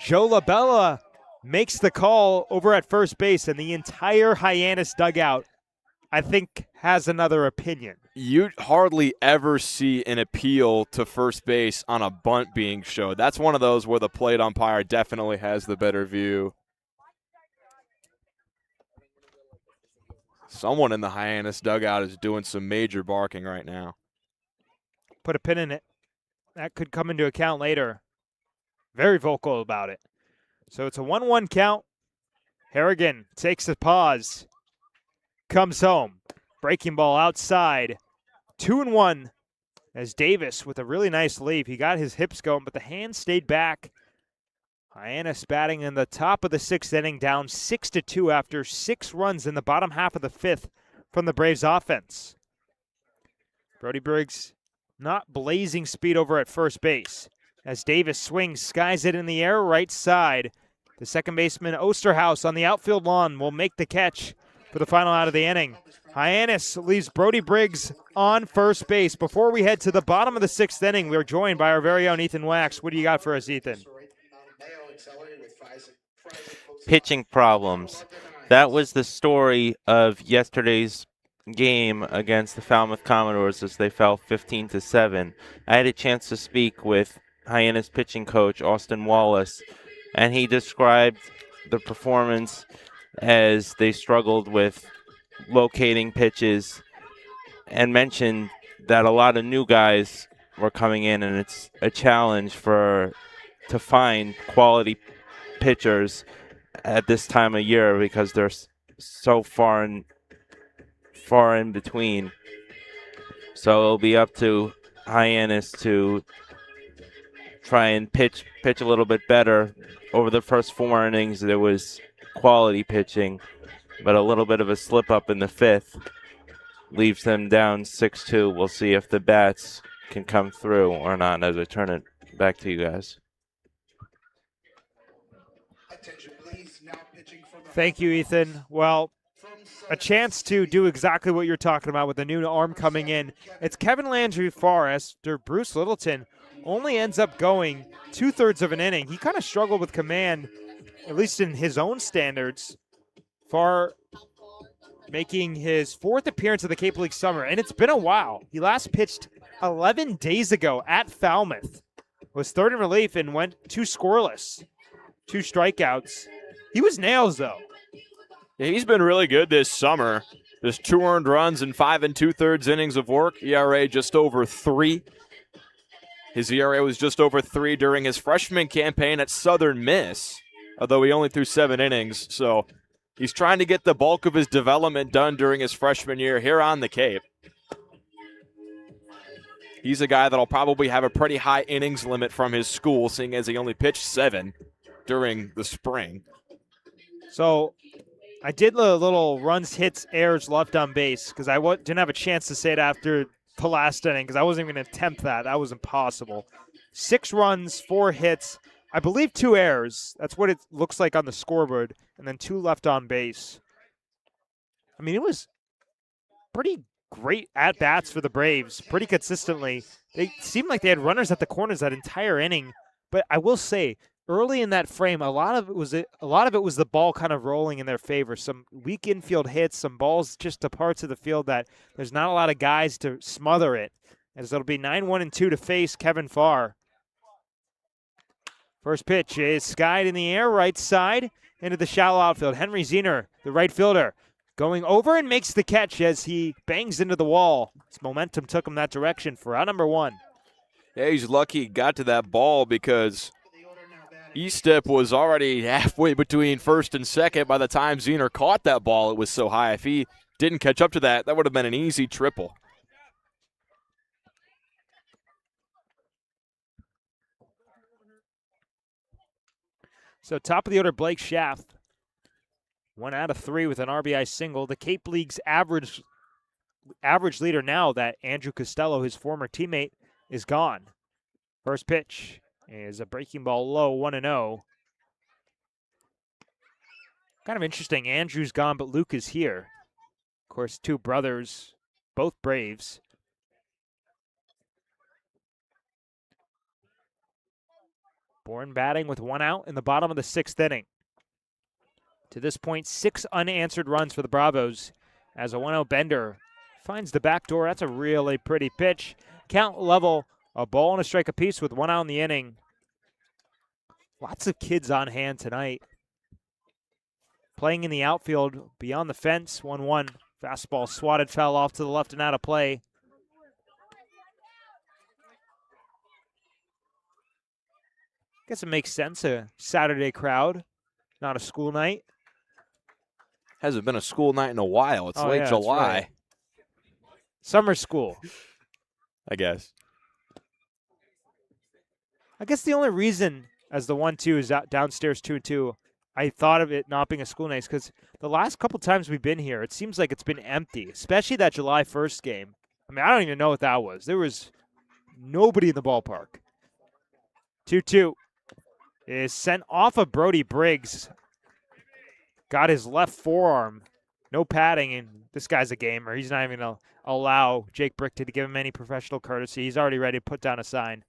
Speaker 3: Joe LaBella makes the call over at first base, and the entire Hyannis dugout, I think, has another opinion.
Speaker 4: You hardly ever see an appeal to first base on a bunt being showed. That's one of those where the plate umpire definitely has the better view. Someone in the Hyannis dugout is doing some major barking right now.
Speaker 3: Put a pin in it. That could come into account later. Very vocal about it. So it's a 1-1 count. Harrigan takes a pause. Comes home. Breaking ball outside. 2-1 as Davis with a really nice leap. He got his hips going, but the hand stayed back. Hyannis batting in the top of the 6th inning, down 6-2 after 6 runs in the bottom half of the 5th from the Braves offense. Brody Briggs not blazing speed over at first base. As Davis swings, skies it in the air, right side. The second baseman, Osterhaus, on the outfield lawn will make the catch for the final out of the inning. Hyannis leaves Brody Briggs on first base. Before we head to the bottom of the 6th inning, we're joined by our very own Ethan Wax. What do you got for us, Ethan?
Speaker 9: Pitching problems. That was the story of yesterday's game against the Falmouth Commodores as they fell 15-7. I had a chance to speak with Hyannis pitching coach Austin Wallace, and he described the performance as they struggled with locating pitches and mentioned that a lot of new guys were coming in, and it's a challenge to find quality pitchers at this time of year because they're so far in between. So it'll be up to Hyannis to try and pitch a little bit better. Over the first 4 innings, there was quality pitching, but a little bit of a slip up in the 5th leaves them down 6-2. We'll see if the bats can come through or not as I turn it back to you guys.
Speaker 3: Thank you, Ethan. Well, a chance to do exactly what you're talking about with the new arm coming in. It's Kevin Landry Forrest, or Bruce Littleton, only ends up going 2/3 of an inning. He kind of struggled with command, at least in his own standards, for making his 4th appearance of the Cape League Summer, and it's been a while. He last pitched 11 days ago at Falmouth, was 3rd in relief and went 2 scoreless, 2 strikeouts. He was nails, though.
Speaker 4: Yeah, he's been really good this summer. Just 2 earned runs in 5 2/3 innings of work. ERA just over 3. His ERA was just over 3 during his freshman campaign at Southern Miss, although he only threw 7 innings. So he's trying to get the bulk of his development done during his freshman year here on the Cape. He's a guy that'll probably have a pretty high innings limit from his school, seeing as he only pitched 7 during the spring.
Speaker 3: So I did the little runs, hits, errors, left on base because I didn't have a chance to say it after the last inning because I wasn't even going to attempt that. That was impossible. 6 runs, 4 hits, I believe 2 errors. That's what it looks like on the scoreboard, and then 2 left on base. I mean, it was pretty great at-bats for the Braves, pretty consistently. They seemed like they had runners at the corners that entire inning, but I will say, early in that frame, a lot of it was the ball kind of rolling in their favor. Some weak infield hits, some balls just to parts of the field that there's not a lot of guys to smother it. As it'll be 9-1-2 to face Kevin Farr. First pitch is skied in the air, right side, into the shallow outfield. Henry Zener, the right fielder, going over and makes the catch as he bangs into the wall. His momentum took him that direction for out number 1.
Speaker 4: Yeah, he's lucky he got to that ball because Estep was already halfway between first and second by the time Zener caught that ball. It was so high. If he didn't catch up to that, that would have been an easy triple.
Speaker 3: So top of the order, Blake Schaff. 1 out of 3 with an RBI single. The Cape League's average leader now that Andrew Costello, his former teammate, is gone. First pitch is a breaking ball low, 1-0. Kind of interesting. Andrew's gone, but Luke is here. Of course, two brothers, both Braves. Bourne batting with 1 out in the bottom of the 6th inning. To this point, 6 unanswered runs for the Bravos as a 1-0 Bender finds the back door. That's a really pretty pitch. Count level, a ball and a strike apiece with 1 out in the inning. Lots of kids on hand tonight. Playing in the outfield beyond the fence, 1-1. Fastball swatted, foul off to the left and out of play. Guess it makes sense, a Saturday crowd, not a school night.
Speaker 4: Hasn't been a school night in a while. It's late July.
Speaker 3: Right. Summer school.
Speaker 4: I guess.
Speaker 3: I guess the only reason, as the 1-2 is out downstairs 2-2, I thought of it not being a school night is because the last couple times we've been here, it seems like it's been empty, especially that July 1st game. I mean, I don't even know what that was. There was nobody in the ballpark. 2-2 is sent off of Brody Briggs. Got his left forearm. No padding, and this guy's a gamer. He's not even going to allow Jake Brickton to give him any professional courtesy. He's already ready to put down a sign.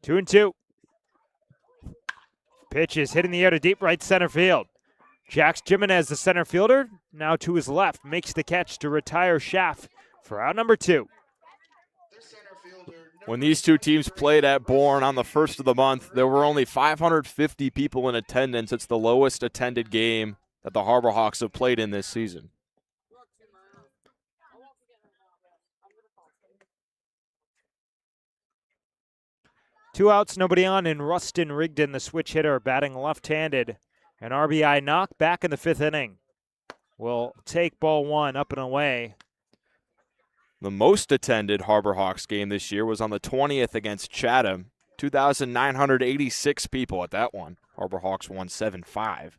Speaker 3: 2-2. Pitch is hit in the air to deep right center field. Jax Jimenez, the center fielder, now to his left, makes the catch to retire Schaff for out number 2.
Speaker 4: When these two teams played at Bourne on the 1st of the month, there were only 550 people in attendance. It's the lowest attended game that the Harbor Hawks have played in this season.
Speaker 3: Two outs, nobody on, and Rustin Rigdon, the switch hitter, batting left-handed. An RBI knock back in the 5th inning. Will take ball 1 up and away.
Speaker 4: The most attended Harbor Hawks game this year was on the 20th against Chatham. 2,986 people at that one. Harbor Hawks won 7-5.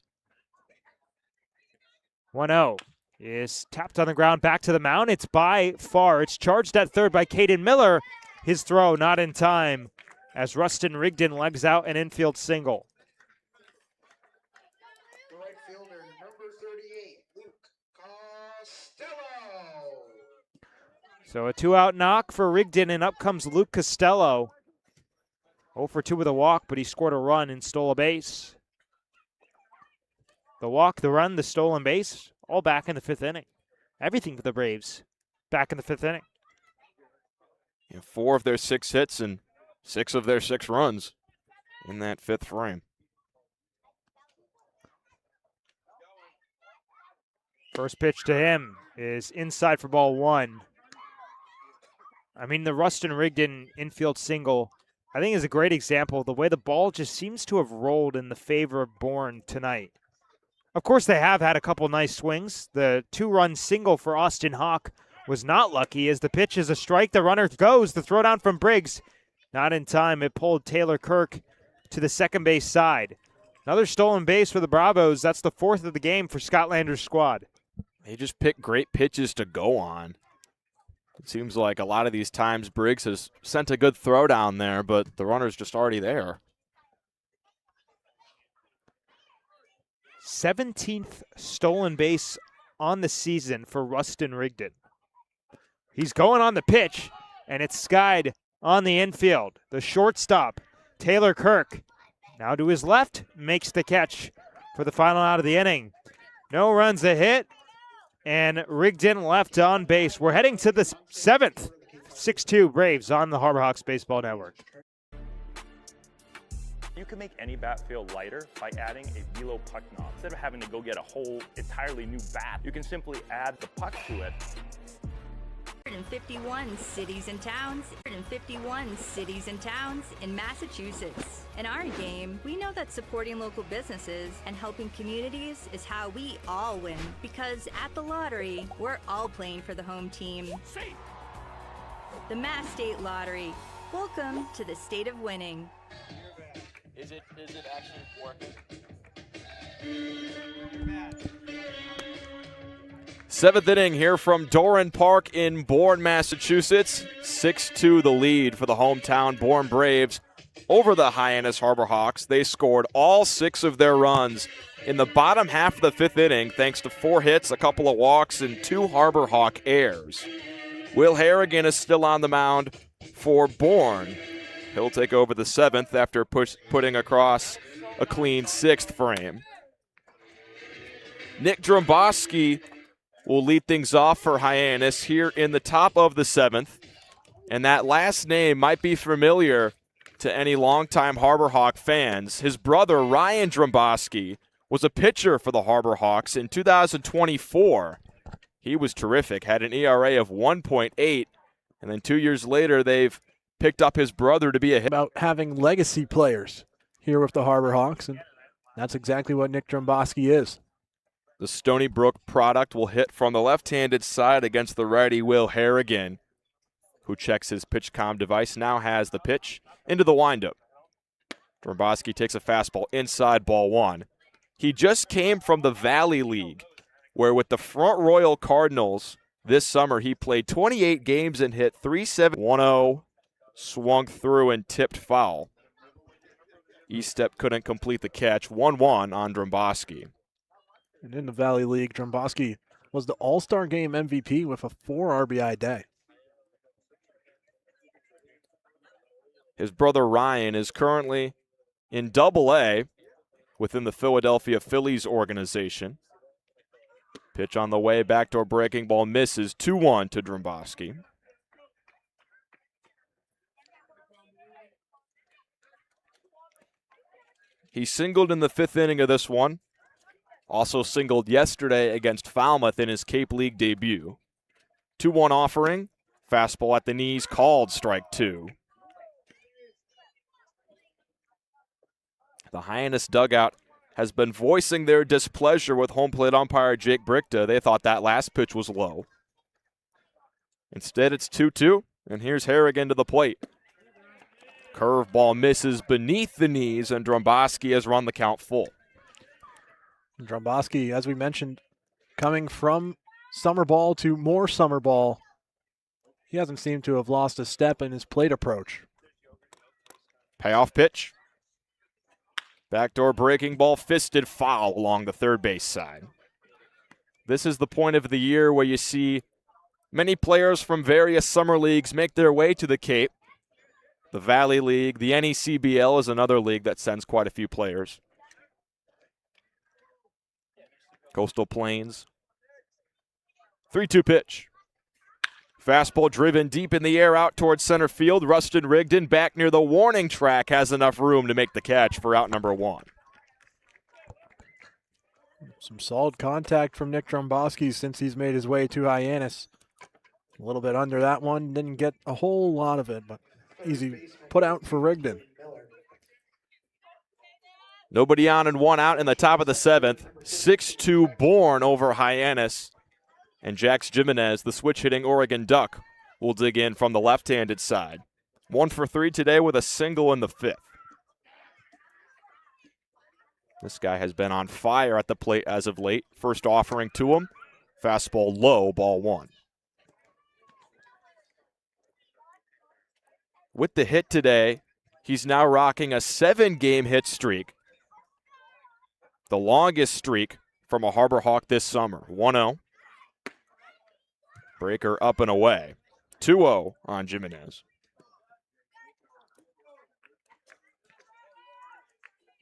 Speaker 3: 1-0 is tapped on the ground, back to the mound. It's by far. It's charged at third by Caden Miller. His throw not in time as Rustin Rigdon legs out an infield single.
Speaker 8: The right fielder, number 38, Luke Costello.
Speaker 3: So a 2-out knock for Rigdon, and up comes Luke Costello. 0 for 2 with a walk, but he scored a run and stole a base. The walk, the run, the stolen base, all back in the 5th inning. Everything for the Braves back in the 5th inning.
Speaker 4: 4 of their 6 hits and 6 of their 6 runs in that 5th frame.
Speaker 3: First pitch to him is inside for ball 1. I mean, the Rustin Rigdon infield single, I think, is a great example of the way the ball just seems to have rolled in the favor of Bourne tonight. Of course, they have had a couple nice swings. The 2-run single for Austin Hawk was not lucky as the pitch is a strike. The runner goes. The throw down from Briggs. Not in time. It pulled Taylor Kirk to the second base side. Another stolen base for the Bravos. That's the 4th of the game for Scott Lander's squad.
Speaker 4: They just pick great pitches to go on. It seems like a lot of these times Briggs has sent a good throw down there, but the runner's just already there.
Speaker 3: 17th stolen base on the season for Rustin Rigdon. He's going on the pitch, and it's skied on the infield. The shortstop, Taylor Kirk, now to his left, makes the catch for the final out of the inning. No runs a hit, and Rigdon left on base. We're heading to the 7th. 6-2 Braves on the Harbor Hawks Baseball Network.
Speaker 15: You can make any bat feel lighter by adding a velo puck knob. Instead of having to go get a whole entirely new bat, you can simply add the puck to it.
Speaker 1: 151 cities and towns, 151 cities and towns in Massachusetts. In our game, we know that supporting local businesses and helping communities is how we all win. Because at the lottery, we're all playing for the home team. The Mass State Lottery. Welcome to the state of winning.
Speaker 11: Is it actually working?
Speaker 4: Seventh inning here from Doran Park in Bourne, Massachusetts. 6-2 the lead for the hometown Bourne Braves over the Hyannis Harbor Hawks. They scored all 6 of their runs in the bottom half of the 5th inning thanks to 4 hits, a couple of walks, and 2 Harbor Hawk errors. Will Harrigan is still on the mound for Bourne. He'll take over the 7th after putting across a clean 6th frame. Nick Dromboski will lead things off for Hyannis here in the top of the 7th. And that last name might be familiar to any longtime Harbor Hawk fans. His brother, Ryan Dromboski, was a pitcher for the Harbor Hawks in 2024. He was terrific, had an ERA of 1.8, and then 2 years later they've picked up his brother to be a hit.
Speaker 2: About having legacy players here with the Harbor Hawks, and that's exactly what Nick Dromboski is.
Speaker 4: The Stony Brook product will hit from the left-handed side against the righty Will Harrigan, who checks his pitch comm device, now has the pitch into the windup. Dromboski takes a fastball inside, ball 1. He just came from the Valley League, where with the Front Royal Cardinals this summer, he played 28 games and hit 370. 1-0, swung through and tipped foul. Estep couldn't complete the catch. 1-1 on Dromboski.
Speaker 2: And in the Valley League, Dromboski was the All-Star Game MVP with a 4 RBI day.
Speaker 4: His brother Ryan is currently in Double-A within the Philadelphia Phillies organization. Pitch on the way, backdoor breaking ball misses. 2-1 to Dromboski. He singled in the 5th inning of this one. Also singled yesterday against Falmouth in his Cape League debut. 2-1 offering. Fastball at the knees, called strike 2. The Hyannis dugout has been voicing their displeasure with home plate umpire Jake Brichta. They thought that last pitch was low. Instead, it's 2-2, and here's Harrigan to the plate. Curveball misses beneath the knees, and Dromboski has run the count full.
Speaker 2: Dromboski, as we mentioned, coming from summer ball to more summer ball, he hasn't seemed to have lost a step in his plate approach.
Speaker 4: Payoff pitch. Backdoor breaking ball, fisted foul along the third base side. This is the point of the year where you see many players from various summer leagues make their way to the Cape. The Valley League, the NECBL is another league that sends quite a few players. Coastal Plains. 3-2 pitch. Fastball driven deep in the air out towards center field. Rustin Rigdon back near the warning track has enough room to make the catch for out number 1.
Speaker 2: Some solid contact from Nick Dromboski since he's made his way to Hyannis. A little bit under that one. Didn't get a whole lot of it, but easy put out for Rigdon.
Speaker 4: Nobody on and 1 out in the top of the 7th. 6-2 Bourne over Hyannis. And Jax Jimenez, the switch-hitting Oregon Duck, will dig in from the left-handed side. 1 for 3 today with a single in the 5th. This guy has been on fire at the plate as of late. First offering to him. Fastball low, ball 1. With the hit today, he's now rocking a 7-game hit streak. The longest streak from a Harbor Hawk this summer. 1-0. Breaker up and away. 2-0 on Jimenez.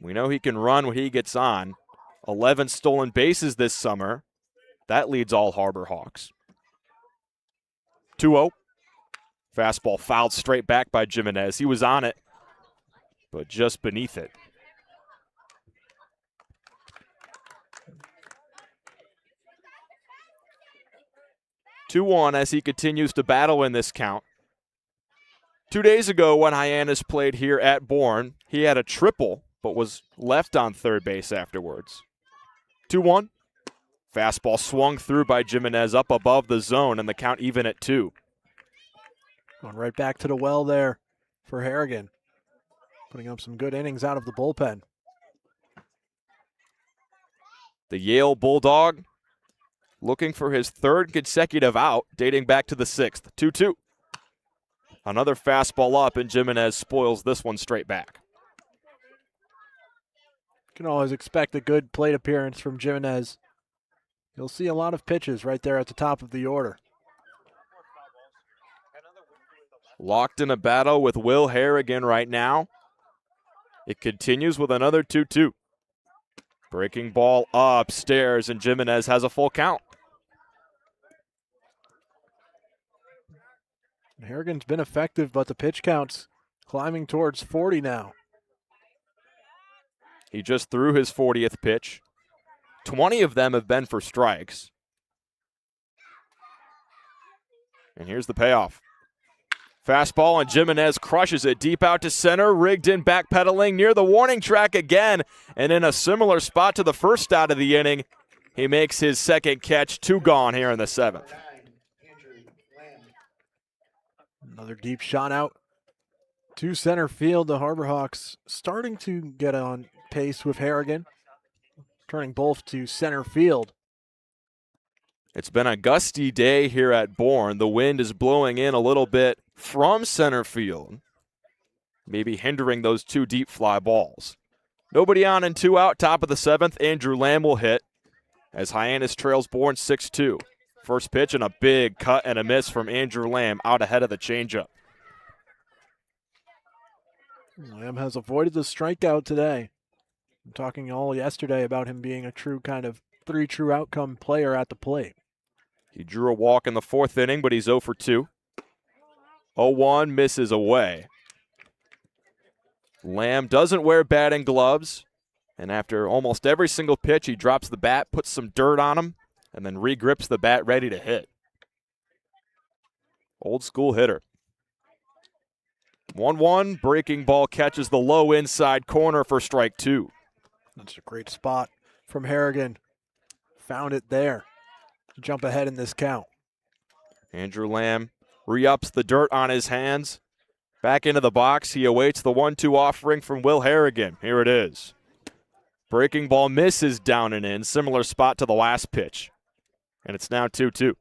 Speaker 4: We know he can run when he gets on. 11 stolen bases this summer. That leads all Harbor Hawks. 2-0. Fastball fouled straight back by Jimenez. He was on it, but just beneath it. (2-1) as he continues to battle in this count. 2 days ago when Hyannis played here at Bourne, he had a triple, but was left on third base afterwards. 2-1. Fastball swung through by Jimenez up above the zone, and the count even at 2.
Speaker 2: Going right back to the well there for Harrigan. Putting up some good innings out of the bullpen.
Speaker 4: The Yale Bulldog looking for his third consecutive out, dating back to the 6th. 2-2. Another fastball up, and Jimenez spoils this one straight back.
Speaker 2: Can always expect a good plate appearance from Jimenez. You'll see a lot of pitches right there at the top of the order.
Speaker 4: Locked in a battle with Will Harrigan right now. It continues with another 2-2. Breaking ball upstairs, and Jimenez has a full count.
Speaker 2: Harrigan's been effective, but the pitch count's climbing towards 40 now.
Speaker 4: He just threw his 40th pitch. 20 of them have been for strikes. And here's the payoff. Fastball, and Jimenez crushes it deep out to center. Rigged in, backpedaling near the warning track again. And in a similar spot to the first out of the inning, he makes his second catch. 2 gone here in the 7th.
Speaker 2: Another deep shot out to center field. The Harbor Hawks starting to get on pace with Harrigan, turning both to center field.
Speaker 4: It's been a gusty day here at Bourne. The wind is blowing in a little bit from center field, maybe hindering those 2 deep fly balls. Nobody on and 2 out, top of the 7th. Andrew Lamb will hit as Hyannis trails Bourne 6-2. First pitch, and a big cut and a miss from Andrew Lamb out ahead of the changeup.
Speaker 2: Lamb has avoided the strikeout today. I'm talking all yesterday about him being a true kind of 3 true outcome player at the plate.
Speaker 4: He drew a walk in the 4th inning, but he's 0 for 2. 0-1, misses away. Lamb doesn't wear batting gloves, and after almost every single pitch, he drops the bat, puts some dirt on him, and then regrips the bat ready to hit. Old school hitter. 1-1, breaking ball catches the low inside corner for strike 2.
Speaker 2: That's a great spot from Harrigan. Found it there. Jump ahead in this count.
Speaker 4: Andrew Lamb re-ups the dirt on his hands. Back into the box, he awaits the 1-2 offering from Will Harrigan. Here it is. Breaking ball misses down and in, similar spot to the last pitch. And it's now 2-2.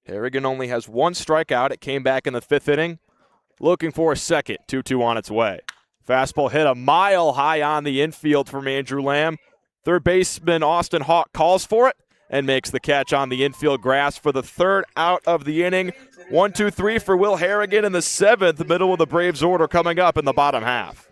Speaker 4: Harrigan only has 1 strikeout. It came back in the 5th inning. Looking for a second. 2-2 on its way. Fastball hit a mile high on the infield from Andrew Lamb. Third baseman Austin Hawk calls for it and makes the catch on the infield grass for the 3rd out of the inning. 1-2-3 for Will Harrigan in the 7th. Middle of the Braves order coming up in the bottom half.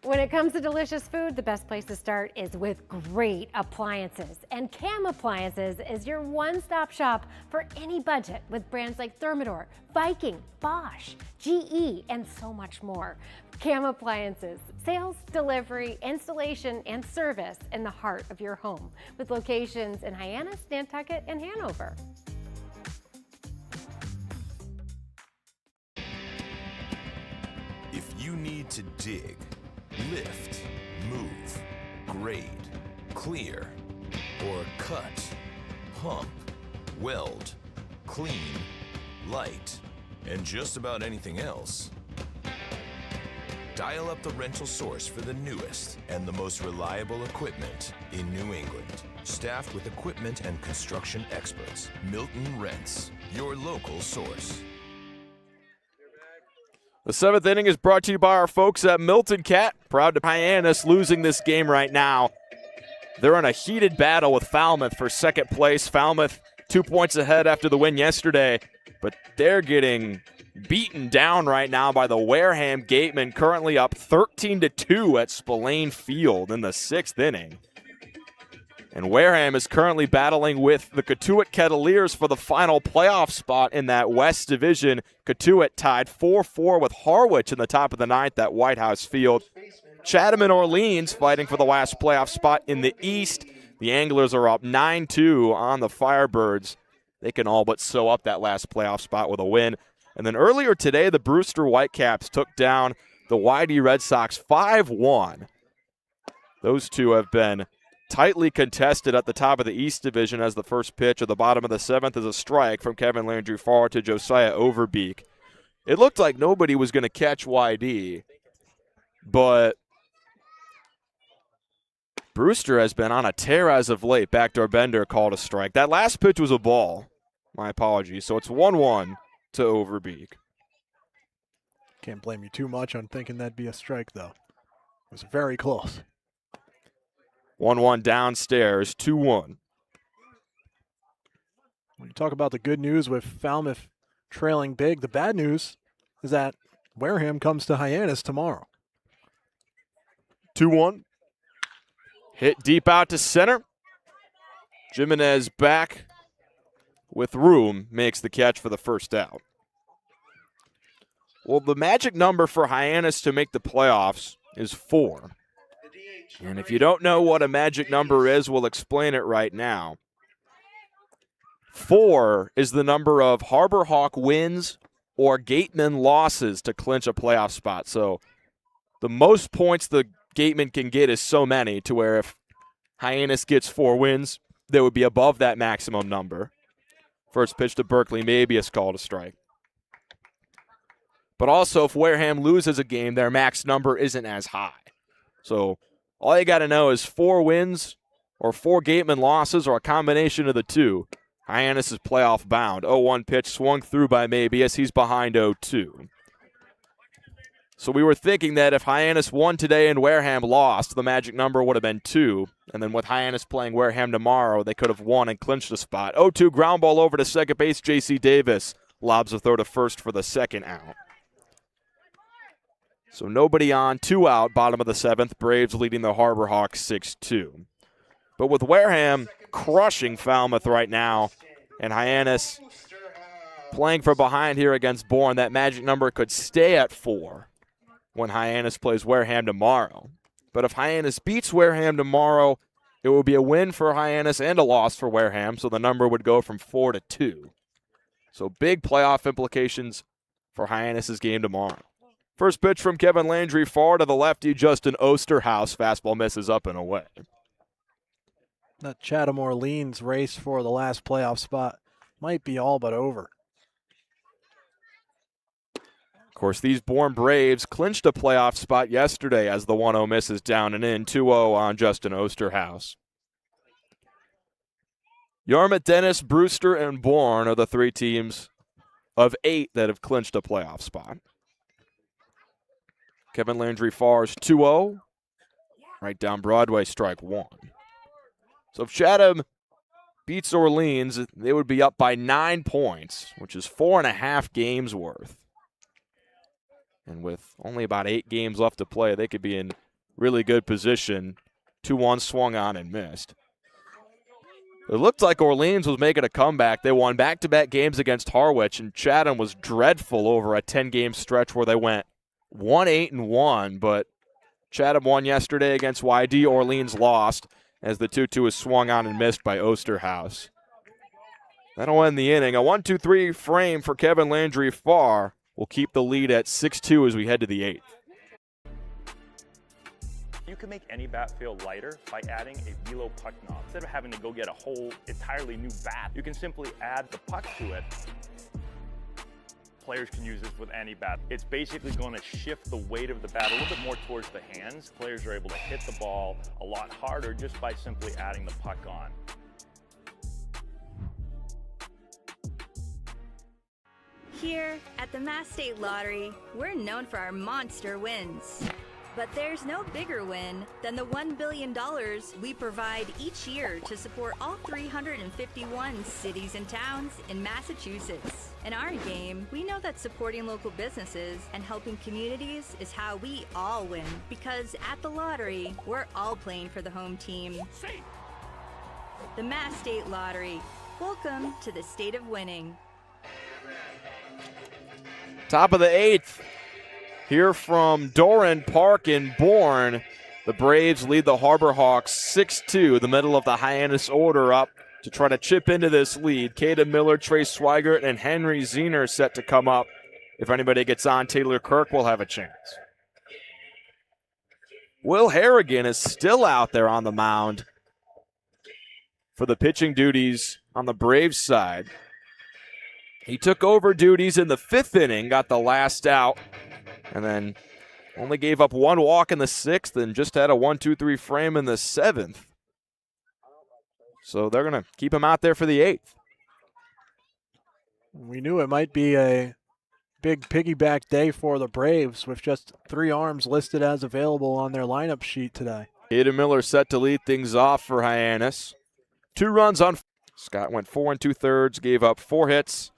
Speaker 13: When it comes to delicious food, the best place to start is with great appliances. And Cam Appliances is your one-stop shop for any budget with brands like Thermador, Viking, Bosch, GE, and so much more. Cam Appliances, sales, delivery, installation, and service in the heart of your home with locations in Hyannis, Nantucket, and Hanover.
Speaker 17: If you need to dig, lift, move, grade, clear, or cut, pump, weld, clean, light, and just about anything else, dial up the rental source for the newest and the most reliable equipment in New England. Staffed with equipment and construction experts, Milton Rents, your local source.
Speaker 4: The 7th inning is brought to you by our folks at Milton Cat. Proud to Hyannis losing this game right now. They're in a heated battle with Falmouth for second place. Falmouth 2 points ahead after the win yesterday, but they're getting beaten down right now by the Wareham Gatemen, currently up 13-2 at Spillane Field in the 6th inning. And Wareham is currently battling with the Cotuit Kettleers for the final playoff spot in that West Division. Cotuit tied 4-4 with Harwich in the top of the 9th at White House Field. Chatham and Orleans fighting for the last playoff spot in the East. The Anglers are up 9-2 on the Firebirds. They can all but sew up that last playoff spot with a win. And then earlier today, the Brewster Whitecaps took down the YD Red Sox 5-1. Those two have been tightly contested at the top of the East Division as the first pitch of the bottom of the 7th is a strike from Kevin Landry Farr to Josiah Overbeek. It looked like nobody was going to catch YD, but Brewster has been on a tear as of late. Backdoor Bender called a strike. That last pitch was a ball. My apologies. So it's 1-1 to Overbeek.
Speaker 2: Can't blame you too much on thinking that'd be a strike, though. It was very close.
Speaker 4: 1-1 downstairs, 2-1.
Speaker 2: When you talk about the good news with Falmouth trailing big, the bad news is that Wareham comes to Hyannis tomorrow.
Speaker 4: 2-1. Hit deep out to center. Jimenez back with room, makes the catch for the first out. Well, the magic number for Hyannis to make the playoffs is 4. And if you don't know what a magic number is, we'll explain it right now. 4 is the number of Harbor Hawk wins or Gateman losses to clinch a playoff spot. So the most points the Gateman can get is so many, to where if Hyannis gets 4 wins, they would be above that maximum number. First pitch to Berkeley, maybe a call to strike. But also, if Wareham loses a game, their max number isn't as high. So all you got to know is 4 wins or 4 Gateman losses or a combination of the two. Hyannis is playoff bound. 0-1 pitch swung through by Mabius. He's behind 0-2. So we were thinking that if Hyannis won today and Wareham lost, the magic number would have been 2. And then with Hyannis playing Wareham tomorrow, they could have won and clinched the spot. 0-2 ground ball over to second base. J.C. Davis lobs a throw to first for the second out. So nobody on, 2 out, bottom of the 7th. Braves leading the Harbor Hawks 6-2. But with Wareham crushing Falmouth right now, and Hyannis playing from behind here against Bourne, that magic number could stay at 4 when Hyannis plays Wareham tomorrow. But if Hyannis beats Wareham tomorrow, it will be a win for Hyannis and a loss for Wareham, so the number would go from 4 to 2. So big playoff implications for Hyannis' game tomorrow. First pitch from Kevin Landry, far to the lefty, Justin Osterhaus. Fastball misses up and away.
Speaker 2: That Chatham Orleans race for the last playoff spot might be all but over.
Speaker 4: Of course, these Bourne Braves clinched a playoff spot yesterday as the 1-0 misses down and in. 2-0 on Justin Osterhaus. Yarmouth, Dennis, Brewster, and Bourne are the 3 teams of 8 that have clinched a playoff spot. Kevin Landry fars 2-0. Right down Broadway, strike 1. So if Chatham beats Orleans, they would be up by 9 points, which is 4.5 games worth. And with only about 8 games left to play, they could be in really good position. 2-1 swung on and missed. It looked like Orleans was making a comeback. They won back-to-back games against Harwich, and Chatham was dreadful over a 10-game stretch where they went 1-8-1, but Chatham won yesterday against YD. Orleans lost as the 2-2 was swung on and missed by Osterhaus. That'll end the inning. A 1-2-3 frame for Kevin Landry far will keep the lead at 6-2 as we head to the 8th.
Speaker 15: You can make any bat feel lighter by adding a velo puck knob. Instead of having to go get a whole entirely new bat, you can simply add the puck to it. Players can use this with any bat. It's basically going to shift the weight of the bat a little bit more towards the hands. Players are able to hit the ball a lot harder just by simply adding the puck on.
Speaker 1: Here at the Mass State Lottery, we're known for our monster wins. But there's no bigger win than the $1 billion we provide each year to support all 351 cities and towns in Massachusetts. In our game, we know that supporting local businesses and helping communities is how we all win. Because at the lottery, we're all playing for the home team. The Mass State Lottery. Welcome to the state of winning.
Speaker 4: Top of the 8th. Here from Doran Park in Bourne, the Braves lead the Harbor Hawks 6-2, the middle of the Hyannis order up to try to chip into this lead. Caden Miller, Trey Swigert, and Henry Zener set to come up. If anybody gets on, Taylor Kirk will have a chance. Will Harrigan is still out there on the mound for the pitching duties on the Braves side. He took over duties in the 5th inning, got the last out, and then only gave up 1 walk in the 6th and just had a 1-2-3 frame in the 7th. So they're going to keep him out there for the 8th.
Speaker 2: We knew it might be a big piggyback day for the Braves with just 3 arms listed as available on their lineup sheet today.
Speaker 4: Caden Miller set to lead things off for Hyannis. 2 runs on. Scott went 4 2/3, gave up 4 hits,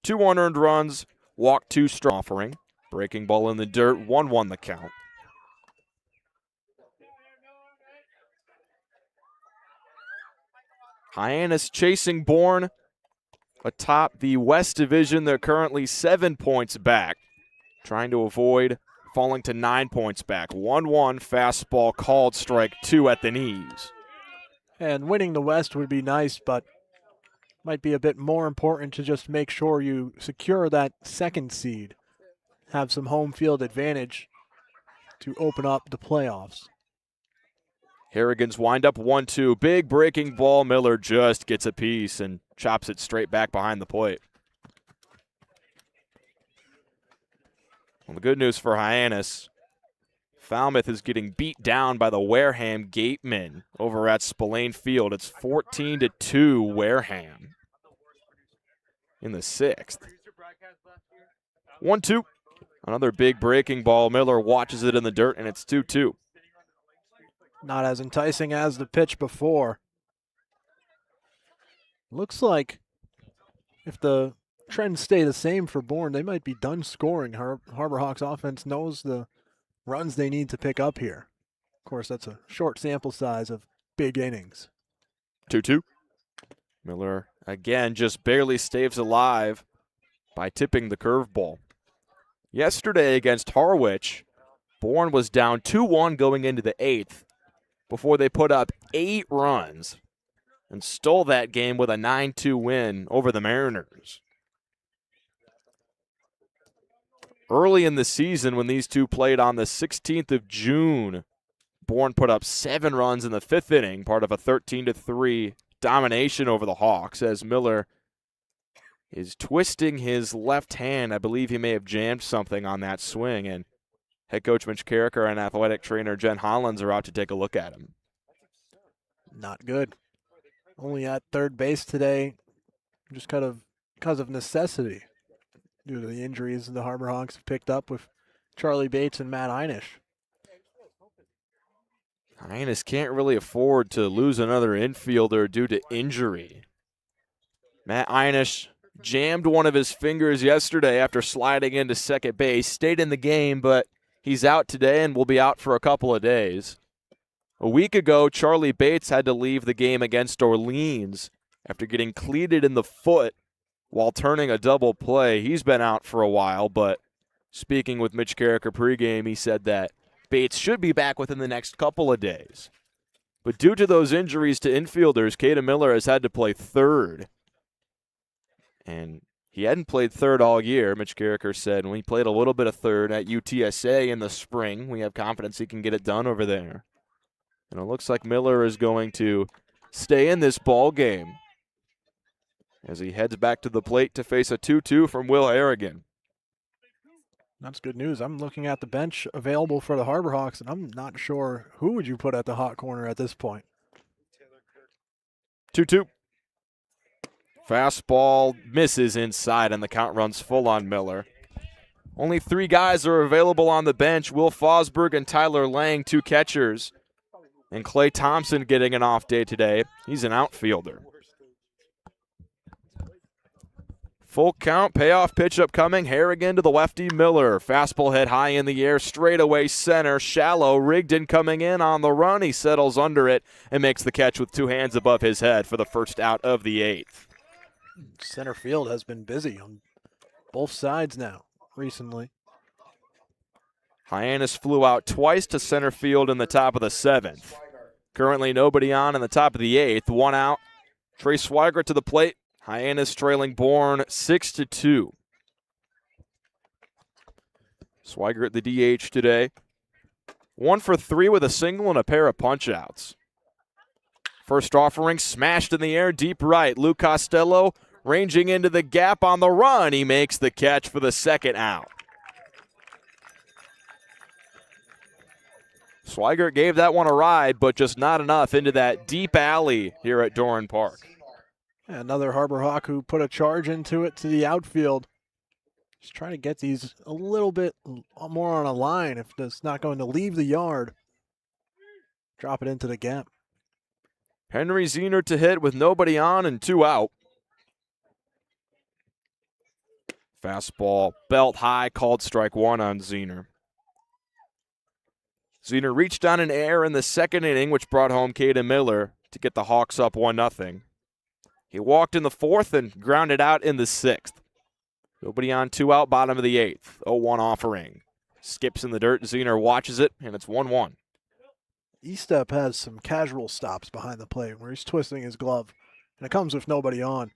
Speaker 4: 2 unearned runs, walked 2 strong. Offering. Breaking ball in the dirt, 1-1 the count. Hyannis chasing Bourne atop the West Division. They're currently 7 points back, trying to avoid falling to 9 points back. 1-1 fastball called, strike 2 at the knees.
Speaker 2: And winning the West would be nice, but might be a bit more important to just make sure you secure that 2nd seed. Have some home field advantage to open up the playoffs.
Speaker 4: Harrigan's wind up 1-2. Big breaking ball. Miller just gets a piece and chops it straight back behind the plate. Well, the good news for Hyannis, Falmouth is getting beat down by the Wareham Gatemen over at Spillane Field. It's 14-2 Wareham in the 6th. 1-2. Another big breaking ball. Miller watches it in the dirt, and it's 2-2.
Speaker 2: Not as enticing as the pitch before. Looks like if the trends stay the same for Bourne, they might be done scoring. Harbor Hawks offense knows the runs they need to pick up here. Of course, that's a short sample size of big innings.
Speaker 4: 2-2. Miller again just barely stays alive by tipping the curveball. Yesterday against Harwich, Bourne was down 2-1 going into the 8th before they put up 8 runs and stole that game with a 9-2 win over the Mariners. Early in the season when these two played on the 16th of June, Bourne put up 7 runs in the 5th inning, part of a 13-3 domination over the Hawks, as Miller is twisting his left hand. I believe he may have jammed something on that swing, and head coach Mitch Carricker and athletic trainer Jen Hollins are out to take a look at him.
Speaker 2: Not good. Only at third base today, just kind of because of necessity, due to the injuries the Harbor Hawks have picked up with Charlie Bates and Matt Hyannis.
Speaker 4: Hyannis can't really afford to lose another infielder due to injury. Matt Hyannis jammed one of his fingers yesterday after sliding into second base, stayed in the game, but he's out today and will be out for a couple of days. A week ago, Charlie Bates had to leave the game against Orleans after getting cleated in the foot while turning a double play. He's been out for a while, but speaking with Mitch Carricker pregame, he said that Bates should be back within the next couple of days. But due to those injuries to infielders, Caden Miller has had to play third. And he hadn't played third all year. Mitch Carricker said when he played a little bit of third at UTSA in the spring, we have confidence he can get it done over there. And it looks like Miller is going to stay in this ball game as he heads back to the plate to face a 2-2 from Will Harrigan.
Speaker 2: That's good news. I'm looking at the bench available for the Harbor Hawks, and I'm not sure who would you put at the hot corner at this point.
Speaker 4: 2-2. Fastball misses inside, and the count runs full on Miller. Only 3 guys are available on the bench. Will Fosberg and Tyler Lang, 2 catchers. And Clay Thompson getting an off day today. He's an outfielder. Full count, payoff pitch upcoming. Harrigan to the lefty, Miller. Fastball hit high in the air, straightaway center, shallow. Rigdon coming in on the run. He settles under it and makes the catch with 2 hands above his head for the first out of the 8th.
Speaker 2: Center field has been busy on both sides now recently.
Speaker 4: Hyannis flew out twice to center field in the top of the 7th. Currently nobody on in the top of the 8th. 1 out. Trey Swigert to the plate. Hyannis trailing Bourne 6-2. Swigert the DH today. 1 for 3 with a single and a pair of punch-outs. First offering smashed in the air, deep right. Lou Costello ranging into the gap on the run. He makes the catch for the second out. Swigert gave that one a ride, but just not enough into that deep alley here at Doran Park.
Speaker 2: Another Harbor Hawk who put a charge into it to the outfield. Just trying to get these a little bit more on a line if it's not going to leave the yard. Drop it into the gap.
Speaker 4: Henry Ziener to hit with nobody on and 2 out. Fastball belt high, called strike 1 on Ziener. Ziener reached on an error in the second inning, which brought home Caden Miller to get the Hawks up 1-0. He walked in the 4th and grounded out in the 6th. Nobody on, 2 out, bottom of the 8th. 0-1 offering. Skips in the dirt. Ziener watches it, and it's 1-1.
Speaker 2: Estep has some casual stops behind the plate where he's twisting his glove, and it comes with nobody on.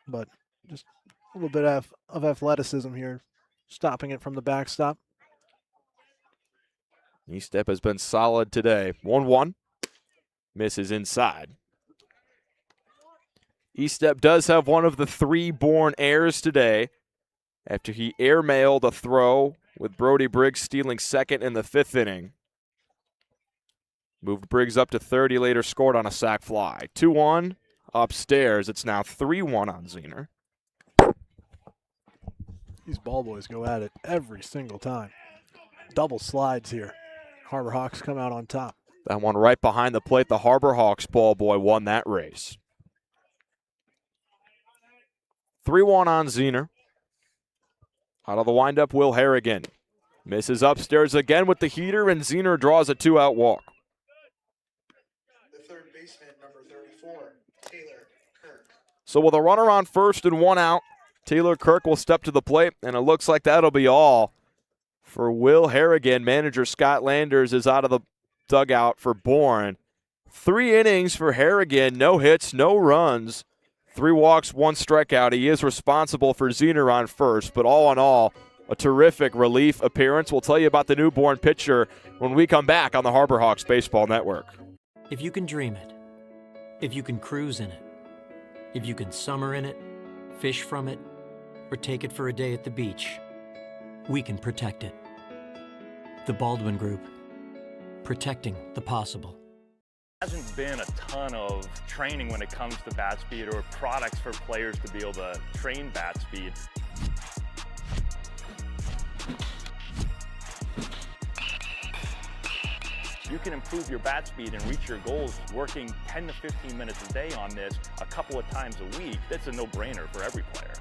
Speaker 2: But just a little bit of athleticism here, stopping it from the backstop.
Speaker 4: Estep has been solid today. 1-1. Misses inside. Estep does have one of the 3 Bourne errors today after he airmailed a throw with Brody Briggs stealing second in the 5th inning. Moved Briggs up to third. He later scored on a sac fly. 2-1 upstairs. It's now 3-1 on Ziener.
Speaker 2: These ball boys go at it every single time. Double slides here. Harbor Hawks come out on top.
Speaker 4: That one right behind the plate. The Harbor Hawks ball boy won that race. 3-1 on Ziener. Out of the windup, Will Harrigan. Misses upstairs again with the heater, and Ziener draws a 2-out walk.
Speaker 8: The third baseman, number 34, Taylor Kirk.
Speaker 4: So with a runner on first and 1 out, Taylor Kirk will step to the plate, and it looks like that'll be all for Will Harrigan. Manager Scott Landers is out of the dugout for Bourne. 3 innings for Harrigan, no hits, no runs. 3 walks, 1 strikeout. He is responsible for Ziener on first, but all in all, a terrific relief appearance. We'll tell you about the newborn pitcher when we come back on the Harbor Hawks Baseball Network.
Speaker 14: If you can dream it, if you can cruise in it, if you can summer in it, fish from it, or take it for a day at the beach, we can protect it. The Baldwin Group, protecting the possible.
Speaker 15: Hasn't been a ton of training when it comes to bat speed or products for players to be able to train bat speed. You can improve your bat speed and reach your goals working 10 to 15 minutes a day on this a couple of times a week. That's a no-brainer for every player.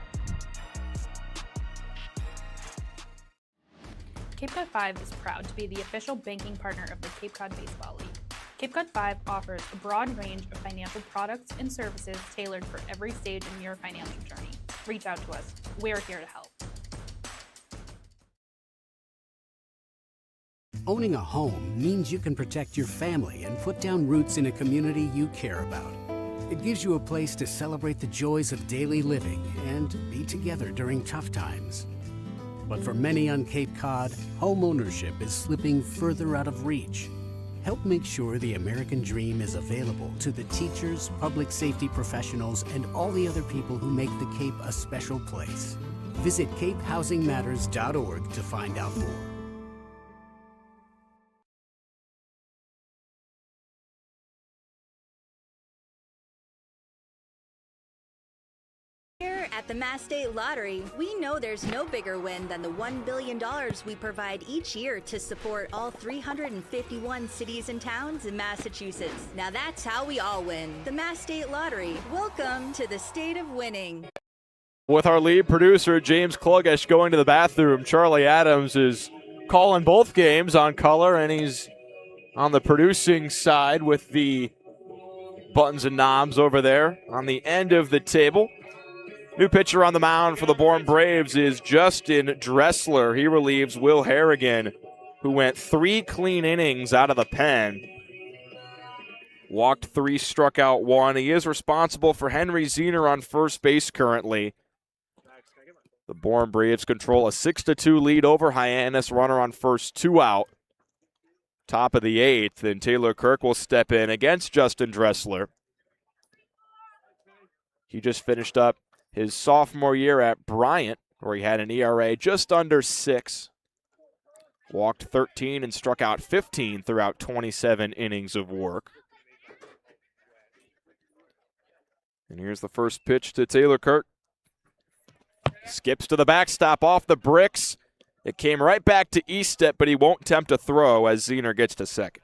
Speaker 16: Cape Cod 5 is proud to be the official banking partner of the Cape Cod Baseball League. Cape Cod 5 offers a broad range of financial products and services tailored for every stage in your financial journey. Reach out to us. We're here to help.
Speaker 12: Owning a home means you can protect your family and put down roots in a community you care about. It gives you a place to celebrate the joys of daily living and be together during tough times. But for many on Cape Cod, home ownership is slipping further out of reach. Help make sure the American dream is available to the teachers, public safety professionals, and all the other people who make the Cape a special place. Visit capehousingmatters.org to find out more.
Speaker 1: Here at the Mass State Lottery, we know there's no bigger win than the $1 billion we provide each year to support all 351 cities and towns in Massachusetts. Now that's how we all win. The Mass State Lottery. Welcome to the state of winning.
Speaker 4: With our lead producer, James Klugish, going to the bathroom, Charlie Adams is calling both games on color, and he's on the producing side with the buttons and knobs over there on the end of the table. New pitcher on the mound for the Bourne Braves is Justin Dressler. He relieves Will Harrigan, who went 3 clean innings out of the pen. Walked 3, struck out 1. He is responsible for Henry Ziener on first base currently. The Bourne Braves control a 6-2 lead over Hyannis. Runner on first, 2 out. Top of the 8th, and Taylor Kirk will step in against Justin Dressler. He just finished up his sophomore year at Bryant, where he had an ERA just under 6. Walked 13 and struck out 15 throughout 27 innings of work. And here's the first pitch to Taylor Kirk. Skips to the backstop off the bricks. It came right back to Eastep, but he won't attempt a throw as Zener gets to second.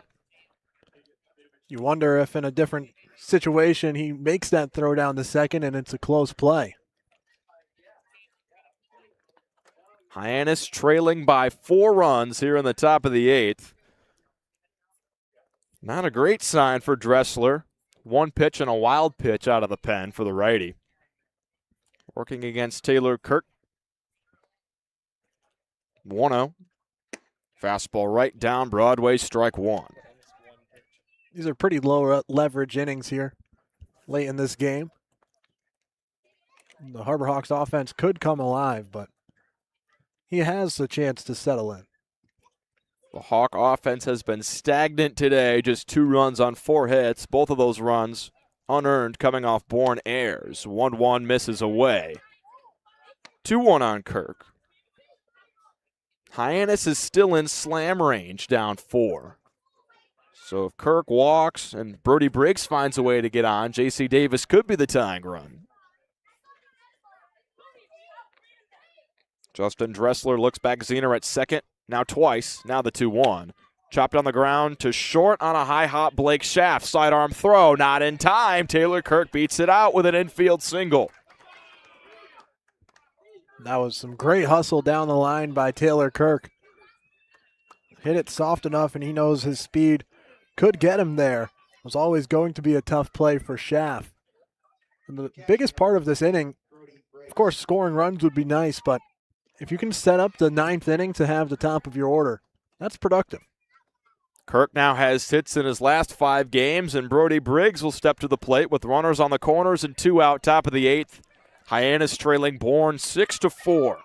Speaker 2: You wonder if in a different situation he makes that throw down to second and it's a close play.
Speaker 4: Hyannis trailing by 4 runs here in the top of the 8th. Not a great sign for Dressler. 1 pitch and a wild pitch out of the pen for the righty. Working against Taylor Kirk. 1-0. Fastball right down Broadway, strike 1.
Speaker 2: These are pretty low leverage innings here late in this game. The Harbor Hawks offense could come alive, but he has a chance to settle in.
Speaker 4: The Hawk offense has been stagnant today, just 2 runs on 4 hits. Both of those runs unearned coming off Bourne errors. 1-1 misses away. 2-1 on Kirk. Hyannis is still in slam range, down 4. So if Kirk walks and Brody Briggs finds a way to get on, J.C. Davis could be the tying run. Justin Dressler looks back Zener at second, now twice, now the 2-1. Chopped on the ground to short on a high hop Blake Schaff. Sidearm throw, not in time. Taylor Kirk beats it out with an infield single.
Speaker 2: That was some great hustle down the line by Taylor Kirk. Hit it soft enough, and he knows his speed could get him there. It was always going to be a tough play for Schaff. And the biggest part of this inning, of course, scoring runs would be nice, but if you can set up the 9th inning to have the top of your order, that's productive.
Speaker 4: Kirk now has hits in his last 5 games, and Brody Briggs will step to the plate with runners on the corners and 2 out, top of the 8th. Hyannis trailing Bourne 6-4.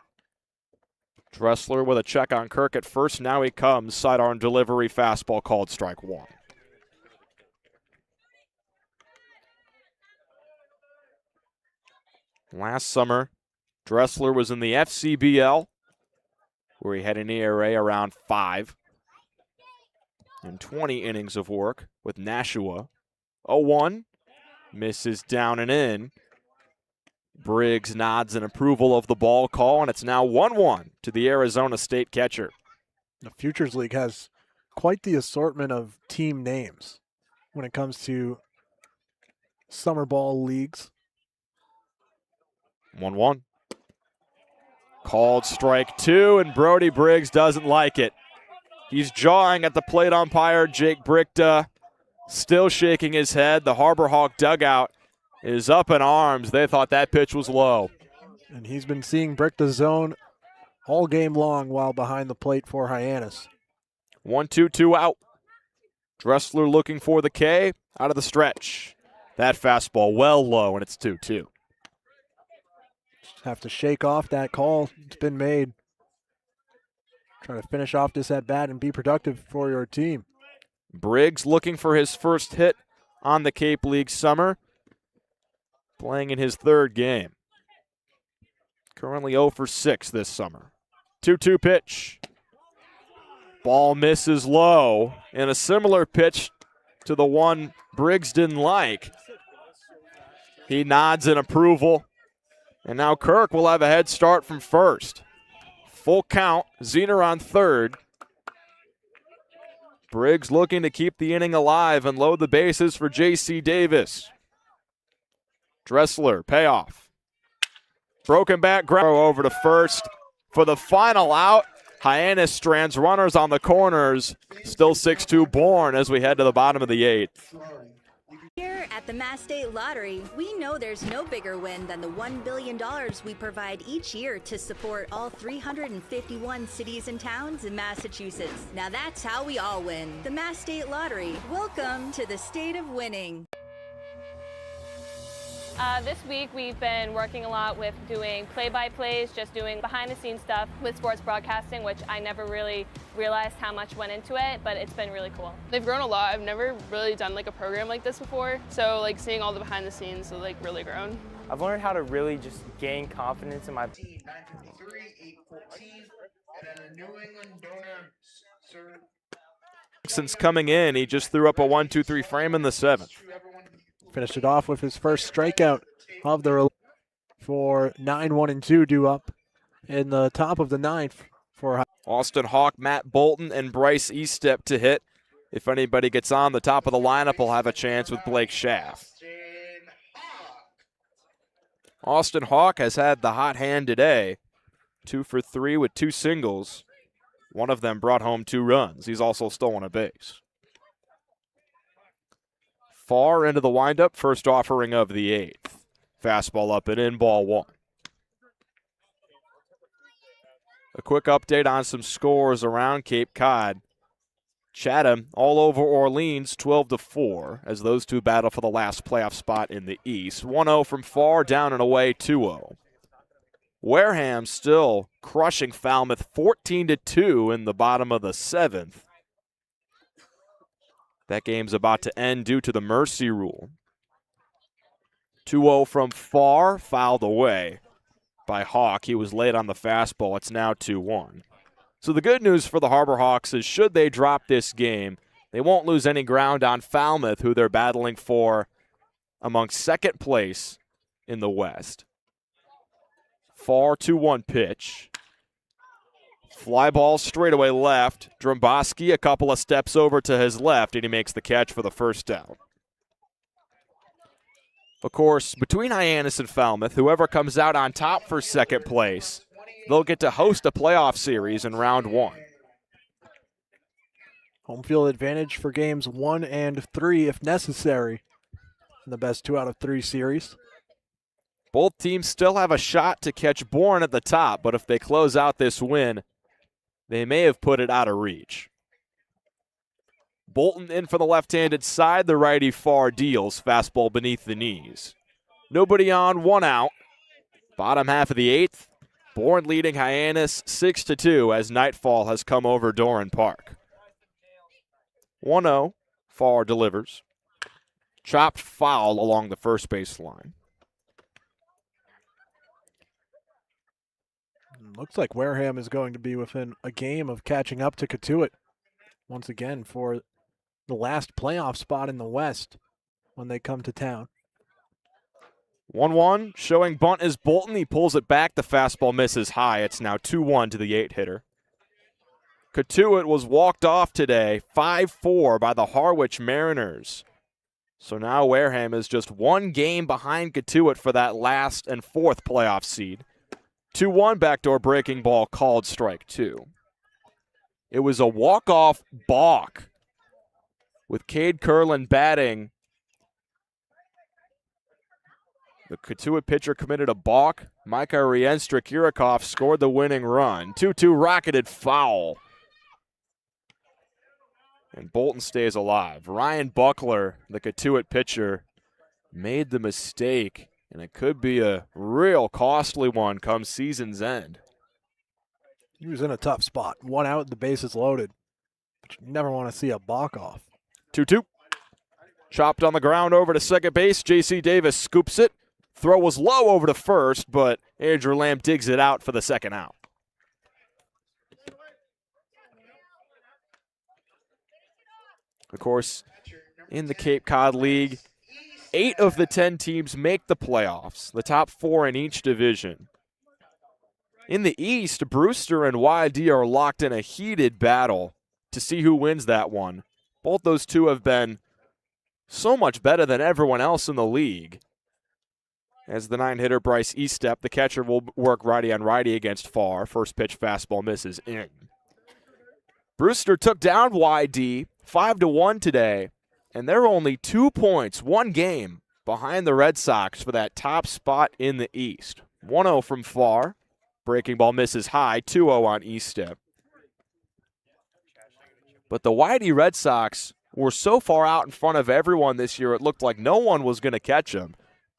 Speaker 4: Dressler with a check on Kirk at first. Now he comes. Sidearm delivery, fastball called strike 1. Last summer, Dressler was in the FCBL, where he had an ERA around 5 in 20 innings of work with Nashua. 0-1, misses down and in. Briggs nods in approval of the ball call, and it's now 1-1 to the Arizona State catcher.
Speaker 2: The Futures League has quite the assortment of team names when it comes to summer ball leagues.
Speaker 4: 1-1. Called strike 2, and Brody Briggs doesn't like it. He's jawing at the plate umpire, Jake Brichta, still shaking his head. The Harbor Hawk dugout is up in arms. They thought that pitch was low.
Speaker 2: And he's been seeing Brichta's zone all game long while behind the plate for Hyannis.
Speaker 4: 1-2, 2 out. Dressler looking for the K out of the stretch. That fastball well low, and it's 2-2.
Speaker 2: Just have to shake off that call. It's been made. Try to finish off this at bat and be productive for your team.
Speaker 4: Briggs looking for his first hit on the Cape League summer. Playing in his 3rd game. Currently 0 for 6 this summer. 2-2 pitch. Ball misses low. And a similar pitch to the one Briggs didn't like. He nods in approval. And now Kirk will have a head start from first. Full count. Zener on 3rd. Briggs looking to keep the inning alive and load the bases for J.C. Davis. Dressler, payoff. Broken back ground over to first for the final out. Hyannis strands runners on the corners. Still 6-2 Bourne as we head to the bottom of the 8th.
Speaker 1: Here at the Mass State Lottery, we know there's no bigger win than the $1 billion we provide each year to support all 351 cities and towns in Massachusetts. Now that's how we all win. The Mass State Lottery. Welcome to the state of winning.
Speaker 6: This week we've been working a lot with doing play-by-plays, just doing behind-the-scenes stuff with sports broadcasting, which I never really realized how much went into it, but it's been really cool.
Speaker 18: They've grown a lot. I've never really done like a program like this before, so like seeing all the behind-the-scenes has like really grown.
Speaker 22: I've learned how to really just gain confidence in my
Speaker 8: 953, 814, and then a New England donor, sir.
Speaker 4: Since coming in, he just threw up a 1-2-3 frame in the 7th.
Speaker 2: Finished it off with his first strikeout of the for 9-1-2 due up in the top of the 9th for
Speaker 4: Austin Hawk, Matt Bolton, and Bryce Eastep to hit. If anybody gets on the top of the lineup, will have a chance with Blake Schaff. Austin Hawk has had the hot hand today. 2 for 3 with 2 singles. One of them brought home 2 runs. He's also stolen a base. Far into the windup, first offering of the 8th. Fastball up and in, ball 1. A quick update on some scores around Cape Cod. Chatham all over Orleans 12-4 as those two battle for the last playoff spot in the East. 1-0 from Far, down and away 2-0. Wareham still crushing Falmouth 14-2 in the bottom of the 7th. That game's about to end due to the mercy rule. 2-0 from Far, fouled away by Hawk. He was late on the fastball. It's now 2-1. So the good news for the Harbor Hawks is should they drop this game, they won't lose any ground on Falmouth, who they're battling for among second place in the West. Far 2-1 pitch. Fly ball straightaway left. Dromboski a couple of steps over to his left, and he makes the catch for the first out. Of course, between Hyannis and Falmouth, whoever comes out on top for second place, they'll get to host a playoff series in round 1.
Speaker 2: Home field advantage for games 1 and 3 if necessary in the best 2 out of 3 series.
Speaker 4: Both teams still have a shot to catch Bourne at the top, but if they close out this win, they may have put it out of reach. Bolton in for the left-handed side. The righty Far deals. Fastball beneath the knees. Nobody on, 1 out. Bottom half of the 8th. Bourne leading Hyannis 6-2 as nightfall has come over Doran Park. 1-0. Far delivers. Chopped foul along the first base line.
Speaker 2: Looks like Wareham is going to be within a game of catching up to Cotuit once again for the last playoff spot in the West when they come to town.
Speaker 4: 1-1, showing bunt is Bolton. He pulls it back. The fastball misses high. It's now 2-1 to the 8-hitter. Cotuit was walked off today, 5-4 by the Harwich Mariners. So now Wareham is just 1 game behind Cotuit for that last and 4th playoff seed. 2-1 backdoor breaking ball called strike 2. It was a walk-off balk with Cade Curlin batting. The Cotuit pitcher committed a balk. Micah Rienstra-Kirikov scored the winning run. 2-2 rocketed foul. And Bolton stays alive. Ryan Buckler, the Cotuit pitcher, made the mistake, and it could be a real costly one come season's end.
Speaker 2: He was in a tough spot. 1 out, the bases loaded. But you never want to see a balk off.
Speaker 4: 2-2. Chopped on the ground over to second base. J.C. Davis scoops it. Throw was low over to first, but Andrew Lamb digs it out for the second out. Of course, in the Cape Cod League, 8 of the 10 teams make the playoffs, the top 4 in each division. In the East, Brewster and YD are locked in a heated battle to see who wins that one. Both those two have been so much better than everyone else in the league. As the 9-hitter Bryce Eastep, the catcher will work righty on righty against Far. First pitch fastball misses in. Brewster took down YD 5-1 today, and they're only 2 points, 1 game behind the Red Sox for that top spot in the East. 1-0 from Far. Breaking ball misses high, 2-0 on Eastep. But the YD Red Sox were so far out in front of everyone this year, it looked like no one was going to catch them.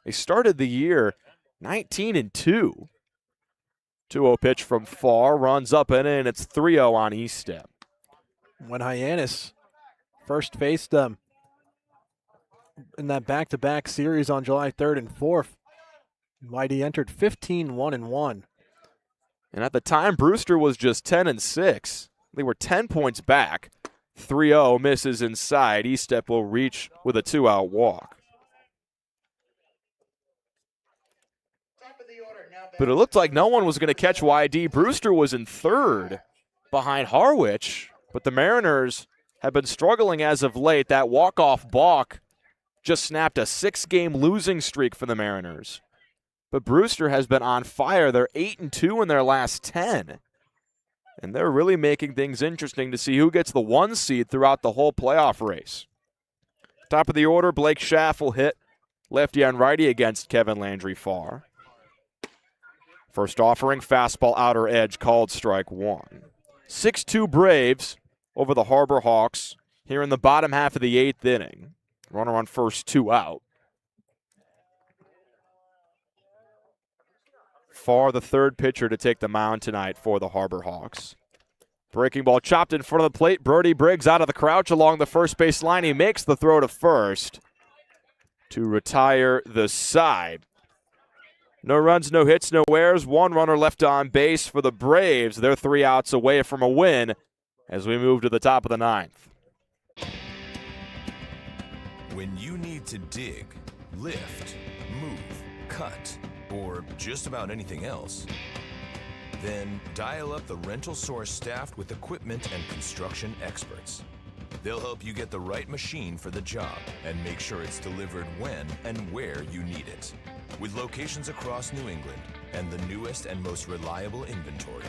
Speaker 4: They started the year 19-2. 2-0 pitch from Far, runs up and in. It's 3-0 on Eastep.
Speaker 2: When Hyannis first faced them in that back-to-back series on July 3rd and 4th, YD entered 15-1-1.
Speaker 4: And at the time, Brewster was just 10-6. They were 10 points back. 3-0 misses inside. Estep will reach with a 2-out walk. But it looked like no one was going to catch YD. Brewster was in third behind Harwich, but the Mariners have been struggling as of late. That walk-off balk just snapped a 6-game losing streak for the Mariners. But Brewster has been on fire. They're 8-2 in their last 10. And they're really making things interesting to see who gets the 1 seed throughout the whole playoff race. Top of the order, Blake Schaff will hit lefty on righty against Kevin Landry Farr. First offering, fastball outer edge, called strike 1. 6-2 Braves over the Harbor Hawks here in the bottom half of the 8th inning. Runner on first, 2 out. Farr, the third pitcher to take the mound tonight for the Harbor Hawks. Breaking ball chopped in front of the plate. Brody Briggs out of the crouch along the first base line. He makes the throw to first to retire the side. No runs, no hits, no errors. 1 runner left on base for the Braves. They're 3 outs away from a win as we move to the top of the 9th.
Speaker 17: When you need to dig, lift, move, cut, or just about anything else, then dial up the Rental Source staffed with equipment and construction experts. They'll help you get the right machine for the job and make sure it's delivered when and where you need it. With locations across New England and the newest and most reliable inventory,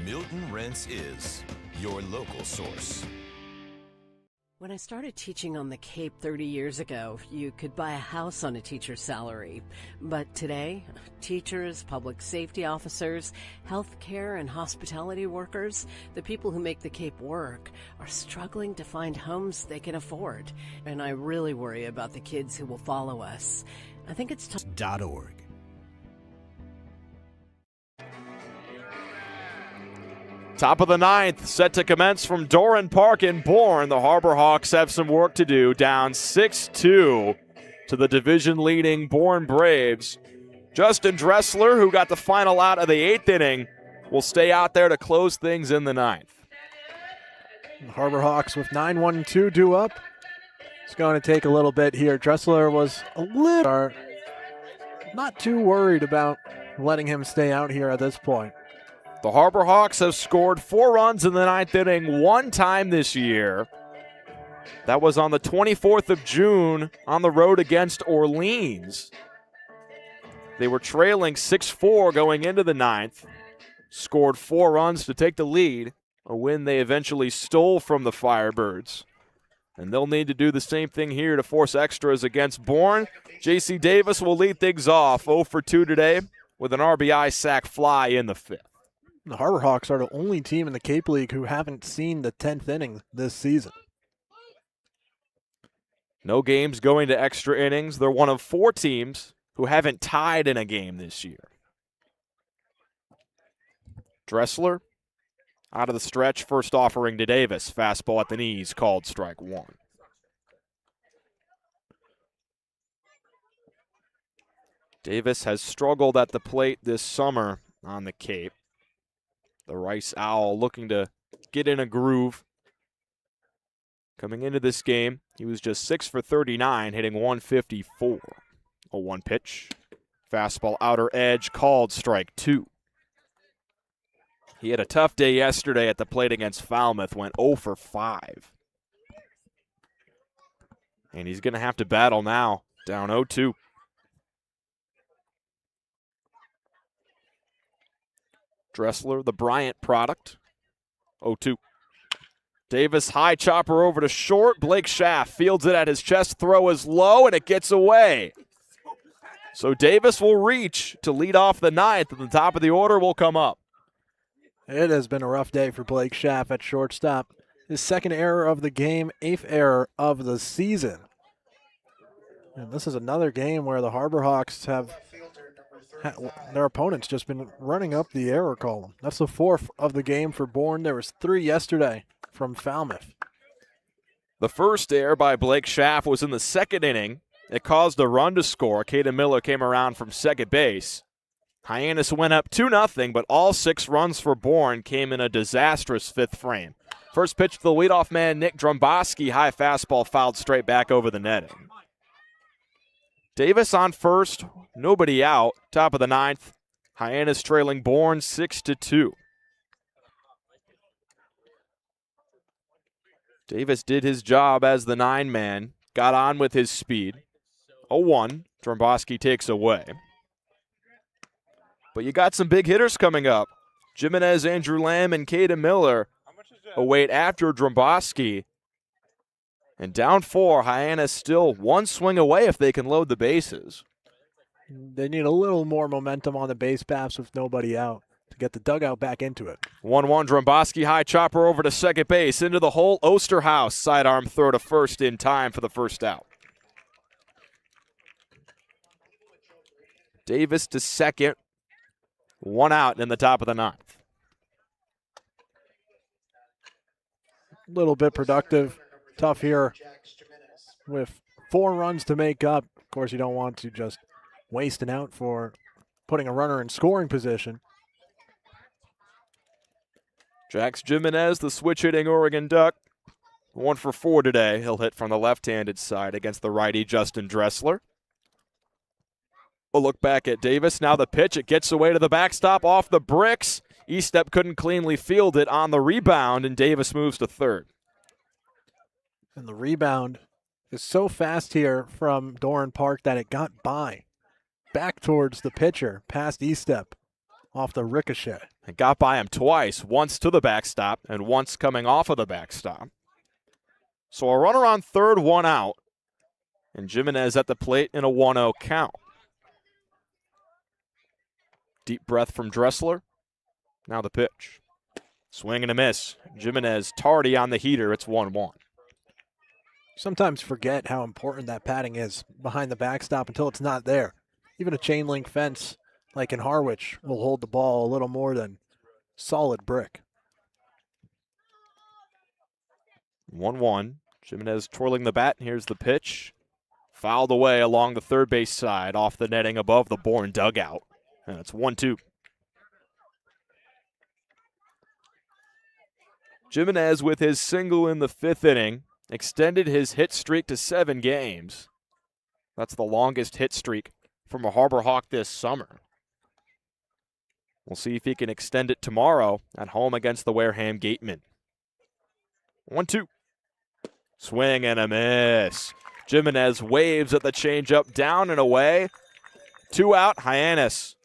Speaker 17: Milton Rents is your local source.
Speaker 18: When I started teaching on the Cape 30 years ago, you could buy a house on a teacher's salary. But today, teachers, public safety officers, healthcare and hospitality workers, the people who make the Cape work, are struggling to find homes they can afford. And I really worry about the kids who will follow us. I think it's
Speaker 12: .org.
Speaker 4: Top of the 9th, set to commence from Doran Park in Bourne. The Harbor Hawks have some work to do, down 6-2 to the division-leading Bourne Braves. Justin Dressler, who got the final out of the 8th inning, will stay out there to close things in the 9th.
Speaker 2: The Harbor Hawks with 9-1-2 due up. It's going to take a little bit here. Dressler was a little not too worried about letting him stay out here at this point.
Speaker 4: The Harbor Hawks have scored 4 runs in the 9th inning 1 time this year. That was on the 24th of June on the road against Orleans. They were trailing 6-4 going into the 9th. Scored 4 runs to take the lead, a win they eventually stole from the Firebirds. And they'll need to do the same thing here to force extras against Bourne. J.C. Davis will lead things off 0 for 2 today with an RBI sac fly in the 5th.
Speaker 2: The Harbor Hawks are the only team in the Cape League who haven't seen the 10th inning this season.
Speaker 4: No games going to extra innings. They're one of 4 teams who haven't tied in a game this year. Dressler out of the stretch, first offering to Davis. Fastball at the knees, called strike 1. Davis has struggled at the plate this summer on the Cape. The Rice Owl looking to get in a groove. Coming into this game, he was just 6 for 39, hitting 154. A 1 pitch. Fastball outer edge, called strike 2. He had a tough day yesterday at the plate against Falmouth, went 0 for 5. And he's going to have to battle now, down 0-2. Dressler, the Bryant product, 0-2. Davis, high chopper over to short. Blake Schaff fields it at his chest. Throw is low, and it gets away. So Davis will reach to lead off the 9th, and the top of the order will come up.
Speaker 2: It has been a rough day for Blake Schaff at shortstop. His 2nd error of the game, 8th error of the season. And this is another game where the Harbor Hawks have their opponents just been running up the error column. That's the 4th of the game for Bourne. There was 3 yesterday from Falmouth.
Speaker 4: The first error by Blake Schaff was in the 2nd inning It caused a run to score. Caden Miller came around from second base. Hyannis went up 2-0, but all 6 runs for Bourne came in a disastrous 5th frame. First pitch to the leadoff man, Nick Dromboski. High fastball fouled straight back over the netting. Davis on first, nobody out. Top of the 9th. Hyannis trailing Bourne 6-2. Davis did his job as the 9-man. Got on with his speed. 0-1. Dromboski takes away. But you got some big hitters coming up. Jimenez, Andrew Lamb, and Caden Miller await after Dromboski. And down 4, Hyannis still 1 swing away if they can load the bases.
Speaker 2: They need a little more momentum on the base paths with nobody out to get the dugout back into it.
Speaker 4: 1-1, Dromboski, high chopper over to second base. Into the hole, Osterhaus, sidearm throw to first in time for the first out. Davis to second. 1 out in the top of the 9th.
Speaker 2: Little bit productive. Tough here with 4 runs to make up. Of course, you don't want to just waste an out for putting a runner in scoring position.
Speaker 4: Jax Jimenez, the switch-hitting Oregon Duck. 1 for 4 today. He'll hit from the left-handed side against the righty Justin Dressler. A look back at Davis. Now the pitch. It gets away to the backstop off the bricks. Estep couldn't cleanly field it on the rebound, and Davis moves to third.
Speaker 2: And the rebound is so fast here from Doran Park that it got by. Back towards the pitcher, past Estep, off the ricochet.
Speaker 4: It got by him twice, once to the backstop and once coming off of the backstop. So a runner on third, 1 out. And Jimenez at the plate in a 1-0 count. Deep breath from Dressler. Now the pitch. Swing and a miss. Jimenez tardy on the heater. It's 1-1.
Speaker 2: Sometimes forget how important that padding is behind the backstop until it's not there. Even a chain link fence like in Harwich will hold the ball a little more than solid brick.
Speaker 4: 1-1. Jimenez twirling the bat. Here's the pitch. Fouled away along the third base side off the netting above the Bourne dugout. And it's 1-2. Jimenez with his single in the 5th inning extended his hit streak to 7 games. That's the longest hit streak from a Harbor Hawk this summer. We'll see if he can extend it tomorrow at home against the Wareham Gatemen. 1-2. Swing and a miss. Jimenez waves at the changeup, down and away. 2 out. Hyannis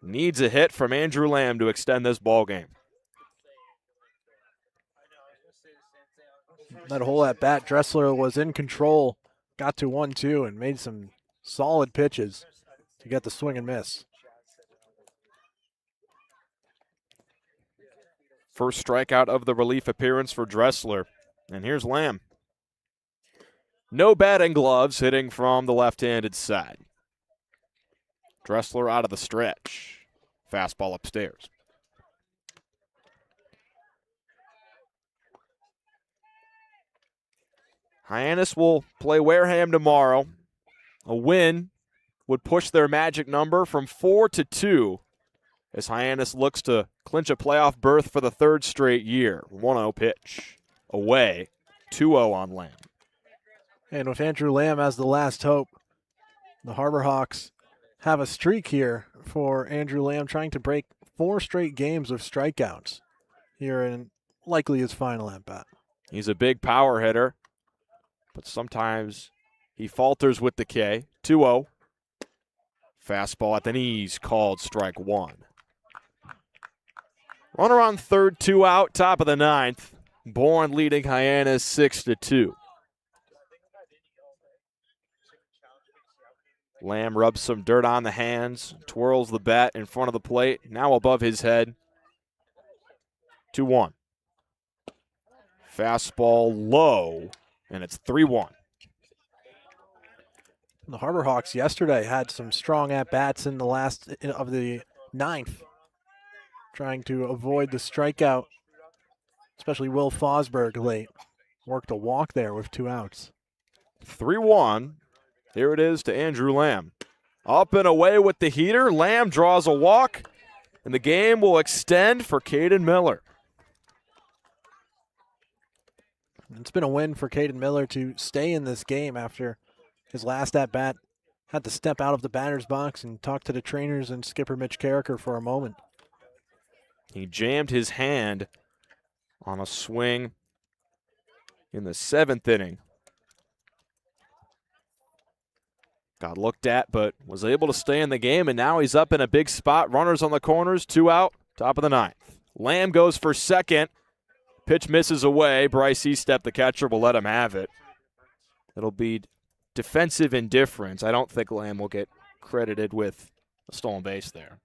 Speaker 4: needs a hit from Andrew Lamb to extend this ball game.
Speaker 2: That hole at bat, Dressler was in control, got to 1-2 and made some solid pitches to get the swing and miss.
Speaker 4: First strikeout of the relief appearance for Dressler. And here's Lamb. No batting gloves, hitting from the left-handed side. Dressler out of the stretch. Fastball upstairs. Hyannis will play Wareham tomorrow. A win would push their magic number from 4 to 2 as Hyannis looks to clinch a playoff berth for the 3rd straight year. 1-0 pitch. Away. 2-0 on Lamb.
Speaker 2: And with Andrew Lamb as the last hope, the Harbor Hawks have a streak here for Andrew Lamb, trying to break 4 straight games of strikeouts here in likely his final at-bat.
Speaker 4: He's a big power hitter, but sometimes he falters with the K. 2-0. Fastball at the knees, called strike 1. Runner on third, 2 out, top of the 9th. Bourne leading Hyannis 6-2. Lamb rubs some dirt on the hands, twirls the bat in front of the plate, now above his head. 2-1. Fastball low, and it's 3-1.
Speaker 2: The Harbor Hawks yesterday had some strong at-bats in the last of the 9th, trying to avoid the strikeout, especially Will Fosberg late. Worked a walk there with 2 outs.
Speaker 4: 3-1. Here it is to Andrew Lamb. Up and away with the heater. Lamb draws a walk, and the game will extend for Caden Miller.
Speaker 2: It's been a win for Caden Miller to stay in this game after his last at-bat. Had to step out of the batter's box and talk to the trainers and skipper Mitch Carricker for a moment.
Speaker 4: He jammed his hand on a swing in the 7th inning. Got looked at, but was able to stay in the game, and now he's up in a big spot. Runners on the corners, 2 out, top of the 9th. Lamb goes for second. Pitch misses away. Bryce Eastep, the catcher, will let him have it. It'll be defensive indifference. I don't think Lamb will get credited with a stolen base there.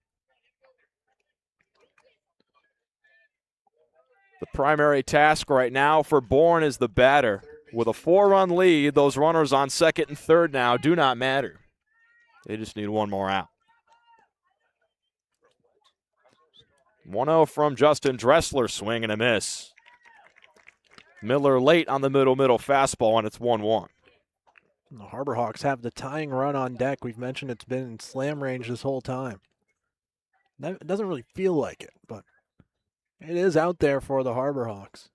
Speaker 4: The primary task right now for Bourne is the batter. With a 4-run lead, those runners on second and third now do not matter. They just need one more out. 1-0 from Justin Dressler, swing and a miss. Miller late on the middle fastball, and it's 1-1.
Speaker 2: The Harbor Hawks have the tying run on deck. We've mentioned it's been in slam range this whole time. It doesn't really feel like it, but it is out there for the Harbor Hawks.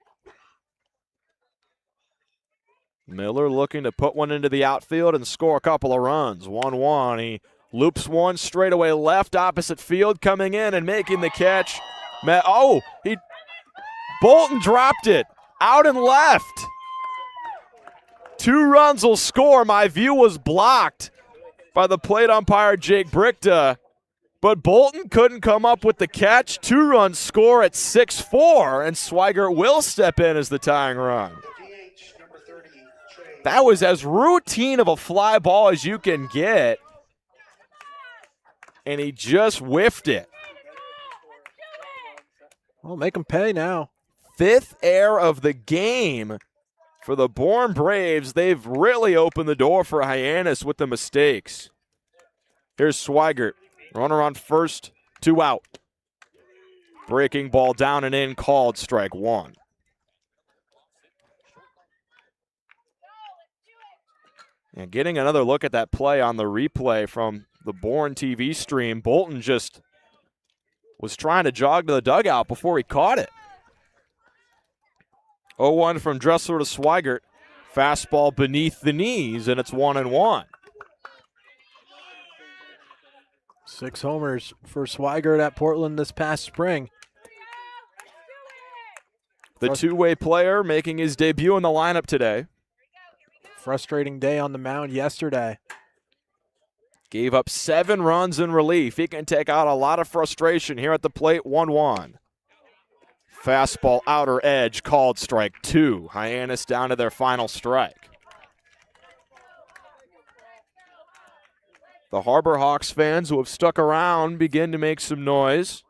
Speaker 4: Miller looking to put one into the outfield and score a couple of runs. 1-1. He loops one straightaway left opposite field, coming in and making the catch. Bolton dropped it out and left. 2 runs will score. My view was blocked by the plate umpire Jake Brichta, but Bolton couldn't come up with the catch. 2-run score at 6-4, and Swigert will step in as the tying run. That was as routine of a fly ball as you can get, and he just whiffed it.
Speaker 2: Well, make him pay now.
Speaker 4: 5th error of the game for the Bourne Braves. They've really opened the door for Hyannis with the mistakes. Here's Swigert. Runner on first, 2 out. Breaking ball down and in, called strike 1. And getting another look at that play on the replay from the Bourne TV stream, Bolton just was trying to jog to the dugout before he caught it. 0-1 from Dressler to Swigert. Fastball beneath the knees, and it's 1-1.
Speaker 2: 6 homers for Swigert at Portland this past spring.
Speaker 4: The two-way player making his debut in the lineup today.
Speaker 2: Frustrating day on the mound yesterday.
Speaker 4: Gave up 7 runs in relief. He can take out a lot of frustration here at the plate. 1-1. Fastball outer edge, called strike 2. Hyannis down to their final strike. The Harbor Hawks fans who have stuck around begin to make some noise.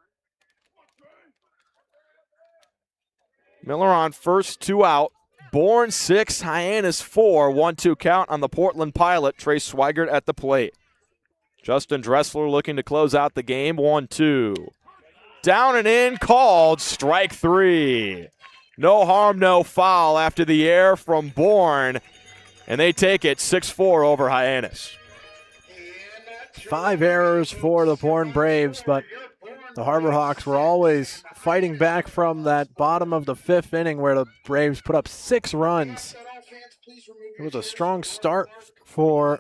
Speaker 4: Miller on first, 2 out. Bourne 6, Hyannis 4. 1-2 count on the Portland Pilot. Trace Swigert at the plate. Justin Dressler looking to close out the game. 1-2. Down and in, called strike 3. No harm, no foul after the air from Bourne. And they take it 6-4 over Hyannis.
Speaker 2: 5 errors for the Bourne Braves, but the Harbor Hawks were always fighting back from that bottom of the 5th inning where the Braves put up 6 runs. It was a strong start for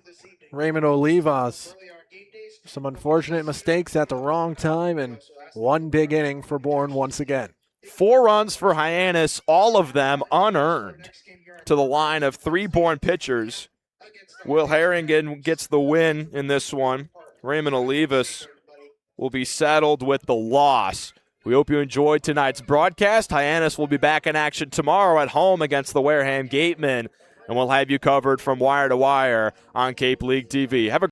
Speaker 2: Raymond Olivas. Some unfortunate mistakes at the wrong time, and one big inning for Bourne once again.
Speaker 4: 4 runs for Hyannis, all of them unearned, to the line of 3 Bourne pitchers. Will Harrington gets the win in this one. Raymond Olivas will be saddled with the loss. We hope you enjoyed tonight's broadcast. Hyannis will be back in action tomorrow at home against the Wareham Gatemen, and we'll have you covered from wire to wire on Cape League TV. Have a